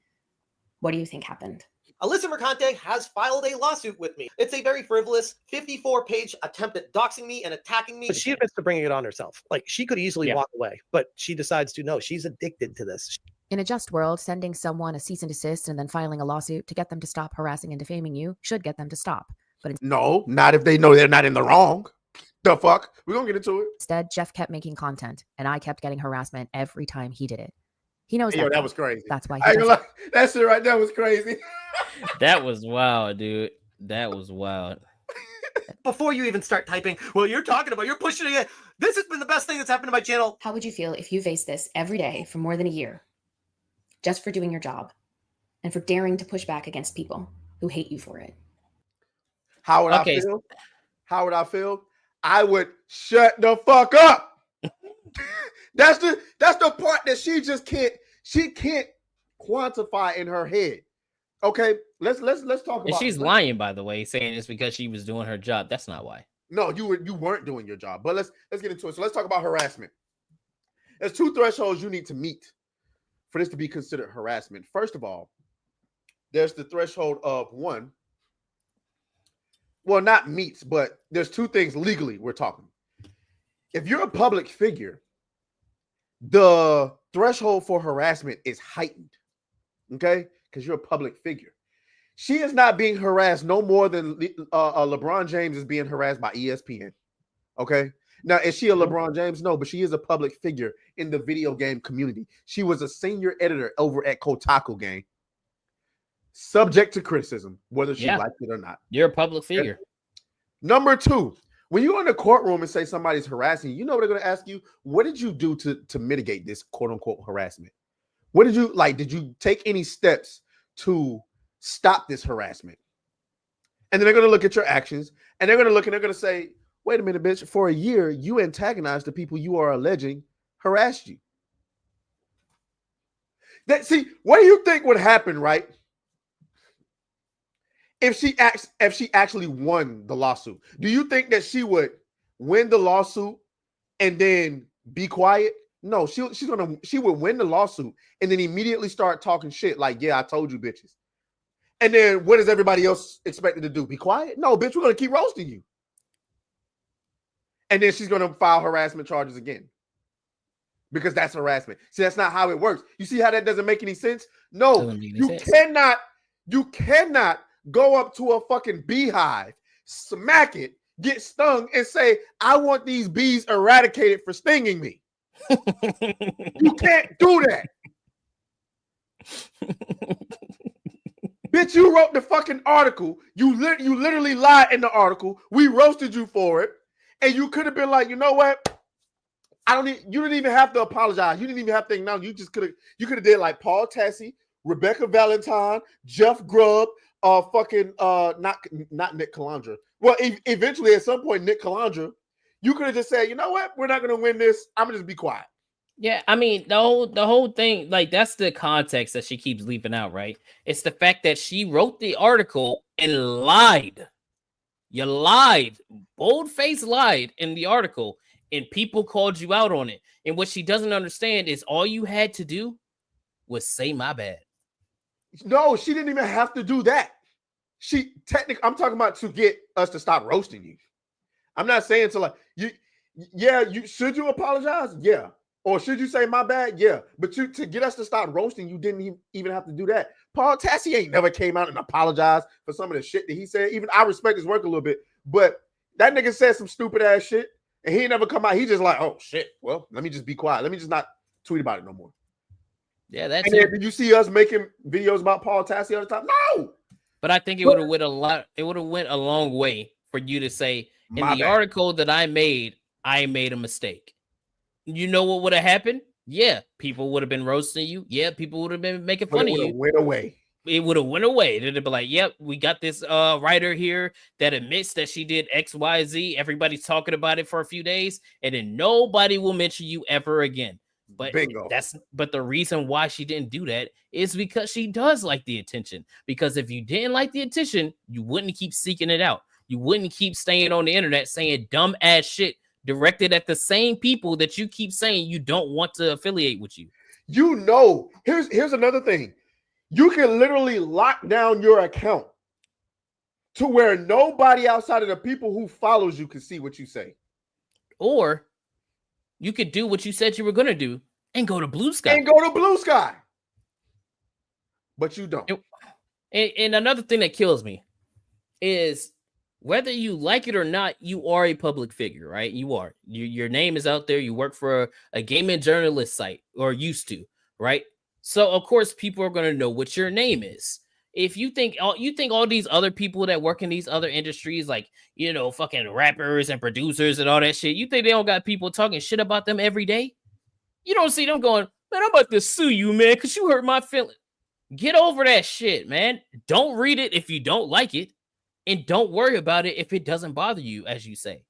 What do you think happened? Alyssa Mercante has filed a lawsuit with me. It's a very frivolous 54-page attempt at doxing me and attacking me. But she admits to bringing it on herself. Like, she could easily walk away, but she decides to. No, she's addicted to this. In a just world, sending someone a cease and desist and then filing a lawsuit to get them to stop harassing and defaming you should get them to stop. But No, not if they know they're not in the wrong. The fuck? We're gonna get into it. instead, Jeff kept making content, and I kept getting harassment every time he did it. He knows Yo, that. that was crazy. That's why I he ain't does gonna it. lie. That shit right there was crazy. That was wild, dude. That was wild. Before you even start typing, well, you're pushing it. This has been the best thing that's happened to my channel. How would you feel if you faced this every day for more than a year? Just for doing your job and for daring to push back against people who hate you for it. How would Okay. I feel? How would I feel? I would shut the fuck up. That's the part that she can't quantify in her head. Okay, let's talk And about. she's lying, by the way, saying it's because she was doing her job. That's not why. No, you weren't doing your job. But let's get into it. So let's talk about harassment. There's two thresholds you need to meet for this to be considered harassment. First of all, there's the threshold of one. Well, not meets, but there's two things legally we're talking. If you're a public figure, the threshold for harassment is heightened. Okay? Because you're a public figure. She is not being harassed no more than LeBron James is being harassed by ESPN. Okay? Now, is she a LeBron James? No, but she is a public figure in the video game community. She was a senior editor over at Kotaku Game. Subject to criticism, whether she liked it or not. You're a public figure. Number two, when you go in the courtroom and say somebody's harassing you, you know what they're going to ask you? What did you do to mitigate this quote-unquote harassment? What did you like? Did you take any steps to stop this harassment? And then they're going to look at your actions, and they're going to look and they're going to say, wait a minute, bitch, for a year, you antagonized the people you are alleging harassed you. See, what do you think would happen, right? If she actually won the lawsuit, do you think that she would win the lawsuit and then be quiet? No, she would win the lawsuit and then immediately start talking shit like, yeah, I told you bitches. And then what is everybody else expected to do? Be quiet? No, bitch, we're gonna keep roasting you. And then she's gonna file harassment charges again. Because that's harassment. See, that's not how it works. You see how that doesn't make any sense? No, you cannot go up to a fucking beehive, smack it, get stung, and say, I want these bees eradicated for stinging me. You can't do that. Bitch, you wrote the fucking article. You literally lied in the article. We roasted you for it. And you could have been like, you know what? You didn't even have to apologize. You didn't even have to acknowledge. You could have did like Paul Tassi, Rebecca Valentine, Jeff Grubb, not Nick Calandra. Well, eventually at some point, Nick Calandra, you could have just said, you know what? We're not going to win this. I'm going to just be quiet. Yeah, I mean, the whole thing, like, that's the context that she keeps leaving out, right? It's the fact that she wrote the article and lied. You lied. Bold-faced lied in the article, and people called you out on it. And what she doesn't understand is all you had to do was say my bad. No, she didn't even have to do that. I'm talking about to get us to stop roasting you. I'm not saying to like, should you apologize? Yeah. Or should you say my bad? Yeah. But to get us to stop roasting, you didn't even have to do that. Paul Tassi ain't never came out and apologized for some of the shit that he said. Even I respect his work a little bit, but that nigga said some stupid ass shit and he ain't never come out. He just like, oh shit. Well, let me just be quiet. Let me just not tweet about it no more. Yeah, that's And then did you see us making videos about Paul Tassi all the time? No. But I think it would have went a lot. It would have went a long way for you to say in My the bad. article that I made a mistake. You know what would have happened? Yeah, people would have been roasting you. Yeah, people would have been making But fun it of would you. have went away. It would have went away. They'd be like, "Yep, we got this writer here that admits that she did X, Y, Z. Everybody's talking about it for a few days, and then nobody will mention you ever again." But Bingo. but the reason why she didn't do that is because she does like the attention. Because if you didn't like the attention, you wouldn't keep seeking it out. You wouldn't keep staying on the internet saying dumb ass shit directed at the same people that you keep saying you don't want to affiliate with you. You know, here's another thing. You can literally lock down your account to where nobody outside of the people who follows you can see what you say. Or you could do what you said you were going to do and go to Blue Sky. And go to Blue Sky. But you don't. And another thing that kills me is whether you like it or not, you are a public figure, right? You are. Your name is out there. You work for a gaming journalist site, or used to, right? So of course people are going to know what your name is. If you think all these other people that work in these other industries, like, you know, fucking rappers and producers and all that shit, you think they don't got people talking shit about them every day? You don't see them going, "Man, I'm about to sue you, man, because you hurt my feelings." Get over that shit, man. Don't read it if you don't like it, and don't worry about it if it doesn't bother you, as you say.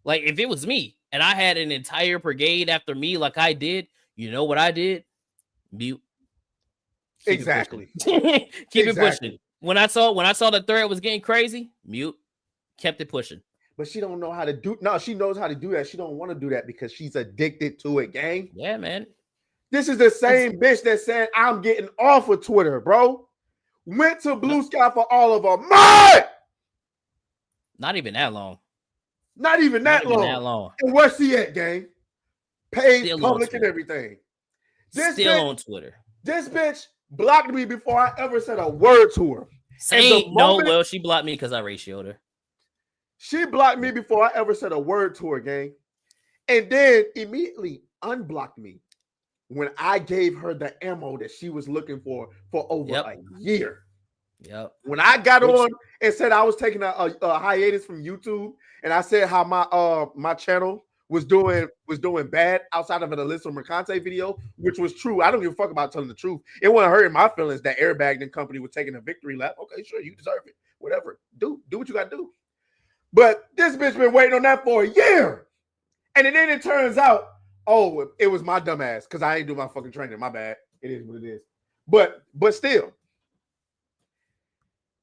Like, if it was me and I had an entire brigade after me like I did, you know what I did? Mute. Exactly. Keep it pushing. When I saw the thread was getting crazy, mute. Kept it pushing. But she don't know how to do. No, she knows how to do that. She don't want to do that because she's addicted to it, gang. Yeah, man. This is the same bitch that said I'm getting off of Twitter, bro. Went to Blue Sky for all of a month. Not even that long. Not even that long. And where's she at, gang? Paid, Still public, and everything. Still on Twitter. This bitch blocked me before I ever said a word to her. Well, she blocked me because I ratioed her. She blocked me before I ever said a word to her, gang. And then immediately unblocked me when I gave her the ammo that she was looking for over a year. Yep. When I got on and said I was taking a hiatus from YouTube, and I said how my channel was doing bad outside of an Alyssa Mercante video, which was true. I don't give a fuck about telling the truth. It wasn't hurting my feelings that Airbag and company was taking a victory lap. Okay, sure, you deserve it. Whatever. Do what you gotta do. But this bitch been waiting on that for a year. And then it turns out, oh, it was my dumb ass because I ain't do my fucking training. My bad. It is what it is. But still,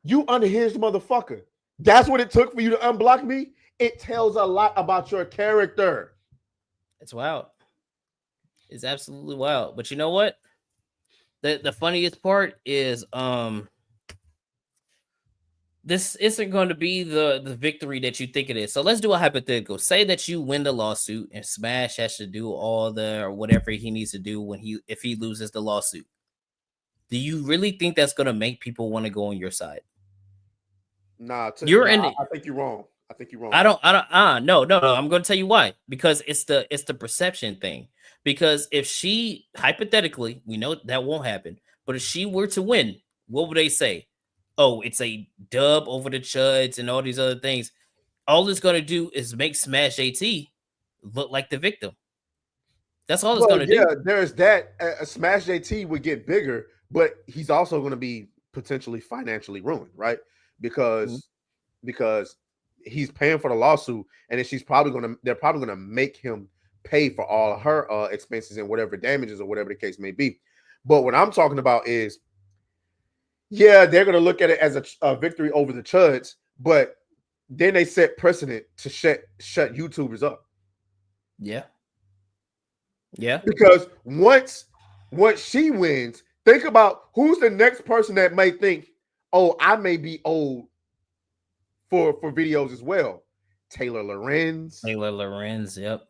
you unhinged motherfucker. That's what it took for you to unblock me. It tells a lot about your character. It's wild. It's absolutely wild. But you know what? The funniest part is this isn't going to be the victory that you think it is. So let's do a hypothetical. Say that you win the lawsuit and Smash has to do all or whatever he needs to do if he loses the lawsuit. Do you really think that's going to make people want to go on your side? Nah, I think you're wrong. I think you're wrong. No. I'm going to tell you why. Because it's the perception thing. Because if she, hypothetically, we know that won't happen, but if she were to win, what would they say? Oh, it's a dub over the Chuds and all these other things. All it's going to do is make Smash AT look like the victim. That's all it's going to do. Yeah, there's that. Smash JT would get bigger, but he's also going to be potentially financially ruined, right? Because he's paying for the lawsuit, and then they're probably going to make him pay for all of her expenses and whatever damages or whatever the case may be. But what I'm talking about is, yeah, they're going to look at it as a victory over the Chuds, but then they set precedent to shut YouTubers up. Yeah. Because once she wins, think about who's the next person that may think, oh, I may be old for videos as well. Taylor Lorenz, yep.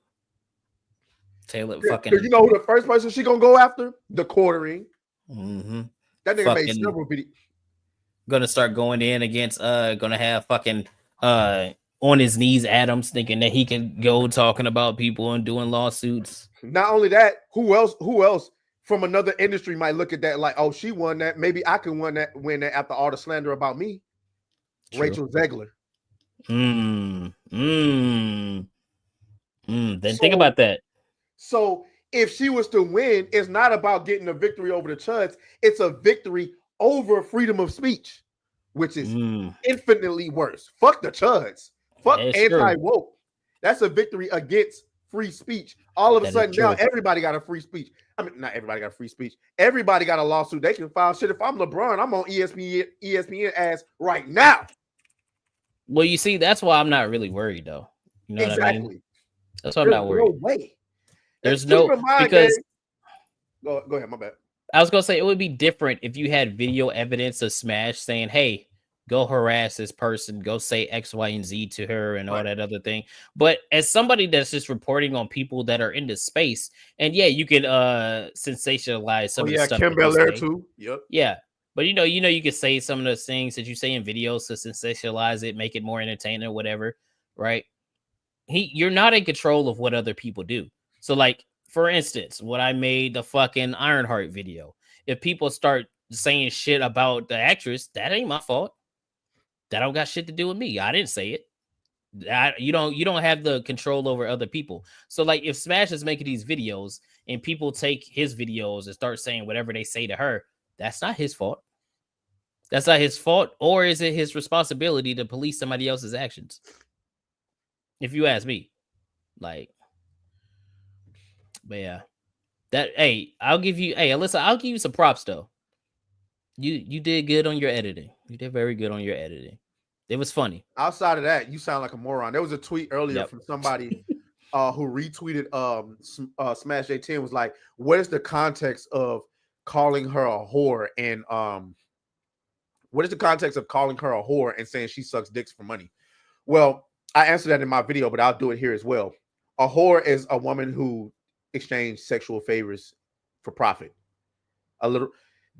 Taylor fucking. You know who the first person she gonna go after? The Quartering. Mm-hmm. That nigga made several videos. Gonna start going in against gonna have fucking on his knees Adams, thinking that he can go talking about people and doing lawsuits. Not only that, who else from another industry might look at that like, oh, she won that. Maybe I can win that after all the slander about me. True. Rachel Zegler. Then think about that. So if she was to win, it's not about getting a victory over the chuds. It's a victory over freedom of speech, which is infinitely worse. Fuck the chuds. Fuck anti-woke. That's a victory against free speech. All of a sudden now everybody got a free speech. I mean, not everybody got free speech. Everybody got a lawsuit. They can file shit. If I'm LeBron, I'm on ESPN ass right now. Well, you see, that's why I'm not really worried, though. You know what I mean? That's why I'm not worried. No way. There's no because go ahead, my bad. I was gonna say it would be different if you had video evidence of Smash saying, "Hey, go harass this person, go say X, Y, and Z to her," and all that other thing. But as somebody that's just reporting on people that are in the space, and yeah, you can sensationalize some of the stuff. Kim Belair too. Yep. Yeah. But you know, you could say some of those things that you say in videos to sensationalize it, make it more entertaining or whatever, right? You're not in control of what other people do. So, like, for instance, when I made the fucking Ironheart video, if people start saying shit about the actress, that ain't my fault. That don't got shit to do with me. I didn't say it. You don't have the control over other people. So, like, if Smash is making these videos and people take his videos and start saying whatever they say to her, that's not his fault. That's not his fault. Or is it his responsibility to police somebody else's actions? If you ask me, like, but yeah, I'll give you, Alyssa, I'll give you some props though. You did good on your editing. You did very good on your editing. It was funny. Outside of that, you sound like a moron. There was a tweet earlier from somebody who retweeted Smash J10 was like, what is the context of calling her a whore and what is the context of calling her a whore and saying she sucks dicks for money? Well, I answered that in my video, but I'll do it here as well. A whore is a woman who exchanged sexual favors for profit. Even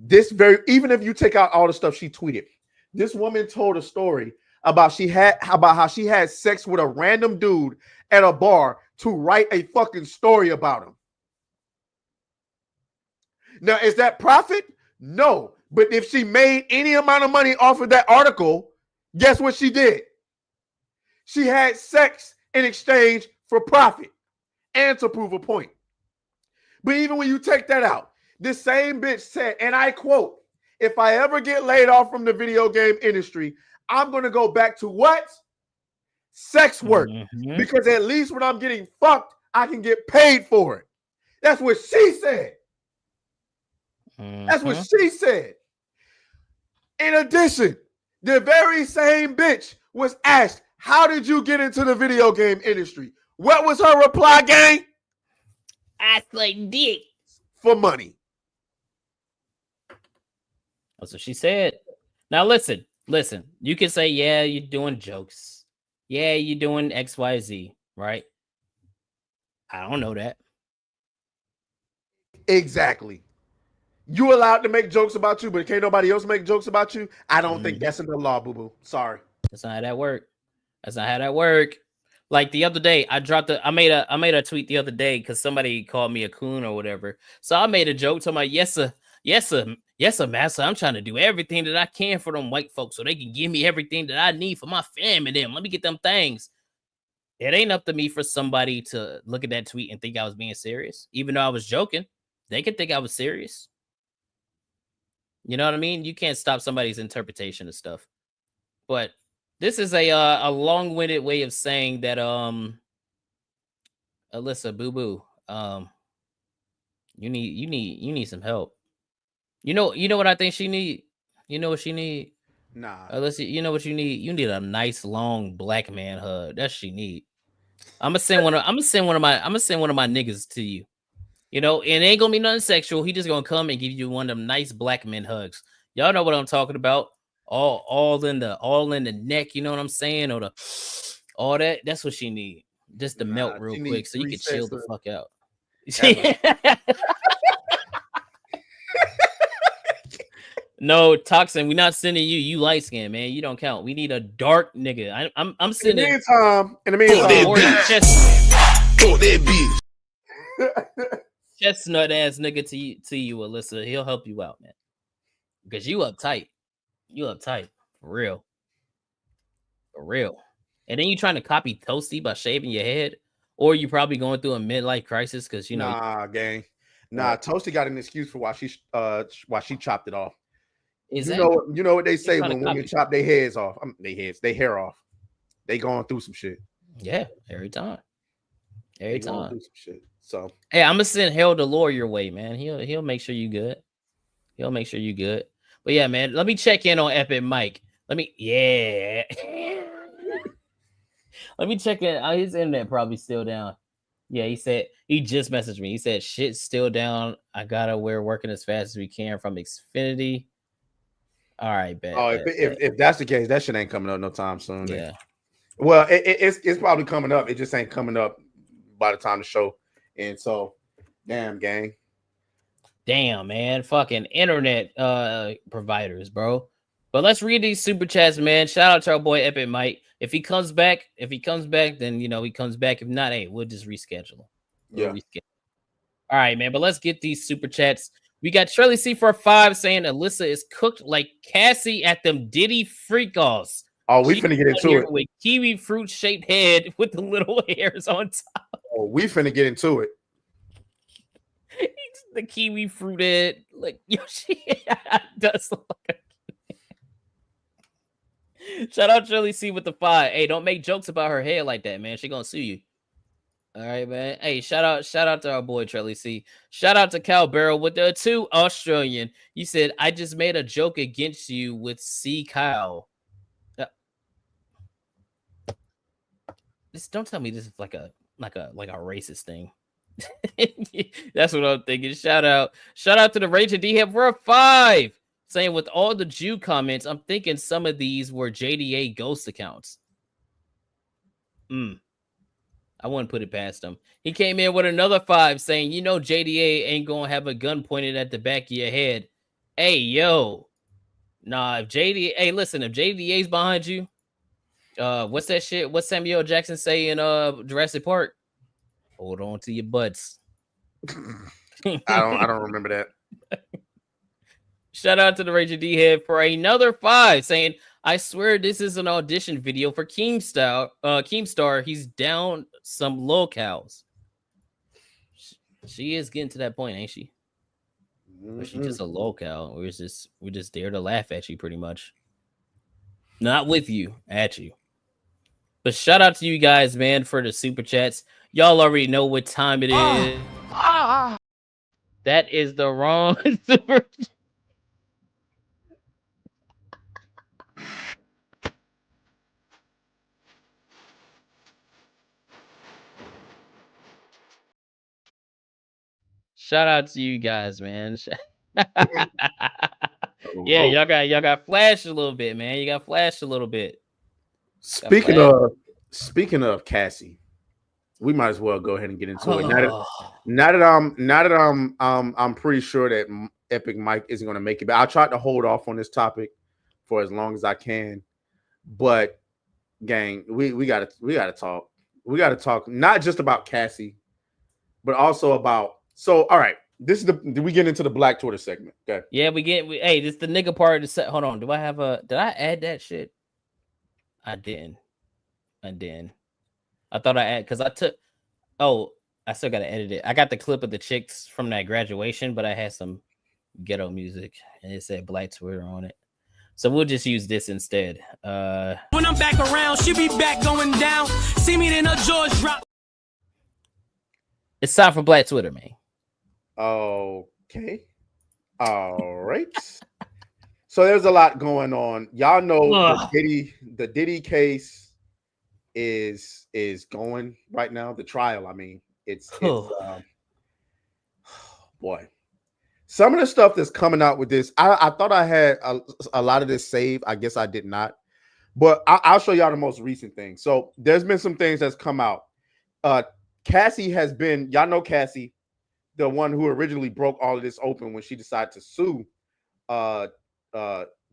if you take out all the stuff she tweeted, this woman told a story about how she had sex with a random dude at a bar to write a fucking story about him. Now, is that profit? No. But if she made any amount of money off of that article, guess what she did? She had sex in exchange for profit and to prove a point. But even when you take that out, this same bitch said, and I quote, if I ever get laid off from the video game industry, I'm going to go back to what? Sex work. Because at least when I'm getting fucked, I can get paid for it. That's what she said. That's what she said. In addition, the very same bitch was asked, how did you get into the video game industry? What was her reply, gang? I like dick. For money. That's what she said. Now listen. You can say, yeah, you're doing jokes. Yeah, you're doing XYZ, right? I don't know that. Exactly. You allowed to make jokes about you, but can't nobody else make jokes about you? I don't think that's in the law, boo-boo. Sorry. That's not how that work. That's not how that work. Like the other day, I made a tweet the other day because somebody called me a coon or whatever. So I made a joke to my yes sir, master. I'm trying to do everything that I can for them white folks so they can give me everything that I need for my fam and them. Let me get them things. It ain't up to me for somebody to look at that tweet and think I was being serious, even though I was joking. They could think I was serious. You know what I mean? You can't stop somebody's interpretation of stuff. But this is a long-winded way of saying that Alyssa, boo-boo, you need some help. You know what I think she need? You know what she need? Nah. Alyssa, you know what you need? You need a nice long black man hug. That's what she need. I'm gonna send one of my niggas to you. You know, and it ain't gonna be nothing sexual. He just gonna come and give you one of them nice black men hugs. Y'all know what I'm talking about. All in the neck, you know what I'm saying? Or all that. That's what she need. Just to melt real quick so you can chill the fuck out. No, Toxin, we're not sending you. You light skin, man. You don't count. We need a dark nigga. I'm sending. In the meantime. chestnut ass nigga to you, Alyssa. He'll help you out, man. Because you uptight. You uptight. For real. For real. And then you trying to copy Toasty by shaving your head, or you probably going through a midlife crisis because you know. Nah, gang. Nah, Toasty got an excuse for why she chopped it off. You know what they say when women chop their heads off. They hair off. They going through some shit. Yeah, every time. Every time. Through some shit. So hey, I'm gonna send Harold Delore your way, man. He'll make sure you good. He'll make sure you good. But yeah, man, let me check in on Epic Mike. Let me let me check in. His internet probably still down. Yeah, he said he just messaged me. He said shit's still down. I gotta we're working as fast as we can from Xfinity. All right, bet. If that's the case, that shit ain't coming up no time soon. Yeah. Well, it's probably coming up. It just ain't coming up by the time the show. And so, damn, gang. Damn, man. Fucking internet providers, bro. But let's read these super chats, man. Shout out to our boy Epic Mike. If he comes back, then he comes back. If not, hey, we'll just reschedule. Reschedule. All right, man. But let's get these super chats. We got Shirley C for 5 saying Alyssa is cooked like Cassie at them Diddy freak-offs. Oh, we finna get into it. With kiwi fruit shaped head with the little hairs on top. Oh, we finna get into it. The kiwi fruit head, like she does look like Shout out Shirley C with the 5. Hey, don't make jokes about her hair like that, man. She gonna sue you. All right, man. Hey, shout out to our boy Shirley C. Shout out to Cal Barrel with the 2 Australian. You said I just made a joke against you with C Kyle. Don't tell me this is like a racist thing. That's what I'm thinking. Shout out to the Rachel D Hip for a 5. Saying with all the Jew comments, I'm thinking some of these were JDA ghost accounts. I wouldn't put it past him. He came in with another 5 saying, JDA ain't gonna have a gun pointed at the back of your head. Hey, yo. Nah, if JDA's behind you, what's that shit? What's Samuel Jackson say in Jurassic Park? Hold on to your butts. I don't remember that. Shout out to the Rachel D Head for another 5 saying, I swear this is an audition video for Keemstar. He's down some locales. She is getting to that point, ain't she? Or she's just a locale. We're just there to laugh at you pretty much. Not with you, at you. But shout out to you guys, man, for the super chats. Y'all already know what time it is. That is the wrong super chat. Shout out to you guys, man. Yeah, y'all got flashed a little bit, man. You got flashed a little bit. Speaking of Cassie, we might as well go ahead and get into it. Now that I'm pretty sure that Epic Mike isn't going to make it, but I tried to hold off on this topic for as long as I can. But gang, we gotta talk. We gotta talk not just about Cassie, but also about. So, all right, did we get into the Black Twitter segment? Okay. Yeah, hey, this is the nigga part of the set. Hold on. Did I add that shit? I didn't. I thought I added because I still gotta edit it. I got the clip of the chicks from that graduation, but I had some ghetto music and it said Black Twitter on it. So we'll just use this instead. When I'm back around, she be back going down. See me then her jaws drop. It's time for Black Twitter, man. Okay. All right. So there's a lot going on. Y'all know the Diddy case is going right now. The trial, I mean, it's boy. Some of the stuff that's coming out with this, I thought I had a lot of this saved. I guess I did not. But I'll show y'all the most recent thing. So there's been some things that's come out. Cassie has been, y'all know Cassie, the one who originally broke all of this open when she decided to sue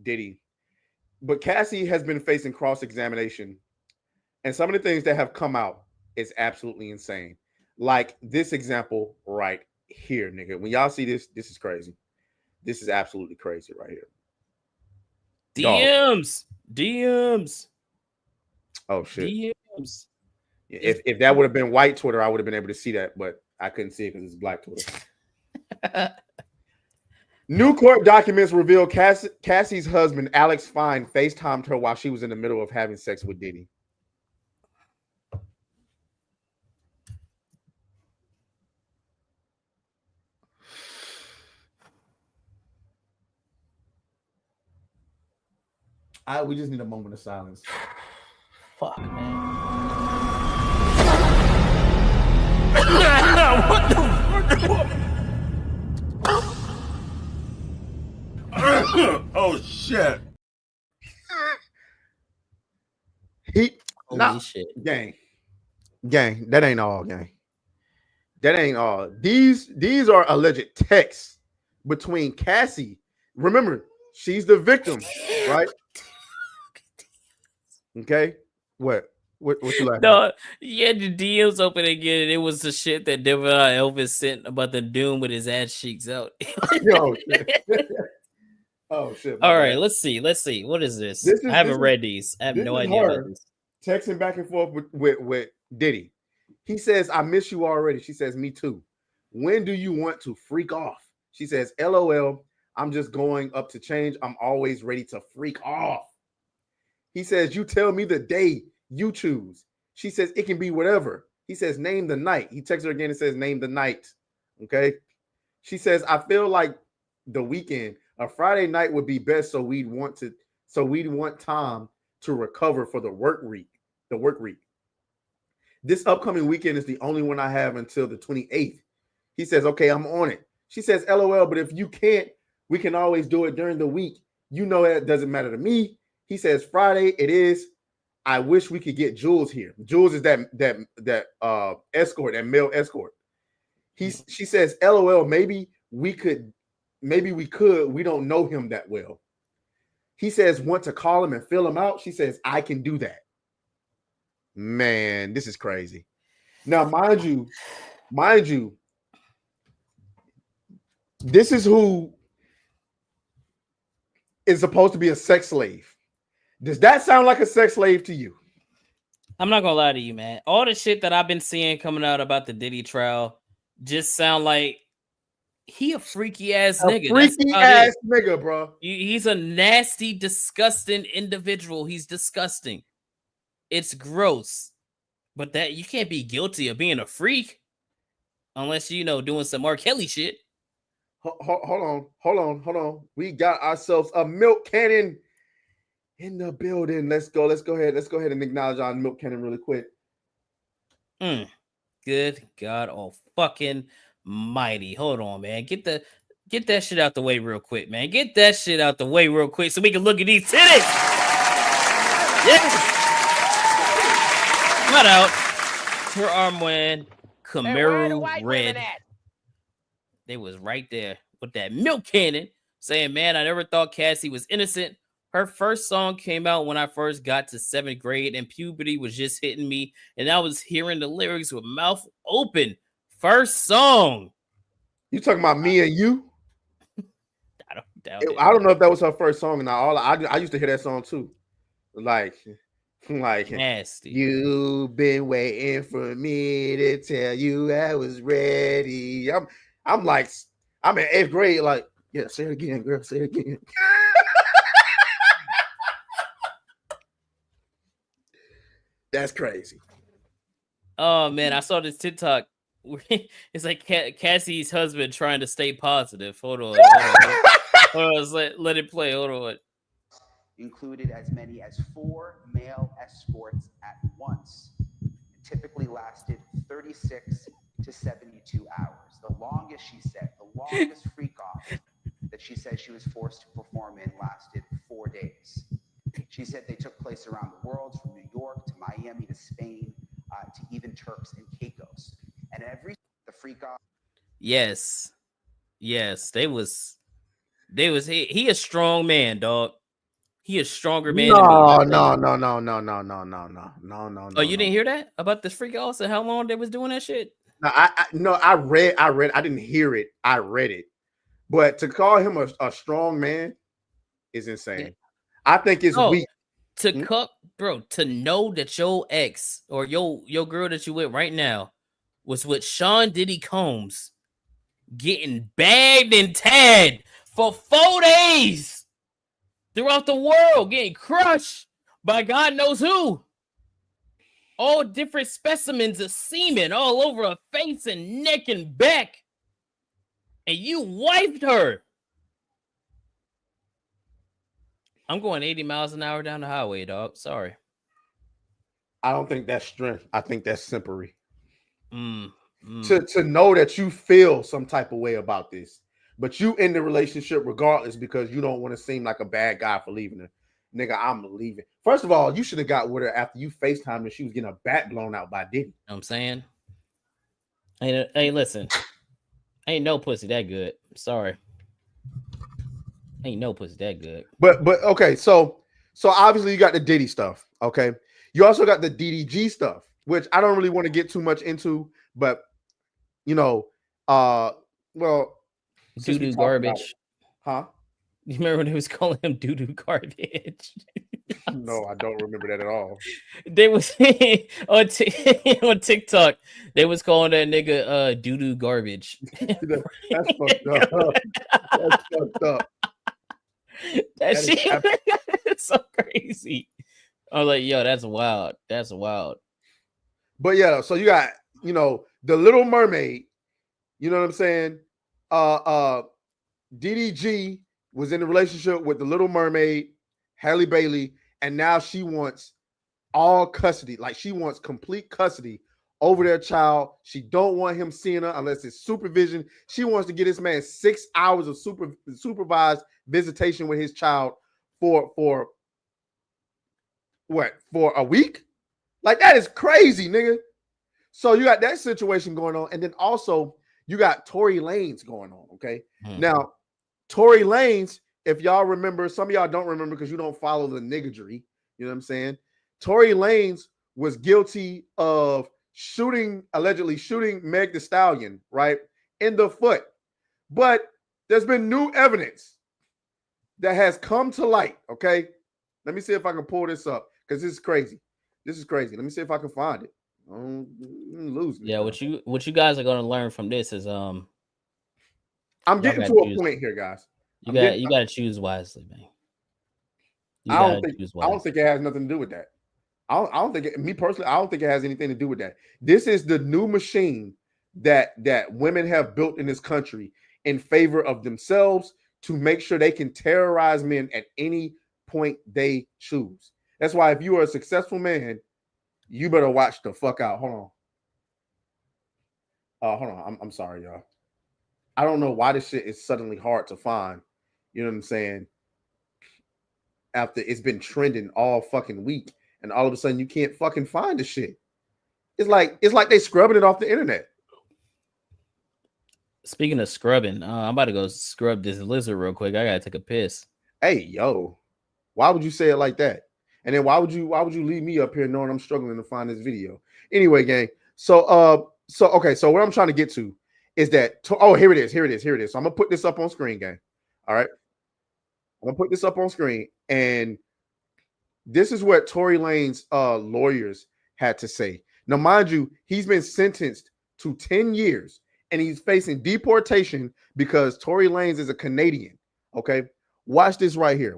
Diddy. But Cassie has been facing cross-examination. And some of the things that have come out is absolutely insane. Like this example right here, nigga. When y'all see this, this is crazy. This is absolutely crazy right here. DMs. Oh shit. DMs. If that would have been white Twitter, I would have been able to see that, but I couldn't see it because it's black Twitter. New court documents reveal Cassie's husband, Alex Fine, FaceTimed her while she was in the middle of having sex with Diddy. We just need a moment of silence. Fuck, man. What the oh shit. Holy shit. Gang, that ain't all, gang. That ain't all. These are alleged texts between Cassie. Remember, she's the victim, right? Okay. What you like? No, you had the DMs open again, and it was the shit that Elvis sent about the Doom with his ass cheeks out. Yo, shit. Oh shit. All right, let's see. What is this? I haven't read these. I have no idea about this. Texting back and forth with Diddy. He says, I miss you already. She says, me too. When do you want to freak off? She says, LOL. I'm just going up to change. I'm always ready to freak off. He says, you tell me the day you choose. She says, it can be whatever. He says, name the night. He texts her again and says, name the night. Okay. She says, I feel like the weekend, a Friday night would be best. So we'd want time to recover for the work week. This upcoming weekend is the only one I have until the 28th. He says, okay, I'm on it. She says, LOL, but if you can't, we can always do it during the week. You know, that doesn't matter to me. He says, Friday it is. I wish we could get Jules here. Jules is that escort, that male escort. She says, LOL, maybe we could. We don't know him that well. He says, want to call him and fill him out. She says, I can do that. Man, this is crazy. Now, mind you, this is who is supposed to be a sex slave. Does that sound like a sex slave to you? I'm not gonna lie to you, man. All the shit that I've been seeing coming out about the Diddy trial just sound like he a freaky ass nigga. Freaky ass nigga, bro. He's a nasty, disgusting individual. He's disgusting. It's gross. But that you can't be guilty of being a freak unless you know doing some R. Kelly shit. Hold on. We got ourselves a milk cannon in the building. Let's go ahead and acknowledge our milk cannon really quick. Good God, oh fucking mighty. Hold on, man. Get that shit out the way real quick, man. Get that shit out the way real quick so we can look at these titties. Yeah. Shout out to Armand Camaro Red. They was right there with that milk cannon saying, man, I never thought Cassie was innocent. Her first song came out when I first got to 7th grade and puberty was just hitting me. And I was hearing the lyrics with mouth open. First song. You talking about Me and You? I don't doubt it. I don't know if that was her first song. And I used to hear that song too. Like nasty. You've been waiting for me to tell you I was ready. I'm in 8th grade. Like, yeah, say it again, girl. Say it again. That's crazy. Oh man, I saw this TikTok. It's like Cassie's husband trying to stay positive. Hold on. Let it play. Hold on. Included as many as 4 male escorts at once. It typically lasted 36 to 72 hours. The longest freak off that she said she was forced to perform in lasted 4 days. She said they took place around the world, from New York to Miami to Spain to even Turks and Caicos. And the freak off. Yes, they was he a strong man, dog. He a stronger man. No. Oh, No. you didn't hear that about this freak offs and how long they was doing that shit? No, I read. I didn't hear it. I read it. But to call him a strong man is insane. I think it's weak. To cook, bro, to know that your ex or your girl that you with right now was with Sean Diddy Combs getting bagged and tagged for 4 days throughout the world, getting crushed by God knows who. All different specimens of semen all over her face and neck and back. And you wiped her. I'm going 80 miles an hour down the highway, dog. Sorry. I don't think that's strength. I think that's simpery. To know that you feel some type of way about this, but you in the relationship regardless because you don't want to seem like a bad guy for leaving her. Nigga, I'm leaving. First of all, you should have got with her after you FaceTimed and she was getting a bat blown out by Diddy. You know what I'm saying? Hey, listen. Ain't no pussy that good. Sorry. Ain't no pussy that good. But okay, so obviously you got the Diddy stuff. Okay, you also got the DDG stuff, which I don't really want to get too much into, but you know, well, doo-doo garbage. Huh? You remember when they was calling him doo-doo garbage? No, I don't remember that at all. They was on TikTok. They was calling that nigga doo-doo garbage. That's fucked up. That's fucked up. That shit it's so crazy. I was like, yo, that's wild. That's wild. But yeah, so you got, you know, the Little Mermaid, you know what I'm saying? DDG was in a relationship with the Little Mermaid, Halle Bailey, and now she wants all custody. Like she wants complete custody over their child. She don't want him seeing her unless it's supervision. She wants to get this man 6 hours of supervised visitation with his child for what? For a week? Like that is crazy, nigga. So you got that situation going on, and then also you got Tory Lanez going on. Okay, now Tory Lanez, if y'all remember, some of y'all don't remember because you don't follow the niggery. You know what I'm saying? Tory Lanez was guilty of allegedly shooting Meg Thee Stallion, right, in the foot. But there's been new evidence that has come to light. Okay, let me see if I can pull this up because this is crazy. This is crazy. Let me see if I can find it. I'm losing. Yeah, what you guys are gonna learn from this is I'm getting to a point here, guys. You got to choose wisely, man. I don't think it has nothing to do with that. I don't think me personally, I don't think it has anything to do with that. This is the new machine that women have built in this country in favor of themselves to make sure they can terrorize men at any point they choose. That's why if you are a successful man, you better watch the fuck out. Hold on. I'm sorry, y'all. I don't know why this shit is suddenly hard to find. You know what I'm saying? After it's been trending all fucking week, and all of a sudden you can't fucking find the shit. It's like they scrubbing it off the internet. Speaking of scrubbing, I'm about to go scrub this lizard real quick. I gotta take a piss. Hey, yo, why would you say it like that? And then why would you leave me up here knowing I'm struggling to find this video? Anyway, gang. So okay. So what I'm trying to get to is that here it is. So I'm gonna put this up on screen, gang. All right. I'm gonna put this up on screen, and this is what Tory Lanez's lawyers had to say. Now, mind you, he's been sentenced to 10 years, and he's facing deportation because Tory Lanez is a Canadian. Okay, watch this right here.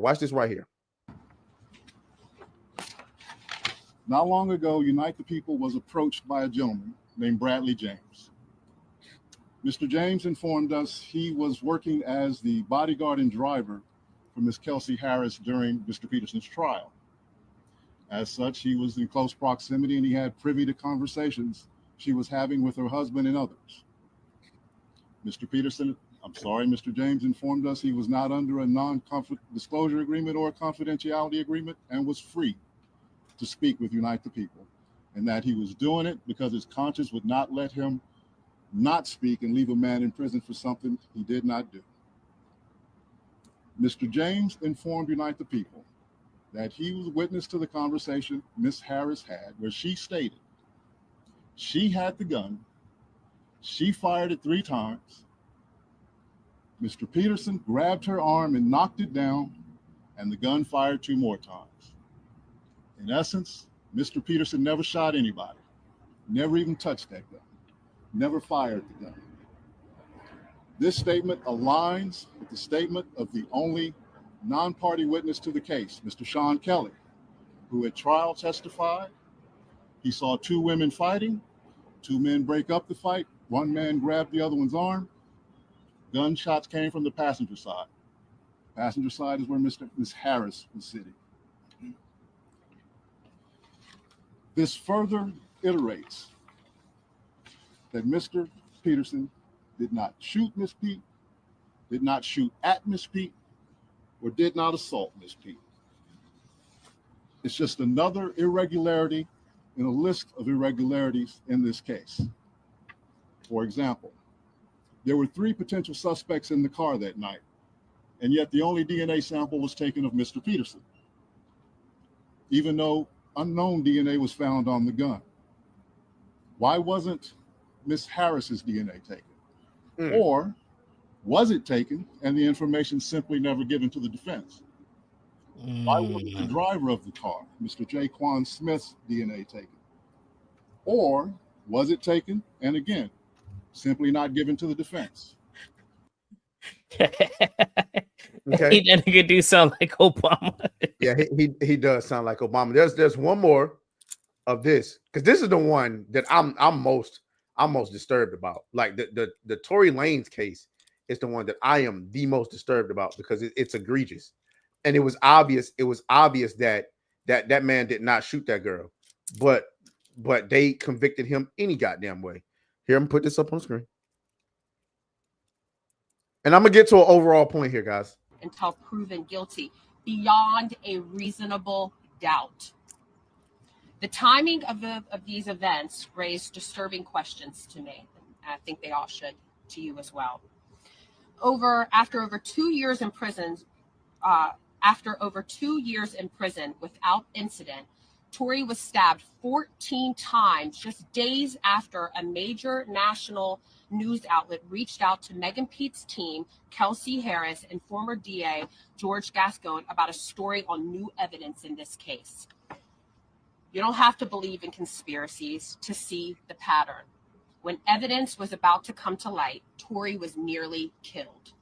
Not long ago, Unite the People was approached by a gentleman named Bradley James. Mr. James informed us he was working as the bodyguard and driver for Ms. Kelsey Harris during Mr. Peterson's trial. As such, he was in close proximity and he had privy to conversations she was having with her husband and others. Mr. James informed us he was not under a non-disclosure agreement or a confidentiality agreement and was free to speak with Unite the People, and that he was doing it because his conscience would not let him not speak and leave a man in prison for something he did not do. Mr. James informed Unite the People that he was witness to the conversation Ms. Harris had, where she stated she had the gun She fired it 3 times. Mr. Peterson grabbed her arm and knocked it down, and the gun fired 2 more times. In essence, Mr. Peterson never shot anybody, never even touched that gun, never fired the gun. This statement aligns with the statement of the only non-party witness to the case, Mr. Sean Kelly, who at trial testified he saw 2 women fighting, 2 men break up the fight, 1 man grabbed the other one's arm. Gunshots came from the passenger side. Passenger side is where Miss Harris was sitting. This further iterates that Mr. Peterson did not shoot Miss Pete, did not shoot at Miss Pete, or did not assault Miss Pete. It's just another irregularity in a list of irregularities in this case. For example, there were 3 potential suspects in the car that night, and yet the only DNA sample was taken of Mr. Peterson, even though unknown DNA was found on the gun. Why wasn't Miss Harris's DNA taken? Or was it taken and the information simply never given to the defense? Why wasn't the driver of the car, Mr. Jaquan Smith's DNA taken? Or was it taken and again, simply not given to the defense? Okay. That nigga do sound like Obama. Yeah, he does sound like Obama. There's one more of this, because this is the one that I'm most disturbed about. Like the Tory Lanez case is the one that I am the most disturbed about, because it's egregious. And it was obvious that man did not shoot that girl, but they convicted him any goddamn way. Here, I'm gonna put this up on the screen, and I'm gonna get to an overall point here, guys. Until proven guilty beyond a reasonable doubt. The timing of these events raised disturbing questions to me. I think they all should to you as well. After over 2 years in prison without incident, Tory was stabbed 14 times just days after a major national news outlet reached out to Megan Pete's team, Kelsey Harris, and former DA George Gascon about a story on new evidence in this case. You don't have to believe in conspiracies to see the pattern. When evidence was about to come to light, Tory was nearly killed.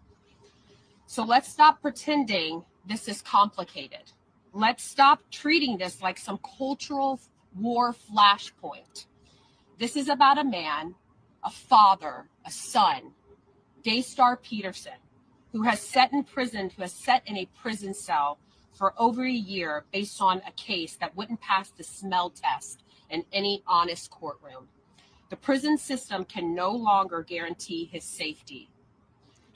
So let's stop pretending this is complicated. Let's stop treating this like some cultural war flashpoint. This is about a man, a father, a son, Daystar Peterson, who has sat in a prison cell for over a year based on a case that wouldn't pass the smell test in any honest courtroom. The prison system can no longer guarantee his safety,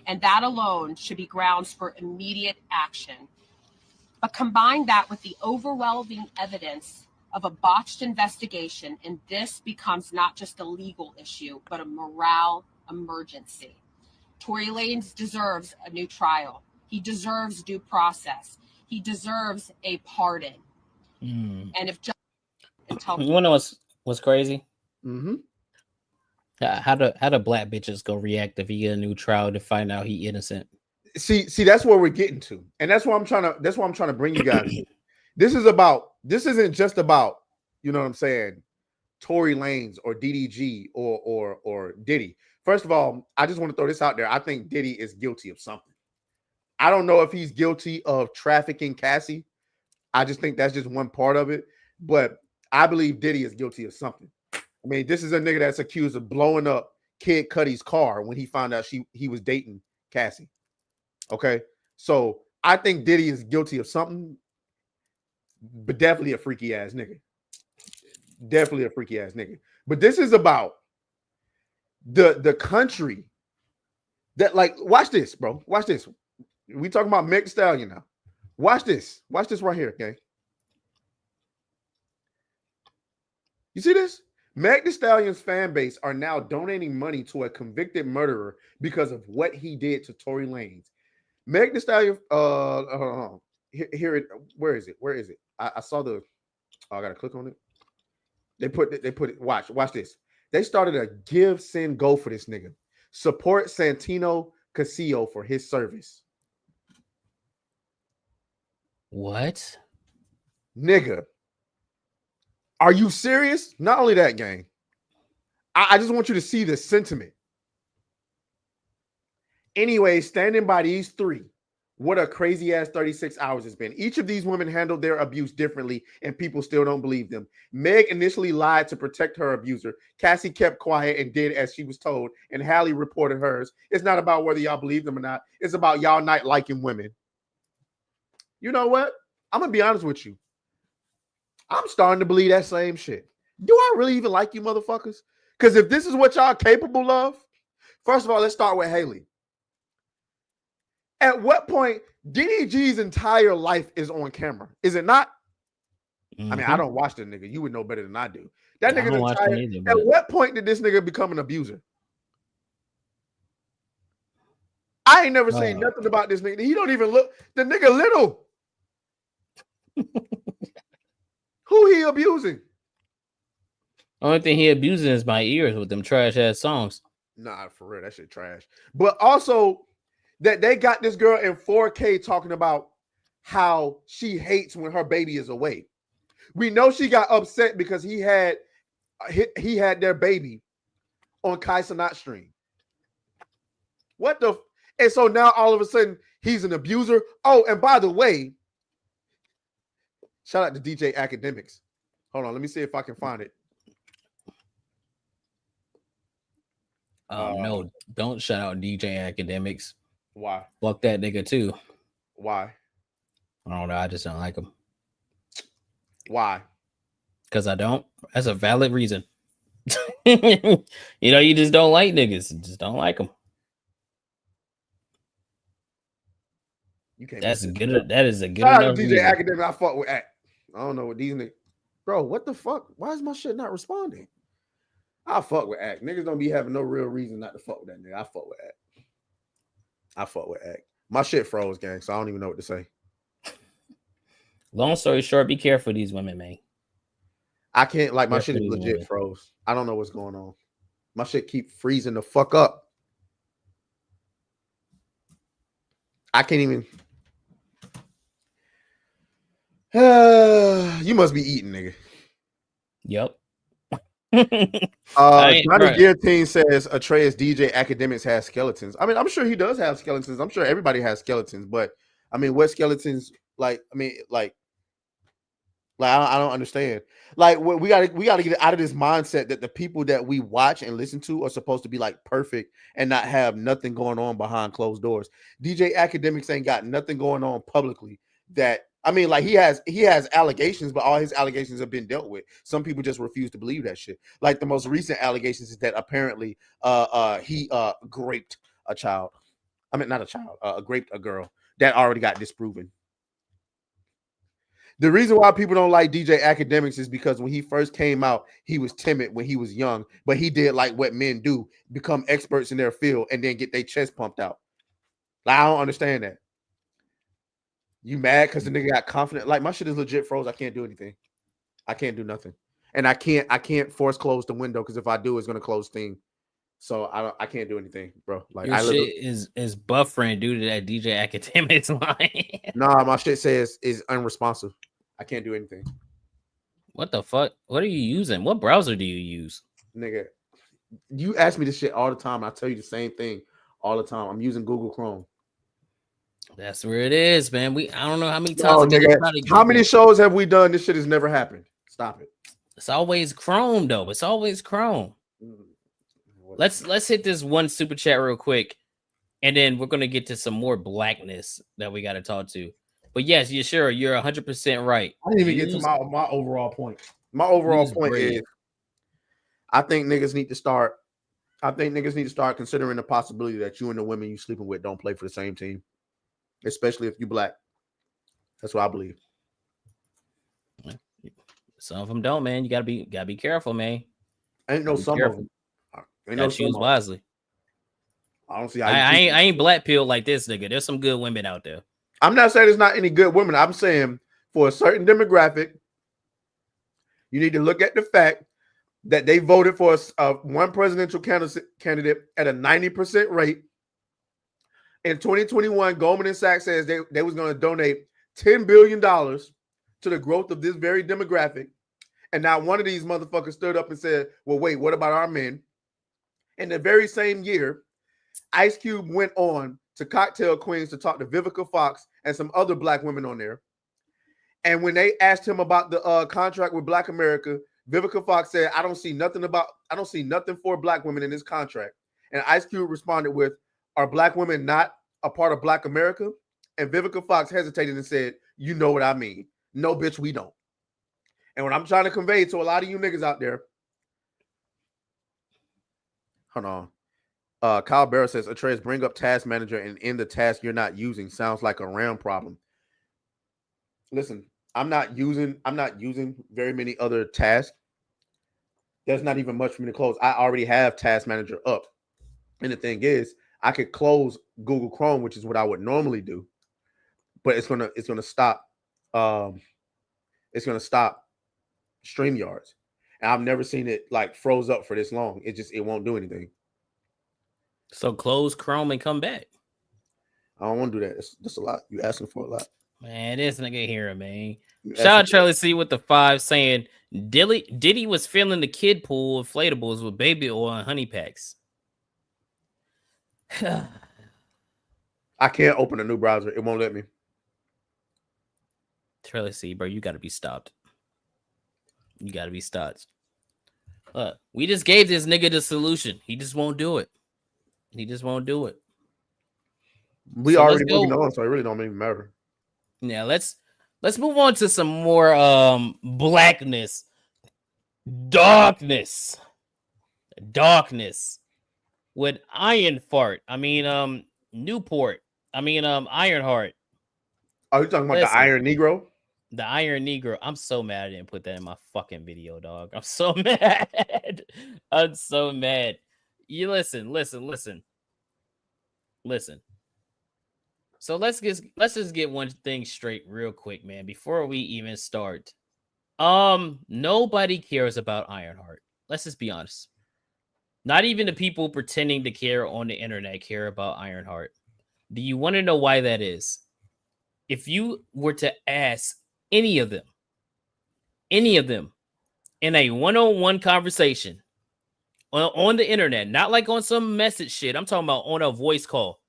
and that alone should be grounds for immediate action. But combine that with the overwhelming evidence of a botched investigation, and this becomes not just a legal issue, but a morale emergency. Tory Lanez deserves a new trial. He deserves due process. He deserves a pardon. And if just you want to know what's crazy? Mm-hmm. How do black bitches go react if he get a new trial to find out he innocent? See, that's where we're getting to, and that's what I'm trying to bring you guys to. This isn't just about, you know what I'm saying, Tory Lanez or DDG or Diddy. First of all, I just want to throw this out there. I think Diddy is guilty of something. I don't know if he's guilty of trafficking Cassie. I just think that's just one part of it. But I believe Diddy is guilty of something. I mean, this is a nigga that's accused of blowing up Kid Cudi's car when he found out he was dating Cassie. Okay, so I think Diddy is guilty of something, but definitely a freaky ass nigga. Definitely a freaky ass nigga. But this is about the country that, like, watch this, bro. Watch this. We talking about Meg Thee Stallion now. Watch this. Watch this right here, okay? You see this? Meg Thee Stallion's fan base are now donating money to a convicted murderer because of what he did to Tory Lanez. Meg Thee Stallion, here it. Where is it? Where is it? I saw the. Oh, I gotta click on it. They put it. Watch this. They started a give, send, go for this nigga. Support Santino Casillo for his service. What? Nigga. Are you serious? Not only that, gang. I just want you to see the sentiment. Anyway, standing by these three, what a crazy ass 36 hours it's been. Each of these women handled their abuse differently, and people still don't believe them. Meg initially lied to protect her abuser. Cassie kept quiet and did as she was told, and Hallie reported hers. It's not about whether y'all believe them or not. It's about y'all not liking women. You know what? I'm going to be honest with you. I'm starting to believe that same shit. Do I really even like you motherfuckers? Because if this is what y'all capable of, first of all, let's start with Haley. At what point DDG's entire life is on camera? Is it not? Mm-hmm. I mean, I don't watch the nigga. You would know better than I do. That nigga's watch entire. either, At but... what point did this nigga become an abuser? I ain't never seen nothing about this nigga. He don't even look. The nigga little. Who he abusing? Only thing he abusing is my ears with them trash ass songs. Nah, for real, that shit trash. But also that they got this girl in 4K talking about how she hates when her baby is away. We know she got upset because he had their baby on Kai Cenat stream. What the? And so now all of a sudden he's an abuser. Oh, and by the way, shout out to DJ Academics. Hold on, let me see if I can find it. No, don't shout out DJ Academics. Why? Fuck that nigga too. Why? I don't know. I just don't like him. Why? Because I don't. That's a valid reason. You know, you just don't like niggas. You just don't like them. You can't. That's good. That is a good Shout out enough to DJ reason. Academic. I fuck with Act. I don't know what these niggas. Bro, what the fuck? Why is my shit not responding? I fuck with Act. Niggas don't be having no real reason not to fuck with that nigga. I fuck with Act. I fuck with Act. My shit froze, gang, so I don't even know what to say. Long story short, be careful of these women, man. I can't, like, my shit is legit froze. I don't know what's going on. My shit keep freezing the fuck up. I can't even. You must be eating, nigga. Yep. Johnny Guillotine says Atreus DJ Academics has skeletons. I mean, I'm sure he does have skeletons. I'm sure everybody has skeletons, but I mean, what skeletons? I don't understand. Like, we gotta get out of this mindset that the people that we watch and listen to are supposed to be like perfect and not have nothing going on behind closed doors. DJ Academics ain't got nothing going on publicly. That, I mean, like, he has allegations, but all his allegations have been dealt with. Some people just refuse to believe that shit. Like, the most recent allegations is that apparently he raped a child. I mean, not a child, raped a girl. That already got disproven. The reason why people don't like DJ Academics is because when he first came out, he was timid when he was young, but he did like what men do, become experts in their field and then get their chest pumped out. Like, I don't understand that. You mad because the nigga got confident? Like, my shit is legit froze. I can't do anything. I can't do nothing. And I can't force close the window because if I do, it's gonna close Steam. So I can't do anything, bro. Like, your shit is buffering due to that DJ Academics line. Nah, my shit says is unresponsive. I can't do anything. What the fuck? What are you using? What browser do you use? Nigga, you ask me this shit all the time. I tell you the same thing all the time. I'm using Google Chrome. That's where it is, man. I don't know how many times. No, nigga, how many shows have we done? This shit has never happened. Stop it. It's always Chrome, though. It's always Chrome. Let's hit this one super chat real quick, and then we're gonna get to some more blackness that we got to talk to. But yes, you're sure you're 100% right. I didn't even get to my overall point. My overall point is, I think niggas need to start. I think niggas need to start considering the possibility that you and the women you sleeping with don't play for the same team, especially if you black. That's what I believe. Some of them don't, man. You gotta be careful, man. Ain't no some of them. Ain't no choose wisely. I don't see. I ain't black pill like this, nigga. There's some good women out there. I'm not saying there's not any good women. I'm saying for a certain demographic, you need to look at the fact that they voted for one presidential candidate at a 90% rate. In 2021, Goldman Sachs says they was going to donate $10 billion to the growth of this very demographic. And now one of these motherfuckers stood up and said, well, wait, what about our men? In the very same year, Ice Cube went on to Cocktail Queens to talk to Vivica Fox and some other black women on there. And when they asked him about the contract with Black America, Vivica Fox said, I don't see nothing for black women in this contract. And Ice Cube responded with, are black women not a part of Black America? And Vivica Fox hesitated and said, you know what I mean. No, bitch, we don't. And what I'm trying to convey to a lot of you niggas out there, hold on. Kyle Barrow says, Atreus, bring up task manager and end the task you're not using. Sounds like a RAM problem. Listen, I'm not using very many other tasks. There's not even much for me to close. I already have task manager up. And the thing is, I could close Google Chrome, which is what I would normally do, but it's gonna stop. It's gonna stop StreamYards. And I've never seen it like froze up for this long. It won't do anything. So close Chrome and come back. I don't want to do that. That's a lot. You asking for a lot. Man, this nigga here, man. Shout out Charlie C with the 5 saying Diddy was filling the kid pool of inflatables with baby oil and honey packs. I can't open a new browser. It won't let me. Charlie C, bro, you got to be stopped. You got to be stopped. We just gave this nigga the solution. He just won't do it. He just won't do it. We already moving on, so it really don't even matter. Yeah, let's move on to some more blackness, darkness with Ironheart. Newport. Ironheart. Are you talking about the Iron Negro? The Iron Negro. I'm so mad I didn't put that in my fucking video, dog. I'm so mad. I'm so mad. You listen. So let's just get one thing straight real quick, man, before we even start. Nobody cares about Ironheart. Let's just be honest. Not even the people pretending to care on the internet care about Ironheart. Do you want to know why that is? If you were to ask any of them in a one-on-one conversation on the internet, not like on some message shit, I'm talking about on a voice call.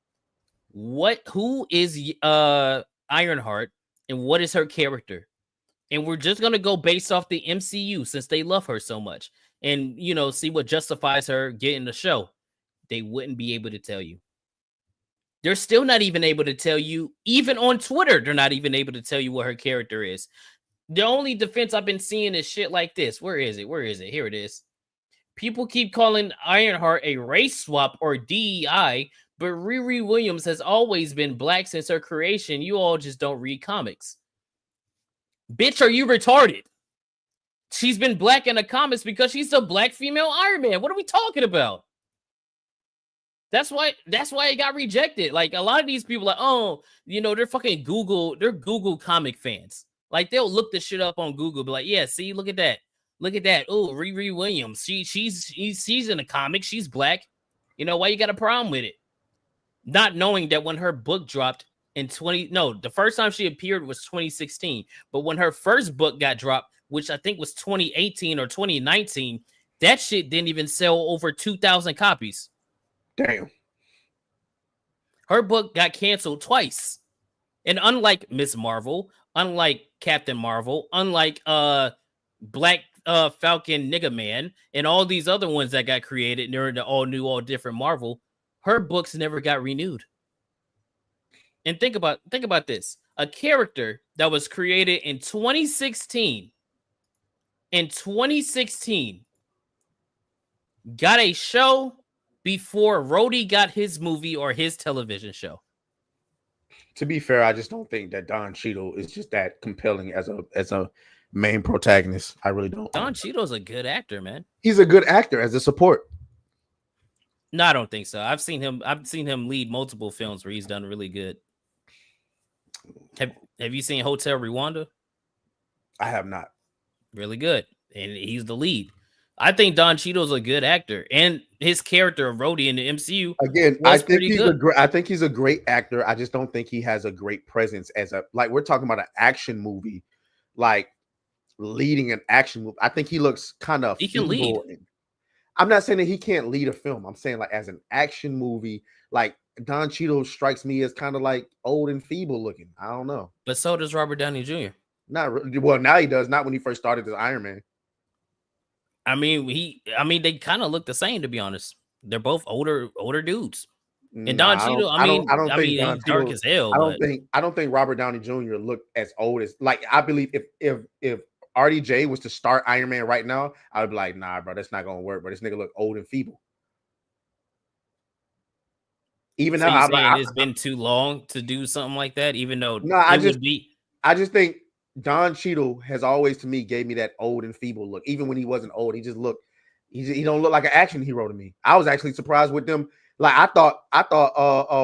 Who is Ironheart and what is her character? And we're just gonna go based off the MCU since they love her so much, and see what justifies her getting the show. They wouldn't be able to tell you. They're still not even able to tell you, even on Twitter, they're not even able to tell you what her character is. The only defense I've been seeing is shit like this. Where is it? Here it is. People keep calling Ironheart a race swap or DEI, but Riri Williams has always been black since her creation. You all just don't read comics. Bitch, are you retarded? She's been black in the comics because she's the black female Iron Man. What are we talking about? That's why it got rejected. Like, a lot of these people are they're fucking Google comic fans. Like, they'll look this shit up on Google, be like, yeah, see, look at that. Oh, Riri Williams. She's in the comics. She's black. Why you got a problem with it? Not knowing that when her book dropped the first time she appeared was 2016. But when her first book got dropped, which I think was 2018 or 2019, that shit didn't even sell over 2,000 copies. Damn. Her book got canceled twice. And unlike Miss Marvel, unlike Captain Marvel, unlike Black Falcon Nigga Man, and all these other ones that got created during the all new, all different Marvel, her books never got renewed. And think about this. A character that was created in 2016 got a show before Rhodey got his movie or his television show. To be fair, I just don't think that Don Cheadle is just that compelling as a main protagonist. I really don't. Don Cheadle's a good actor, man. He's a good actor as a support. No, I don't think so. I've seen him lead multiple films where he's done really good. Have you seen Hotel Rwanda? I have not. Really good. And he's the lead. I think Don Cheadle's a good actor, and his character of Rhodey in the MCU Again, was pretty good. I think he's a great actor. I just don't think he has a great presence as a like we're talking about an action movie, like leading an action movie. I think he looks kind of He can lead. I'm not saying that he can't lead a film. I'm saying like as an action movie, like Don Cheadle strikes me as kind of like old and feeble looking. I don't know. But so does Robert Downey Jr. Well, now he does. Not when he first started as Iron Man. I mean, they kind of look the same, to be honest. They're both older dudes. And Don Cheadle, I mean, he's dark as hell. I don't think Robert Downey Jr. looked as old as like I believe if RDJ was to start Iron Man right now, I would be like, nah, bro, that's not gonna work. But this nigga look old and feeble. Even so now, it's been too long to do something like that. Even though I just think Don Cheadle has always to me gave me that old and feeble look. Even when he wasn't old, he just looked. He don't look like an action hero to me. I was actually surprised with them. Like I thought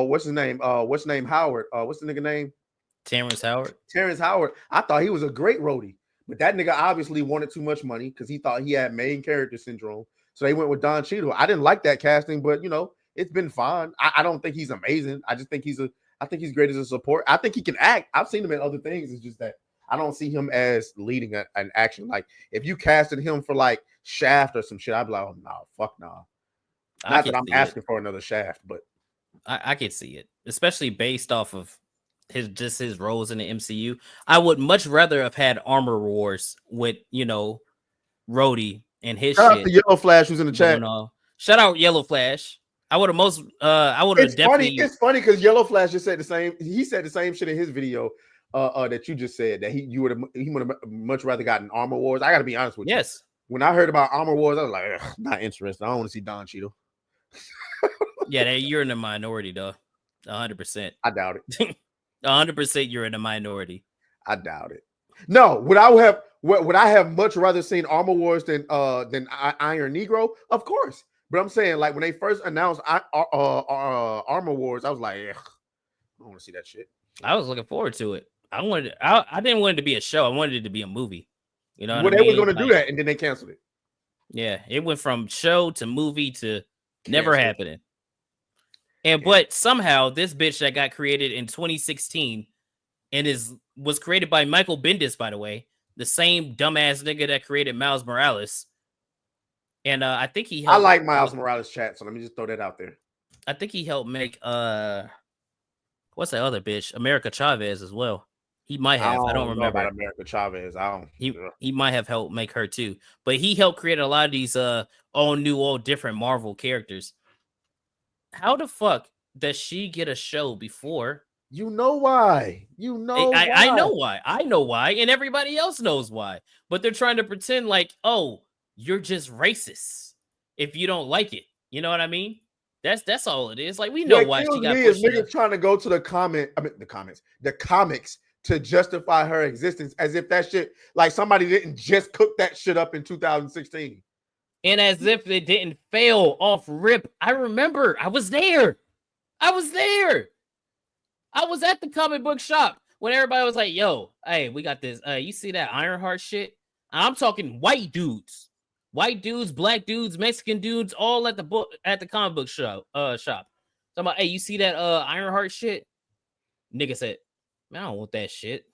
what's his name? What's his name? Howard. What's the nigga name? Terrence Howard. Terrence Howard. I thought he was a great roadie, but that nigga obviously wanted too much money because he thought he had main character syndrome. So they went with Don Cheadle. I didn't like that casting, but you know, it's been fine. I don't think he's amazing. I just think I think he's great as a support. I think he can act. I've seen him in other things. It's just that I don't see him as leading an action. Like if you casted him for like Shaft or some shit, I'd be like, oh no, fuck no. Not that I'm asking for another Shaft, but I could see it, especially based off of his roles in the MCU. I would much rather have had Armor Wars with Rhodey and his shout shit. out to Yellow Flash who's in the chat. Shout out Yellow Flash. I would have definitely. It's funny because Yellow Flash just said the same. He said the same shit in his video that you just said that he would have much rather gotten Armor Wars. I got to be honest with you. Yes. When I heard about Armor Wars, I was like, not interested. I don't want to see Don Cheadle. Yeah, you're in the minority, though. 100%. I doubt it. 100%, you're in the minority. I doubt it. No, would I have much rather seen Armor Wars than Iron Negro? Of course. But I'm saying, like, when they first announced Armor Wars, I was like, I don't want to see that shit. I was looking forward to it. I didn't want it to be a show. I wanted it to be a movie. You know, they were going to do that, and then they canceled it. Yeah, it went from show to movie to never happening. But somehow this bitch that got created in 2016 and was created by Michael Bendis, by the way, the same dumbass nigga that created Miles Morales. And I think he helped. I like Miles Morales chat, so let me just throw that out there. I think he helped make what's that other bitch? America Chavez as well. He might have. I don't remember about America Chavez. He might have helped make her too. But he helped create a lot of these all new, all different Marvel characters. How the fuck does she get a show before? You know why. You know why. I know why. I know why, and everybody else knows why. But they're trying to pretend like, oh, you're just racist if you don't like it. You know what I mean? That's all it is. Like we know why she got pushed. Niggas trying to go to the comics to justify her existence as if that shit, like somebody didn't just cook that shit up in 2016. And as if it didn't fail off rip. I remember I was there. I was at the comic book shop when everybody was like, yo, hey, we got this. You see that Ironheart shit? I'm talking white dudes, black dudes, Mexican dudes, all at the comic book shop. So I'm like, hey, you see that Ironheart shit? Nigga said, man, I don't want that shit.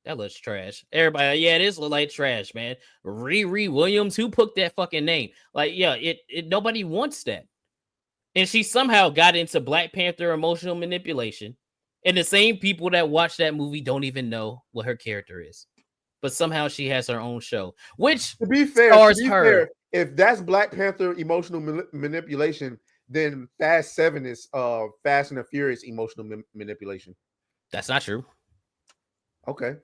That looks trash. Everybody, yeah, this look like trash, man. Riri Williams, who put that fucking name? Like, yeah, it nobody wants that. And she somehow got into Black Panther emotional manipulation. And the same people that watch that movie don't even know what her character is. But somehow she has her own show, which to be fair, if that's Black Panther emotional manipulation, then Fast 7 is Fast and the Furious emotional manipulation. That's not true. Okay.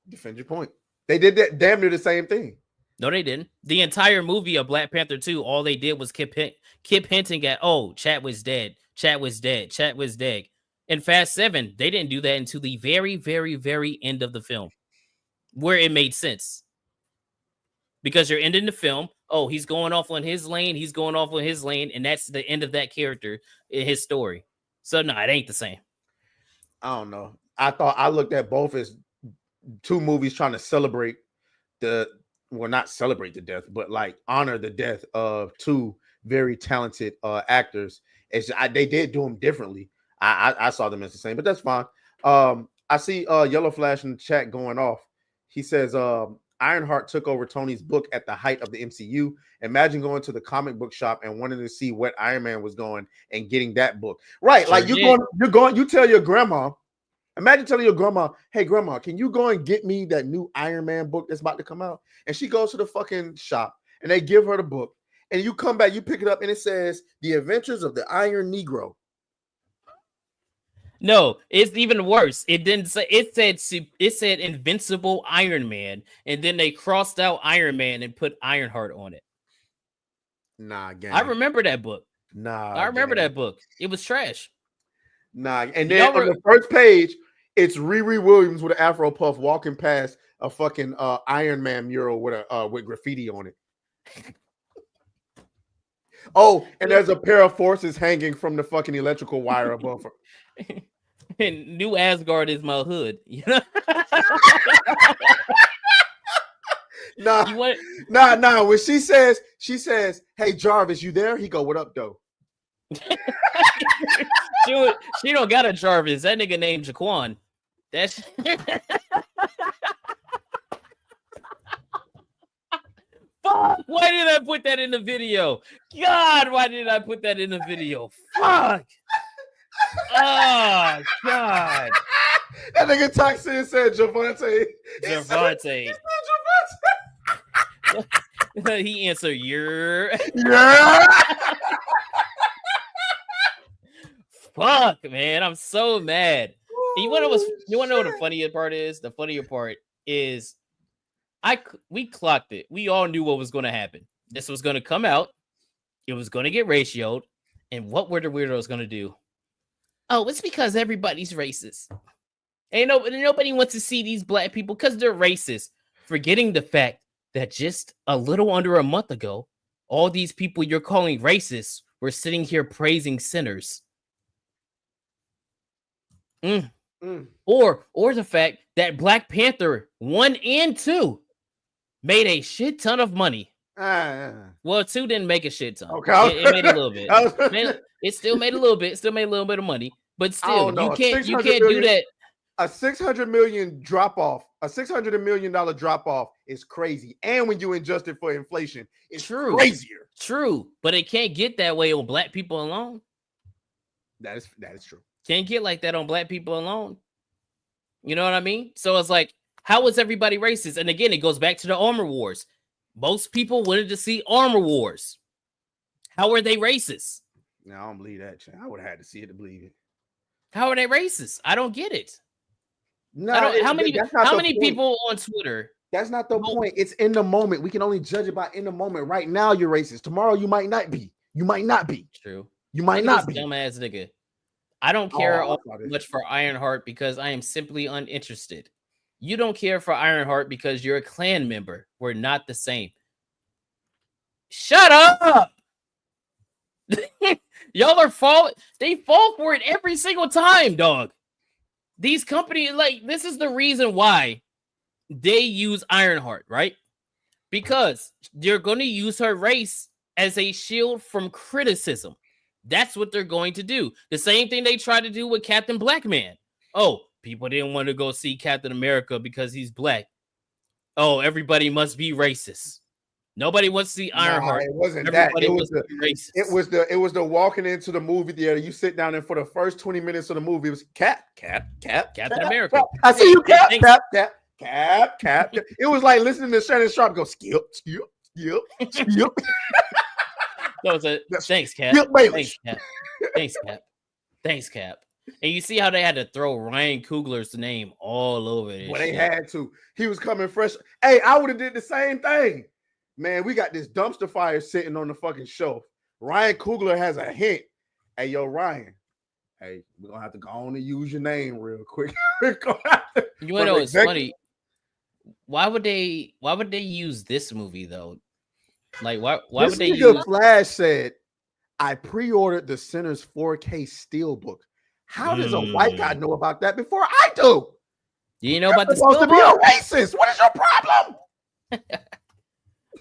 Defend your point. They did that damn near the same thing. No, they didn't. The entire movie of Black Panther 2, all they did was keep hinting at, oh, Chat was dead. In Fast 7, they didn't do that until the very, very, very end of the film, where it made sense. Because you're ending the film, oh, he's going off on his lane, and that's the end of that character in his story. So, no, it ain't the same. I don't know. I looked at both as two movies trying to celebrate the well, not celebrate the death, but like honor the death of two very talented actors. They did do them differently. I saw them as the same, but that's fine. I see Yellow Flash in the chat going off. He says Ironheart took over Tony's book at the height of the MCU. Imagine going to the comic book shop and wanting to see what Iron Man was going and getting that book. Right. Sure, like you tell your grandma. Imagine telling your grandma, hey, grandma, can you go and get me that new Iron Man book that's about to come out? And she goes to the fucking shop and they give her the book. And you come back, you pick it up, and it says The Adventures of the Iron Negro. No, it's even worse. It didn't say it said Invincible Iron Man, and then they crossed out Iron Man and put Ironheart on it. Nah, gang. I remember that book. Nah, I remember that book. It was trash. Nah, and then on the first page, it's Riri Williams with an Afro puff walking past a fucking Iron Man mural with graffiti on it. Oh, and there's a pair of forces hanging from the fucking electrical wire above her. And New Asgard is my hood. You know? Nah. When she says, "Hey Jarvis, you there?" He go, "What up, though?" she don't got a Jarvis. That nigga named Jaquan. That's fuck. Why did I put that in the video? God, why did I put that in the video? Fuck. Oh God. That nigga Toxin said Javante. Javante. He answered, "You're." Fuck, man, I'm so mad. You want to know what the funniest part is? The funnier part is we clocked it. We all knew what was going to happen. This was going to come out. It was going to get ratioed. And what were the weirdos going to do? Oh, it's because everybody's racist. Nobody wants to see these black people because they're racist. Forgetting the fact that just a little under a month ago, all these people you're calling racist were sitting here praising sinners. Or the fact that Black Panther 1 and 2 made a shit ton of money. Well, 2 didn't make a shit ton. Okay, it made a little bit. It still made a little bit. Still made a little bit of money. But still, you can't do that. A $600 million drop off, a $600 million drop off is crazy. And when you adjust it for inflation, it's crazier. True, but it can't get that way on black people alone. That is true. Can't get like that on black people alone. You know what I mean? So it's like, how is everybody racist? And again, it goes back to the armor wars. Most people wanted to see armor wars. How are they racist? No, I don't believe that. I would have had to see it to believe it. How are they racist? I don't get it. No, how many people on Twitter? That's not the point. It's in the moment. We can only judge it by in the moment. Right now, you're racist. Tomorrow, you might not be. You might not be. True. You might not be. Dumbass nigga. I don't care much for Ironheart because I am simply uninterested. You don't care for Ironheart because you're a clan member. We're not the same. Shut up. Y'all are they fall for it every single time, dog. These companies, this is the reason why they use Ironheart, right? Because they're going to use her race as a shield from criticism. That's what they're going to do. The same thing they tried to do with Captain Blackman. Oh, people didn't want to go see Captain America because he's black. Oh, everybody must be racist. Nobody wants to see Ironheart. It wasn't everybody that. It was the walking into the movie theater. You sit down and for the first 20 minutes of the movie, it was Captain America. Cap. I see you, Cap. It was like listening to Shannon Sharp go skip. That was thanks, Cap. Thanks, Cap. And you see how they had to throw Ryan Coogler's name all over this. Well, they had to. He was coming fresh. Hey, I would have did the same thing. Man, we got this dumpster fire sitting on the fucking shelf. Ryan Coogler has a hint. Hey, yo, Ryan. Hey, we're gonna have to go on and use your name real quick. You wanna know what's funny? Why would they use this movie though? Like, why would they use Flash said, I pre-ordered the Center's 4K Steelbook. How does a white guy know about that before I do? You know about the supposed to be a racist. What is your problem?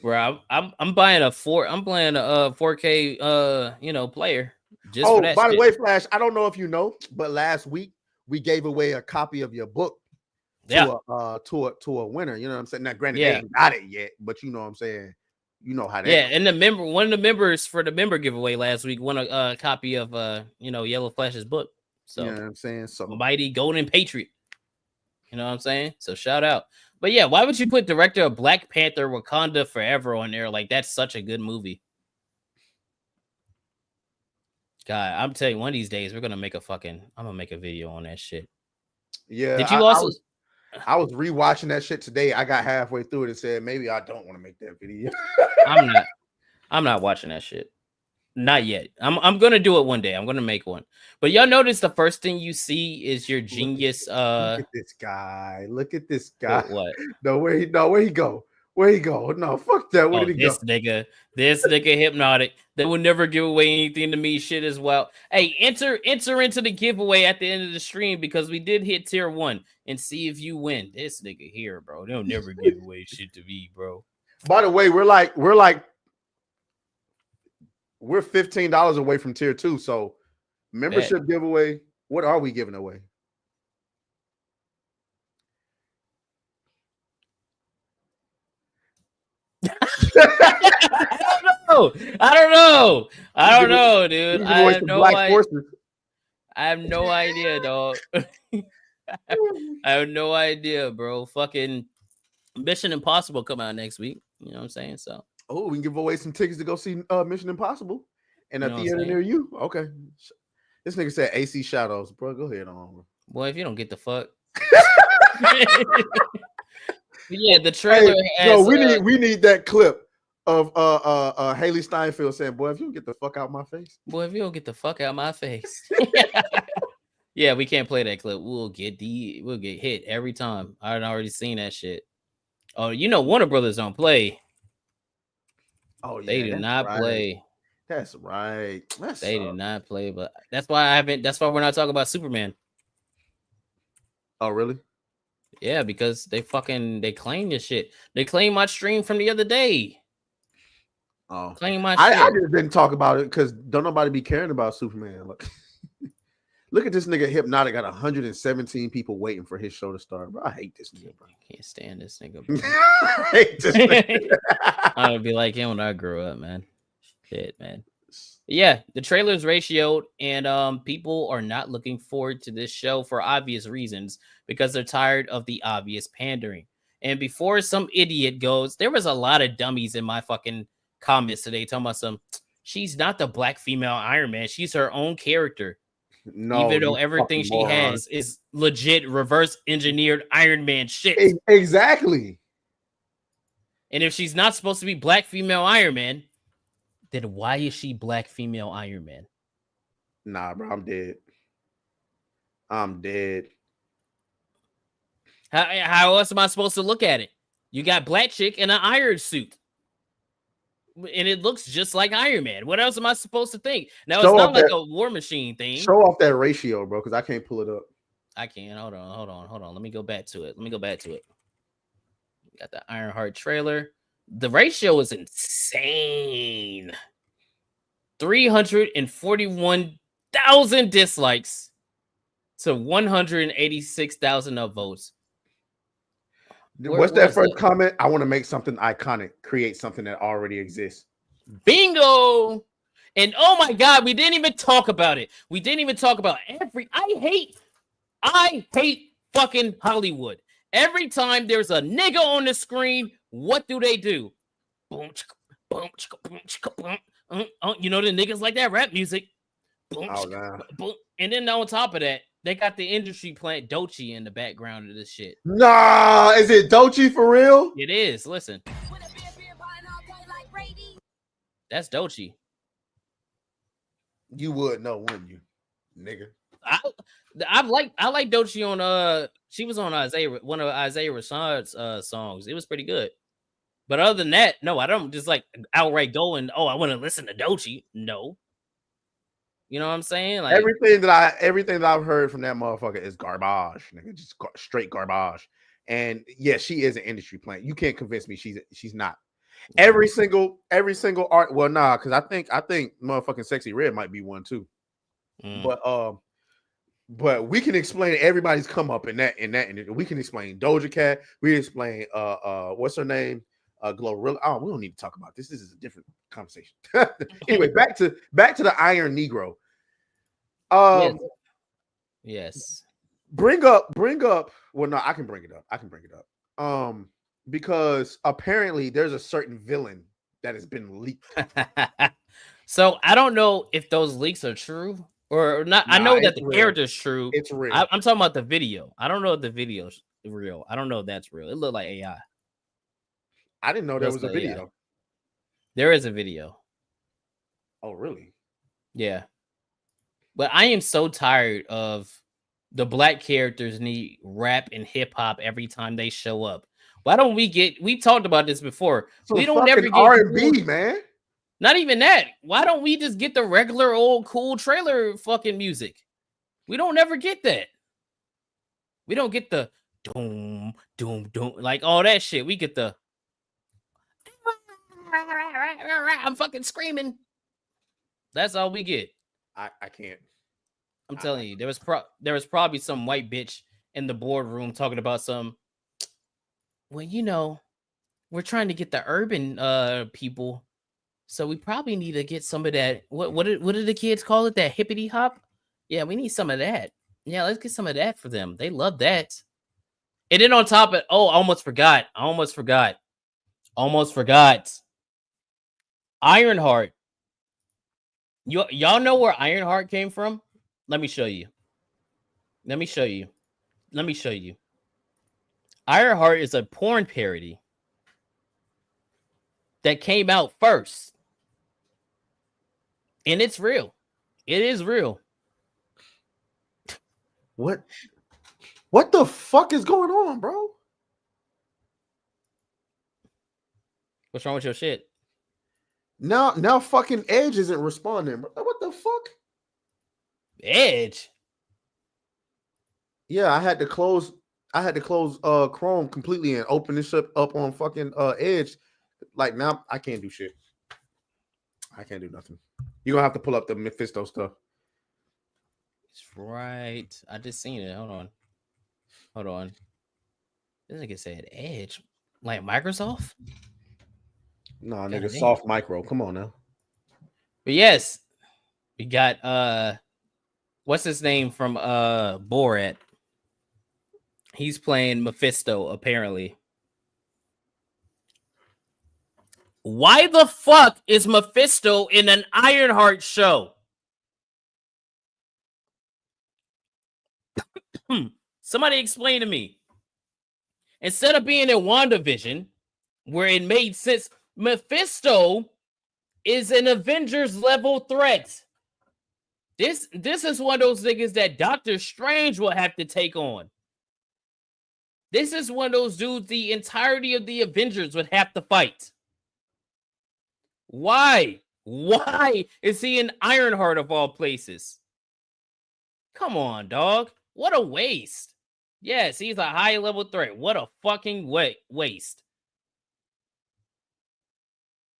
Bro, I'm buying a 4K player just for Oh, that by the shit. way, Flash, I don't know if you know, but last week we gave away a copy of your book to a winner. You know what I'm saying? Now, granted, they ain't got it yet, but you know what I'm saying. You know how that. Yeah, and one of the members for the member giveaway last week won a copy of Yellow Flash's book. So you know what I'm saying? So mighty golden patriot. You know what I'm saying? So shout out. But yeah, why would you put director of Black Panther Wakanda Forever on there? Like, that's such a good movie. God, I'm telling you, one of these days I'm gonna make a video on that shit. Yeah. Did you also? I was rewatching that shit today. I got halfway through it and said maybe I don't want to make that video. I'm not watching that shit. Not yet. I'm gonna do it one day. I'm gonna make one. But y'all notice the first thing you see is your genius. Look at this guy. Look at this guy. What? No, where he go? Where he go? No, fuck that. Where did he go? This nigga hypnotic. They will never give away anything to me. Shit as well. Hey, enter into the giveaway at the end of the stream because we did hit tier 1 and see if you win. This nigga here, bro. They'll never give away shit to me, bro. By the way, we're $15 away from tier 2. So membership giveaway. What are we giving away? I don't know, dude. I have no idea, dog. I have no idea, bro. Fucking Mission Impossible come out next week. You know what I'm saying? So we can give away some tickets to go see Mission Impossible in a theater saying? near you. Okay. This nigga said AC Shadows, bro. Go ahead on. Boy, if you don't get the fuck. Yeah, the trailer has, we need that clip of Haley Steinfeld saying, "Boy, if you don't get the fuck out my face." Boy, if you don't get the fuck out my face. Yeah, we can't play that clip. We'll get hit every time. I've already seen that shit. Oh, Warner Brothers don't play. Oh, yeah, they do not play. That's right. They do not play, but that's why we're not talking about Superman. Oh, really? Yeah, because they claim your shit. They claim my stream from the other day. Oh, claim my shit. I just didn't talk about it because don't nobody be caring about Superman. Look at this nigga Hypnotic got 117 people waiting for his show to start. Bro, I hate this nigga, bro. Can't stand this nigga, bro. I hate this nigga. I would be like him when I grew up, man. Shit, man. Yeah, the trailer's ratioed, and people are not looking forward to this show for obvious reasons because they're tired of the obvious pandering. And before some idiot goes, there was a lot of dummies in my fucking comments today talking about she's not the black female Iron Man. She's her own character. No, even though everything she has is legit reverse engineered Iron Man shit. Exactly. And if she's not supposed to be black female Iron Man, then why is she black female Iron Man? Nah, bro, I'm dead. I'm dead. How else am I supposed to look at it? You got black chick in an iron suit. And it looks just like Iron Man. What else am I supposed to think? Now, it's not like a War Machine thing. Show off that ratio, bro, because I can't pull it up. I can. Hold on. Let me go back to it. Got the Ironheart trailer. The ratio is insane. 341,000 dislikes to 186,000 upvotes. What's that first comment? I want to make something iconic, create something that already exists. Bingo! And oh my God, we didn't even talk about it. I hate fucking Hollywood. Every time there's a nigga on the screen, what do they do? Boom, chicka, boom, chicka, boom, chicka, boom. You know the niggas like that rap music. Boom, chicka, boom. And then on top of that, they got the industry plant Doechii in the background of this shit. Nah, is it Doechii for real? It is. Listen. That's Doechii. You would know, wouldn't you, nigga? I like Doechii on she was on one of Isaiah Rashad's songs. It was pretty good. But other than that, no, I don't just like outright go and I want to listen to Doechii. No. You know what I'm saying? Like everything that I've heard from that motherfucker is garbage, nigga, just straight garbage. And yeah, she is an industry plant. You can't convince me she's not. Every single art. Well, nah, because I think motherfucking Sexy Red might be one too. But we can explain everybody's come up in that. We can explain Doja Cat. We can explain what's her name? Glorilla. Oh, we don't need to talk about this. This is a different conversation. Anyway, back to the Iron Negro. Yes. Bring up. Well, no, I can bring it up. Because apparently there's a certain villain that has been leaked. So I don't know if those leaks are true or not. I know that the character's true. It's real. I'm talking about the video. I don't know if the video's real. I don't know if that's real. It looked like AI. I didn't know there was a video. AI. There is a video. Oh, really? Yeah. But I am so tired of the black characters need rap and hip hop every time they show up. Why don't we talked about this before. We don't ever get R&B, man. Not even that. Why don't we just get the regular old cool trailer fucking music? We don't ever get that. We don't get the doom, doom, doom, like all that shit. We get the I'm fucking screaming. That's all we get. I can't. I'm telling you, there was probably some white bitch in the boardroom talking about some. Well, you know, we're trying to get the urban people, so we probably need to get some of that. What did the kids call it? That hippity hop? Yeah, we need some of that. Yeah, let's get some of that for them. They love that. And then on top of it, I almost forgot. Ironheart. Y'all know where Ironheart came from? Let me show you. Ironheart is a porn parody that came out first. And it's real. It is real. What the fuck is going on, bro? What's wrong with your shit? Now fucking Edge isn't responding. What the fuck? Edge? Yeah, I had to close Chrome completely and open this up on fucking Edge. Like now I can't do shit. I can't do nothing. You're gonna have to pull up the Mephisto stuff. It's right. I just seen it. Hold on. This nigga said Edge. Like Microsoft? Nah, nigga, soft micro. Come on now. But yes, we got what's his name from Borat? He's playing Mephisto, apparently. Why the fuck is Mephisto in an Ironheart show? Somebody explain to me. Instead of being in WandaVision, where it made sense, Mephisto is an Avengers level threat. This is one of those niggas that Doctor Strange will have to take on. This is one of those dudes the entirety of the Avengers would have to fight. Why? Why is he in Ironheart of all places? Come on, dog. What a waste. Yes, he's a high level threat. What a fucking waste.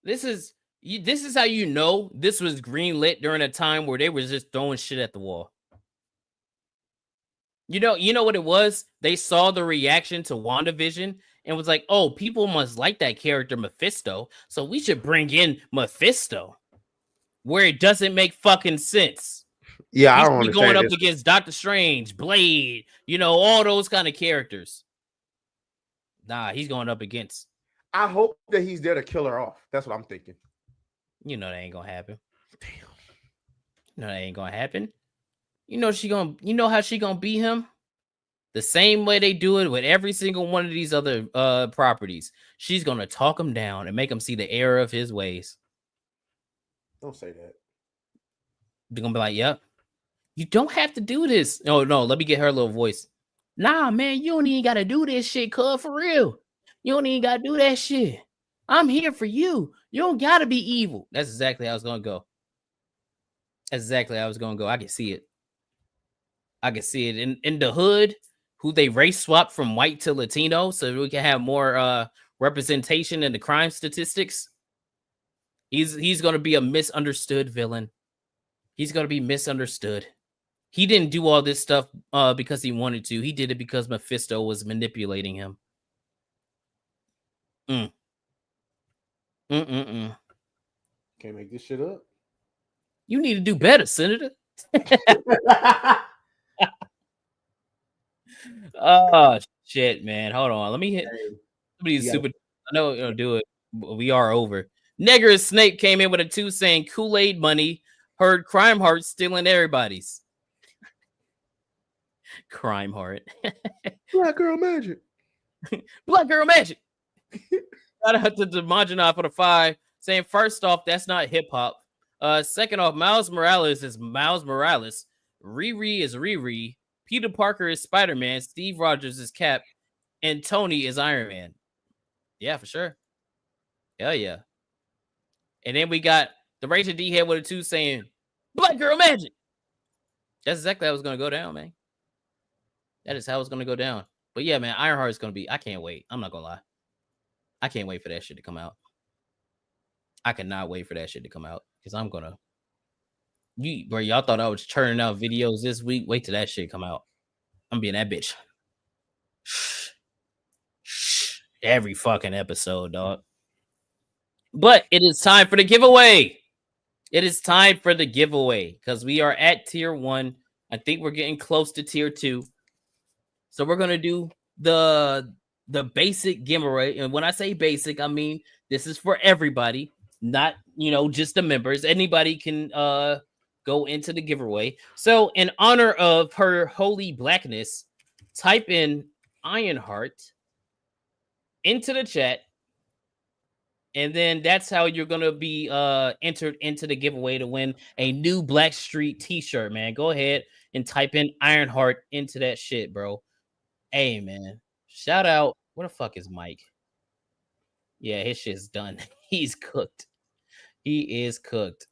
This is how you know this was greenlit during a time where they were just throwing shit at the wall. You know what it was? They saw the reaction to WandaVision and was like, oh, people must like that character Mephisto, so we should bring in Mephisto. Where it doesn't make fucking sense. Yeah, He's I don't understand going up this. against Doctor Strange, Blade, all those kind of characters. Nah, he's going up against. I hope that he's there to kill her off. That's what I'm thinking. You know that ain't gonna happen. Damn. You know that ain't gonna happen. You know how she gonna beat him? The same way they do it with every single one of these other properties. She's gonna talk him down and make him see the error of his ways. Don't say that. They're gonna be like, yep. You don't have to do this. No, let me get her little voice. Nah, man, you don't even gotta do this shit, cuz, for real. You don't even gotta do that shit. I'm here for you. You don't gotta be evil. That's exactly how it's gonna go. That's exactly how it's gonna go. I can see it. In the hood, who they race swap from white to Latino, so we can have more representation in the crime statistics, he's going to be a misunderstood villain. He's going to be misunderstood. He didn't do all this stuff because he wanted to. He did it because Mephisto was manipulating him. Can't make this shit up. You need to do better, Senator. Oh shit, man. Hold on. Let me hit somebody's super. I know it'll do it. We are over. Negger Snake came in with a 2 saying Kool-Aid money. Heard Crime Heart stealing everybody's. Crime Heart. Black Girl Magic. Black Girl Magic. Shout out to Demonjanov for the 5 saying, first off, that's not hip hop. Second off, Miles Morales is Miles Morales. Riri is Riri. Peter Parker is Spider-Man. Steve Rogers is Cap. And Tony is Iron Man. Yeah, for sure. Hell yeah. And then we got the Rachel D head with a 2 saying, Black Girl Magic. That's exactly how it's going to go down, man. That is how it's going to go down. But yeah, man, Ironheart is going to be, I can't wait. I'm not going to lie. I can't wait for that shit to come out. I cannot wait for that shit to come out because I'm going to. Bro, y'all thought I was churning out videos this week. Wait till that shit come out. I'm being that bitch. Every fucking episode, dog. But it is time for the giveaway. It is time for the giveaway because we are at tier 1. I think we're getting close to tier 2. So we're going to do the basic giveaway. And when I say basic, I mean this is for everybody, not, just the members. Anybody can go into the giveaway. So in honor of her holy blackness, type in Ironheart into the chat. And then that's how you're going to be entered into the giveaway to win a new Black Street t-shirt, man. Go ahead and type in Ironheart into that shit, bro. Hey, man. Shout out. Where the fuck is Mike? Yeah, his shit's done. He's cooked. He is cooked.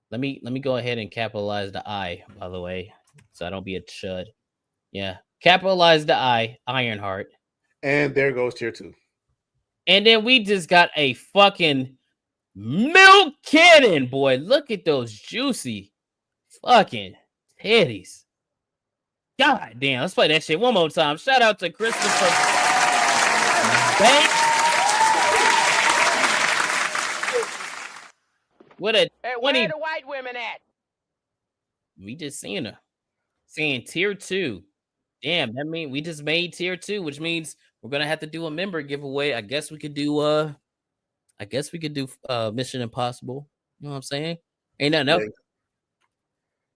Let me go ahead and capitalize the I, by the way, so I don't be a chud. Yeah. Capitalize the I, Ironheart. And there goes tier 2. And then we just got a fucking milk cannon, boy. Look at those juicy fucking titties. God damn, let's play that shit one more time. Shout out to Christopher Bank. What a 20. Where the white women at? We just seen her. Saying tier 2. Damn, that means we just made tier 2, which means we're gonna have to do a member giveaway. I guess we could do Mission Impossible. You know what I'm saying? Ain't nothing else.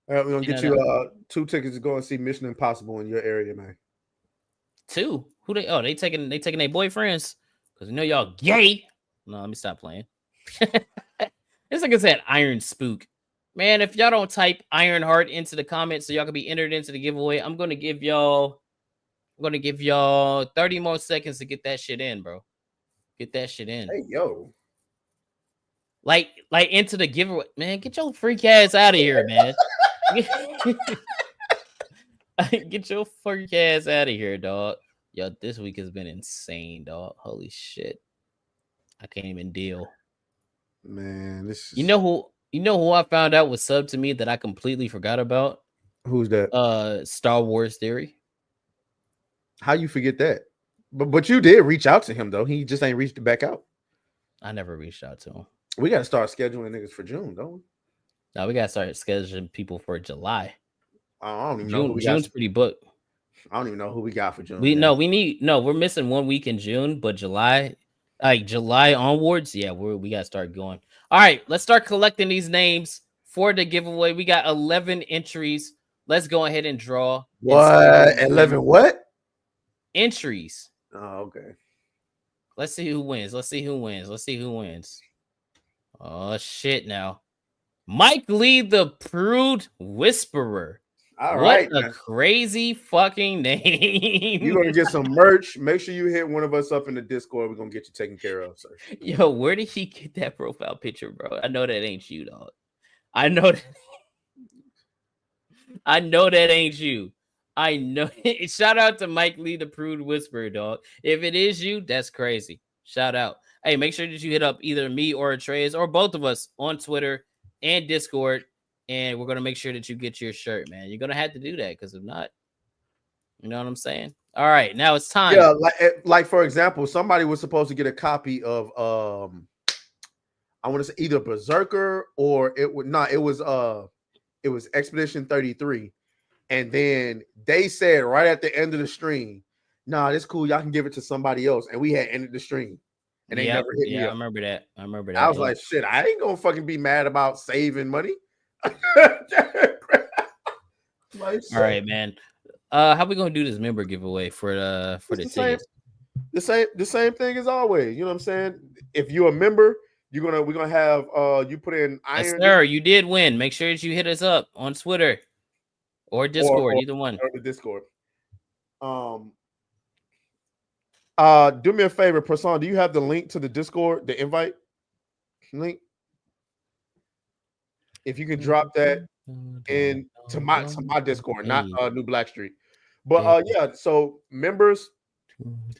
All right, we're gonna get you 2 tickets to go and see Mission Impossible in your area, man. 2? Who they? Oh, they taking their boyfriends because y'all gay. No, let me stop playing. This like I said, Iron Spook. Man, if y'all don't type Ironheart into the comments so y'all can be entered into the giveaway, I'm gonna give y'all 30 more seconds to get that shit in, bro. Get that shit in. Hey, yo. Like into the giveaway. Man, get your freak ass out of here, man. Get your freak ass out of here, dog. Yo, this week has been insane, dog. Holy shit. I can't even deal. Man, this is... You know who I found out was sub to me that I completely forgot about? Who's that? Star Wars Theory. How you forget that? But you did reach out to him though. He just ain't reached back out. I never reached out to him. We gotta start scheduling niggas for June, don't we? No, we gotta start scheduling people for July. I don't even know. Who June's pretty booked. I don't even know who we got for June. We're missing 1 week in June, but July onwards, yeah, we gotta start going. All right, let's start collecting these names for the giveaway. We got 11 entries. Let's go ahead and draw. What? 11 what? Entries. Oh, okay. Let's see who wins. Oh shit! Now, Mike Lee, the Prude Whisperer. All what right, a crazy fucking name. You're gonna get some merch. Make sure you hit one of us up in the Discord. We're gonna get you taken care of, sir. Yo, where did he get that profile picture, bro? I know that ain't you, dog. I know that ain't you. I know. Shout out to Mike Lee, the Prude Whisperer, dog. If it is you, that's crazy. Shout out. Hey, make sure that you hit up either me or Atreus or both of us on Twitter and Discord, and we're gonna make sure that you get your shirt, man. You're gonna have to do that because if not, you know what I'm saying. All right, now it's time. Yeah, like for example, somebody was supposed to get a copy of I want to say either Berserker or it was Expedition 33, and then they said right at the end of the stream, "Nah, it's cool. Y'all can give it to somebody else," and we had ended the stream, and they never hit me up. I remember that. I was like, "Shit, I ain't gonna fucking be mad about saving money." All right, man. How we gonna do this member giveaway for the tickets? The same thing as always. You know what I'm saying? If you're a member, we're gonna have you put in Iron. Yes, sir, you did win. Make sure that you hit us up on Twitter or Discord, either one. Or the Discord. Do me a favor, Person. Do you have the link to the Discord, the invite link? If you can drop that in to my Discord, not New Blackstreet. But yeah, so members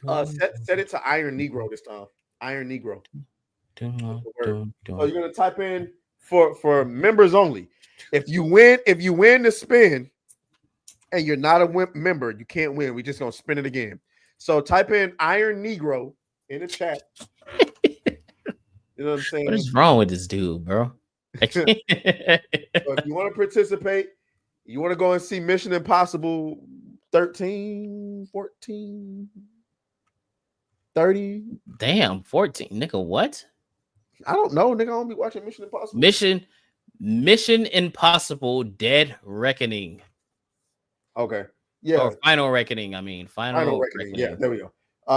set it to Iron Negro this time. Iron Negro. So you're gonna type in for members only. If you win the spin and you're not a member, you can't win. We're just gonna spin it again. So type in Iron Negro in the chat. You know what I'm saying? What is wrong with this dude, bro? So if you want to participate, you want to go and see Mission Impossible 13, 14, 30. Damn, 14. Nigga, what? I don't know, nigga. I don't be watching Mission Impossible. Mission Impossible Dead Reckoning. Okay. Yeah. Or Final Reckoning, I mean. Final Reckoning. Yeah, there we go.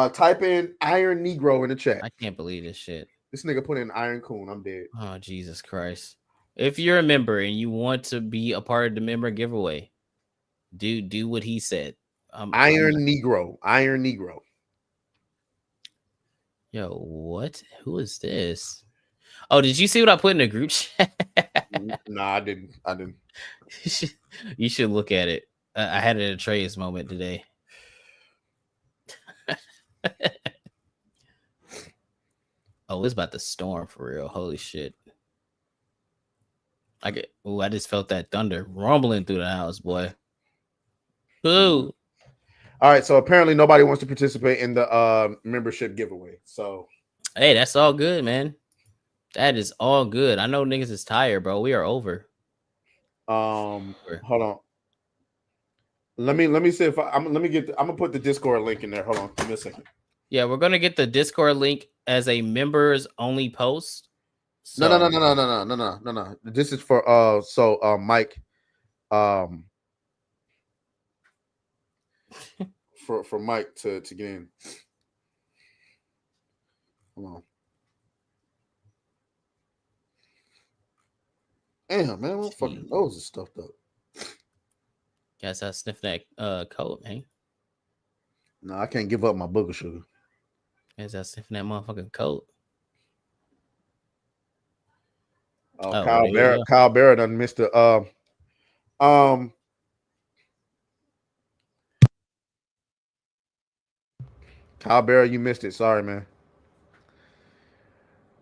Type in Iron Negro in the chat. I can't believe this shit. This nigga put in Iron Coon. I'm dead. Oh, Jesus Christ. If you're a member and you want to be a part of the member giveaway, do what he said. Iron Negro. Iron Negro. Yo, what? Who is this? Oh, did you see what I put in the group chat? Nah, I didn't. You should look at it. I had an Atreus moment today. Oh, it's about to storm for real. Holy shit. I just felt that thunder rumbling through the house, boy. Ooh. All right, so apparently nobody wants to participate in the membership giveaway. So hey, that's all good, man. That is all good. I know niggas is tired, bro. We are over. Hold on. Let me see if I'm gonna put the Discord link in there. Hold on, give me a second. Yeah, we're gonna get the Discord link as a members only post. So... No. This is for Mike. For Mike to get in. Hold on. Damn, man, my fucking nose is stuffed up. Guess I sniffed that coat, man. No, I can't give up my booger sugar. Guess I sniffing that motherfucking coat. Kyle Barrett done missed the Kyle Barrett, you missed it. Sorry, man.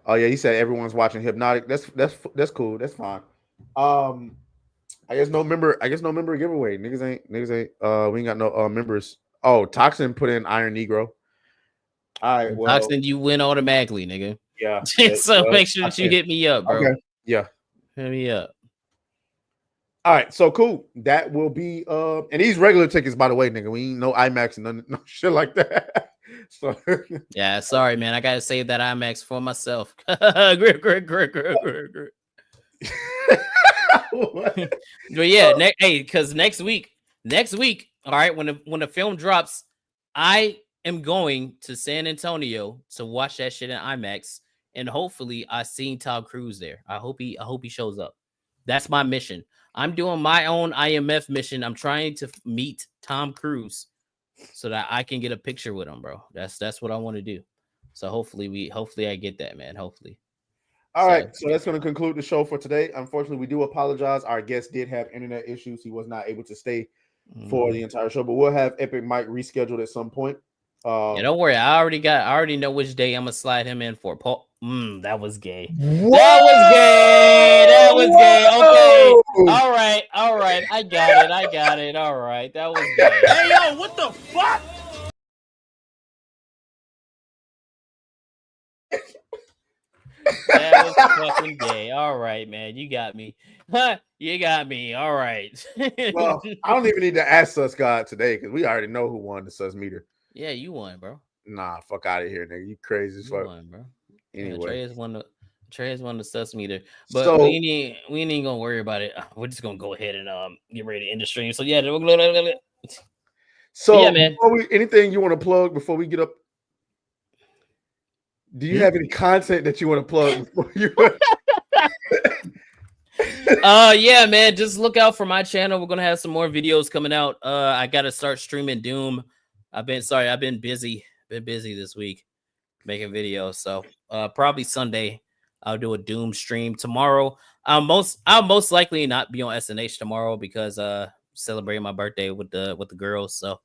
Oh yeah, he said everyone's watching Hypnotic. That's cool. That's fine. I guess no member giveaway. Niggas ain't we ain't got no members. Oh, Toxin put in Iron Negro. All right, well, Toxin, you win automatically, nigga. Yeah. So make sure that you hit me up, bro. Okay. Yeah. Hit me up. All right, so cool. That will be and these regular tickets, by the way, nigga. We ain't no IMAX and no shit like that. So yeah, sorry, man. I gotta save that IMAX for myself. But yeah, because next week, all right, when the film drops, I am going to San Antonio to watch that shit in IMAX, and hopefully I seen Tom Cruise there. I hope he shows up. That's my mission. I'm doing my own IMF mission. I'm trying to meet Tom Cruise so that I can get a picture with him, bro. That's what I want to do. So hopefully I get that, man. Hopefully. All right, so that's going to conclude the show for today. Unfortunately, we do apologize. Our guest did have internet issues. He was not able to stay for the entire show, but we'll have Epic Mike rescheduled at some point. Yeah, don't worry. I already know which day I'm gonna slide him in for. Paul. That was gay. Whoa! That was gay. Okay. All right. I got it. All right. That was gay. Hey, yo, what the fuck? That was fucking gay. All right, man. You got me. You got me. All right. Well, I don't even need to ask Sus God today because we already know who won the Sus meter. Yeah, you won, bro. Nah, fuck out of here, nigga. You crazy as fuck. You won, bro. Anyway, Yeah, Trey's won the Sus meter, but So- we ain't gonna worry about it. We're just gonna go ahead and get ready to end the stream. So yeah, So yeah, man. Anything you want to plug before we get up? Do you have any content that you want to plug before you? Yeah, man. Just look out for my channel. We're gonna have some more videos coming out. I gotta start streaming Doom. I've been busy. Been busy this week making videos. So probably Sunday I'll do a Doom stream. Tomorrow I'll most likely not be on SNH tomorrow because celebrating my birthday with the girls. So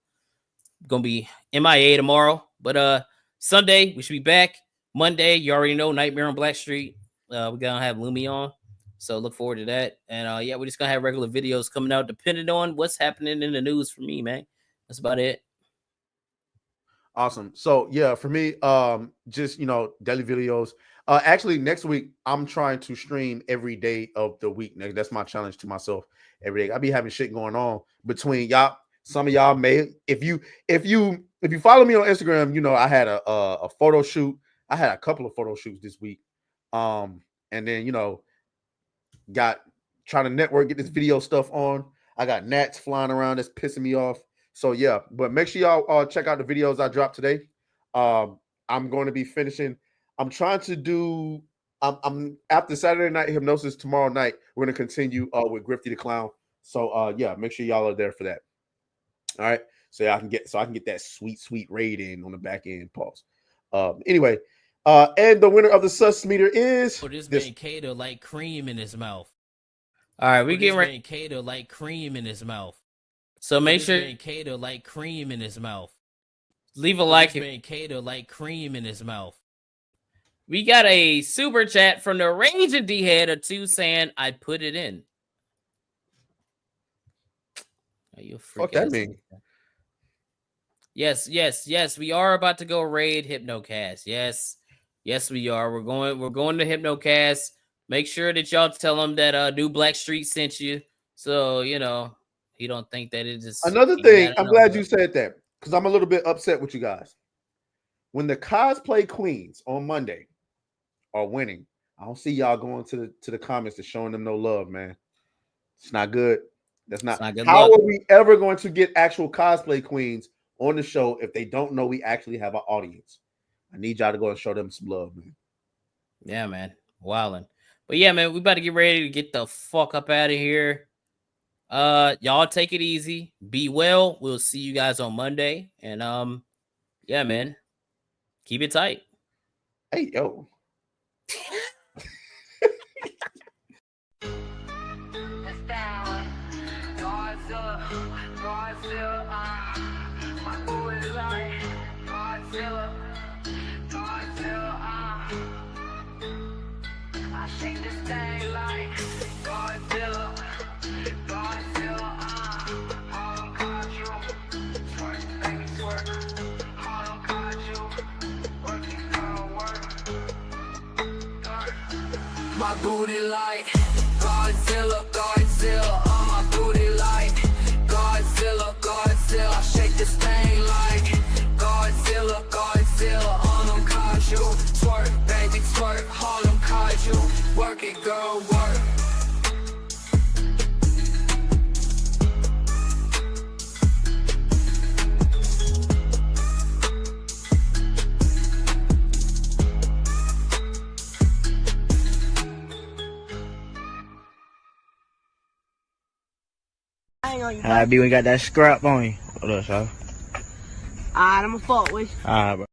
gonna be MIA tomorrow. But Sunday we should be back. Monday, you already know, Nightmare on Black Street. We're gonna have Lumi on. So look forward to that. And yeah, we're just gonna have regular videos coming out depending on what's happening in the news for me, man. That's about it. Awesome. So yeah, for me, just daily videos. Actually, next week I'm trying to stream every day of the week. That's my challenge to myself every day. I be having shit going on between y'all. Some of y'all may, if you follow me on Instagram, I had a photo shoot. I had a couple of photo shoots this week. And then got trying to network, get this video stuff on. I got gnats flying around that's pissing me off. So yeah, but make sure y'all check out the videos I dropped today. I'm going to be finishing. I'm trying to do. I'm after Saturday Night Hypnosis tomorrow night. We're going to continue with Grifty the Clown. So yeah, make sure y'all are there for that. All right, so I can get that sweet raid in on the back end. Pause. Anyway, and the winner of the Sus meter is this man Kato like cream in his mouth. All right, we get ready. Kato like cream in his mouth. So make sure Kato like cream in his mouth. Leave a like. Kato like cream in his mouth. We got a super chat from the Raging D Head of 2 saying, "I put it in." Are you fuck that mean? Yes. We are about to go raid Hypnocast. Yes, we are. We're going to Hypnocast. Make sure that y'all tell him that New Black Street sent you, so he don't think that it is. Another thing, I'm glad you said that because I'm a little bit upset with you guys. When the cosplay queens on Monday are winning, I don't see y'all going to the comments and showing them no love, man. It's not good. That's not good. How are we ever going to get actual cosplay queens on the show if they don't know we actually have an audience? I need y'all to go and show them some love, man. Yeah, man. Wildin'. But yeah, man, we about to get ready to get the fuck up out of here. Y'all take it easy. Be well. We'll see you guys on Monday. And yeah, man. Keep it tight. Hey, yo. I shake this thing like Godzilla, Harlem Control, twerk, baby twerk, Harlem Control, work it, girl, work. My booty like Godzilla, my booty like Godzilla, I shake this thing like Godzilla, Harlem Control, twerk, baby twerk, Harlem Control, work it, girl, work. Alright, B, we got that scrap on you. What up, y'all? Alright, I'ma fuck with you. Alright, bro.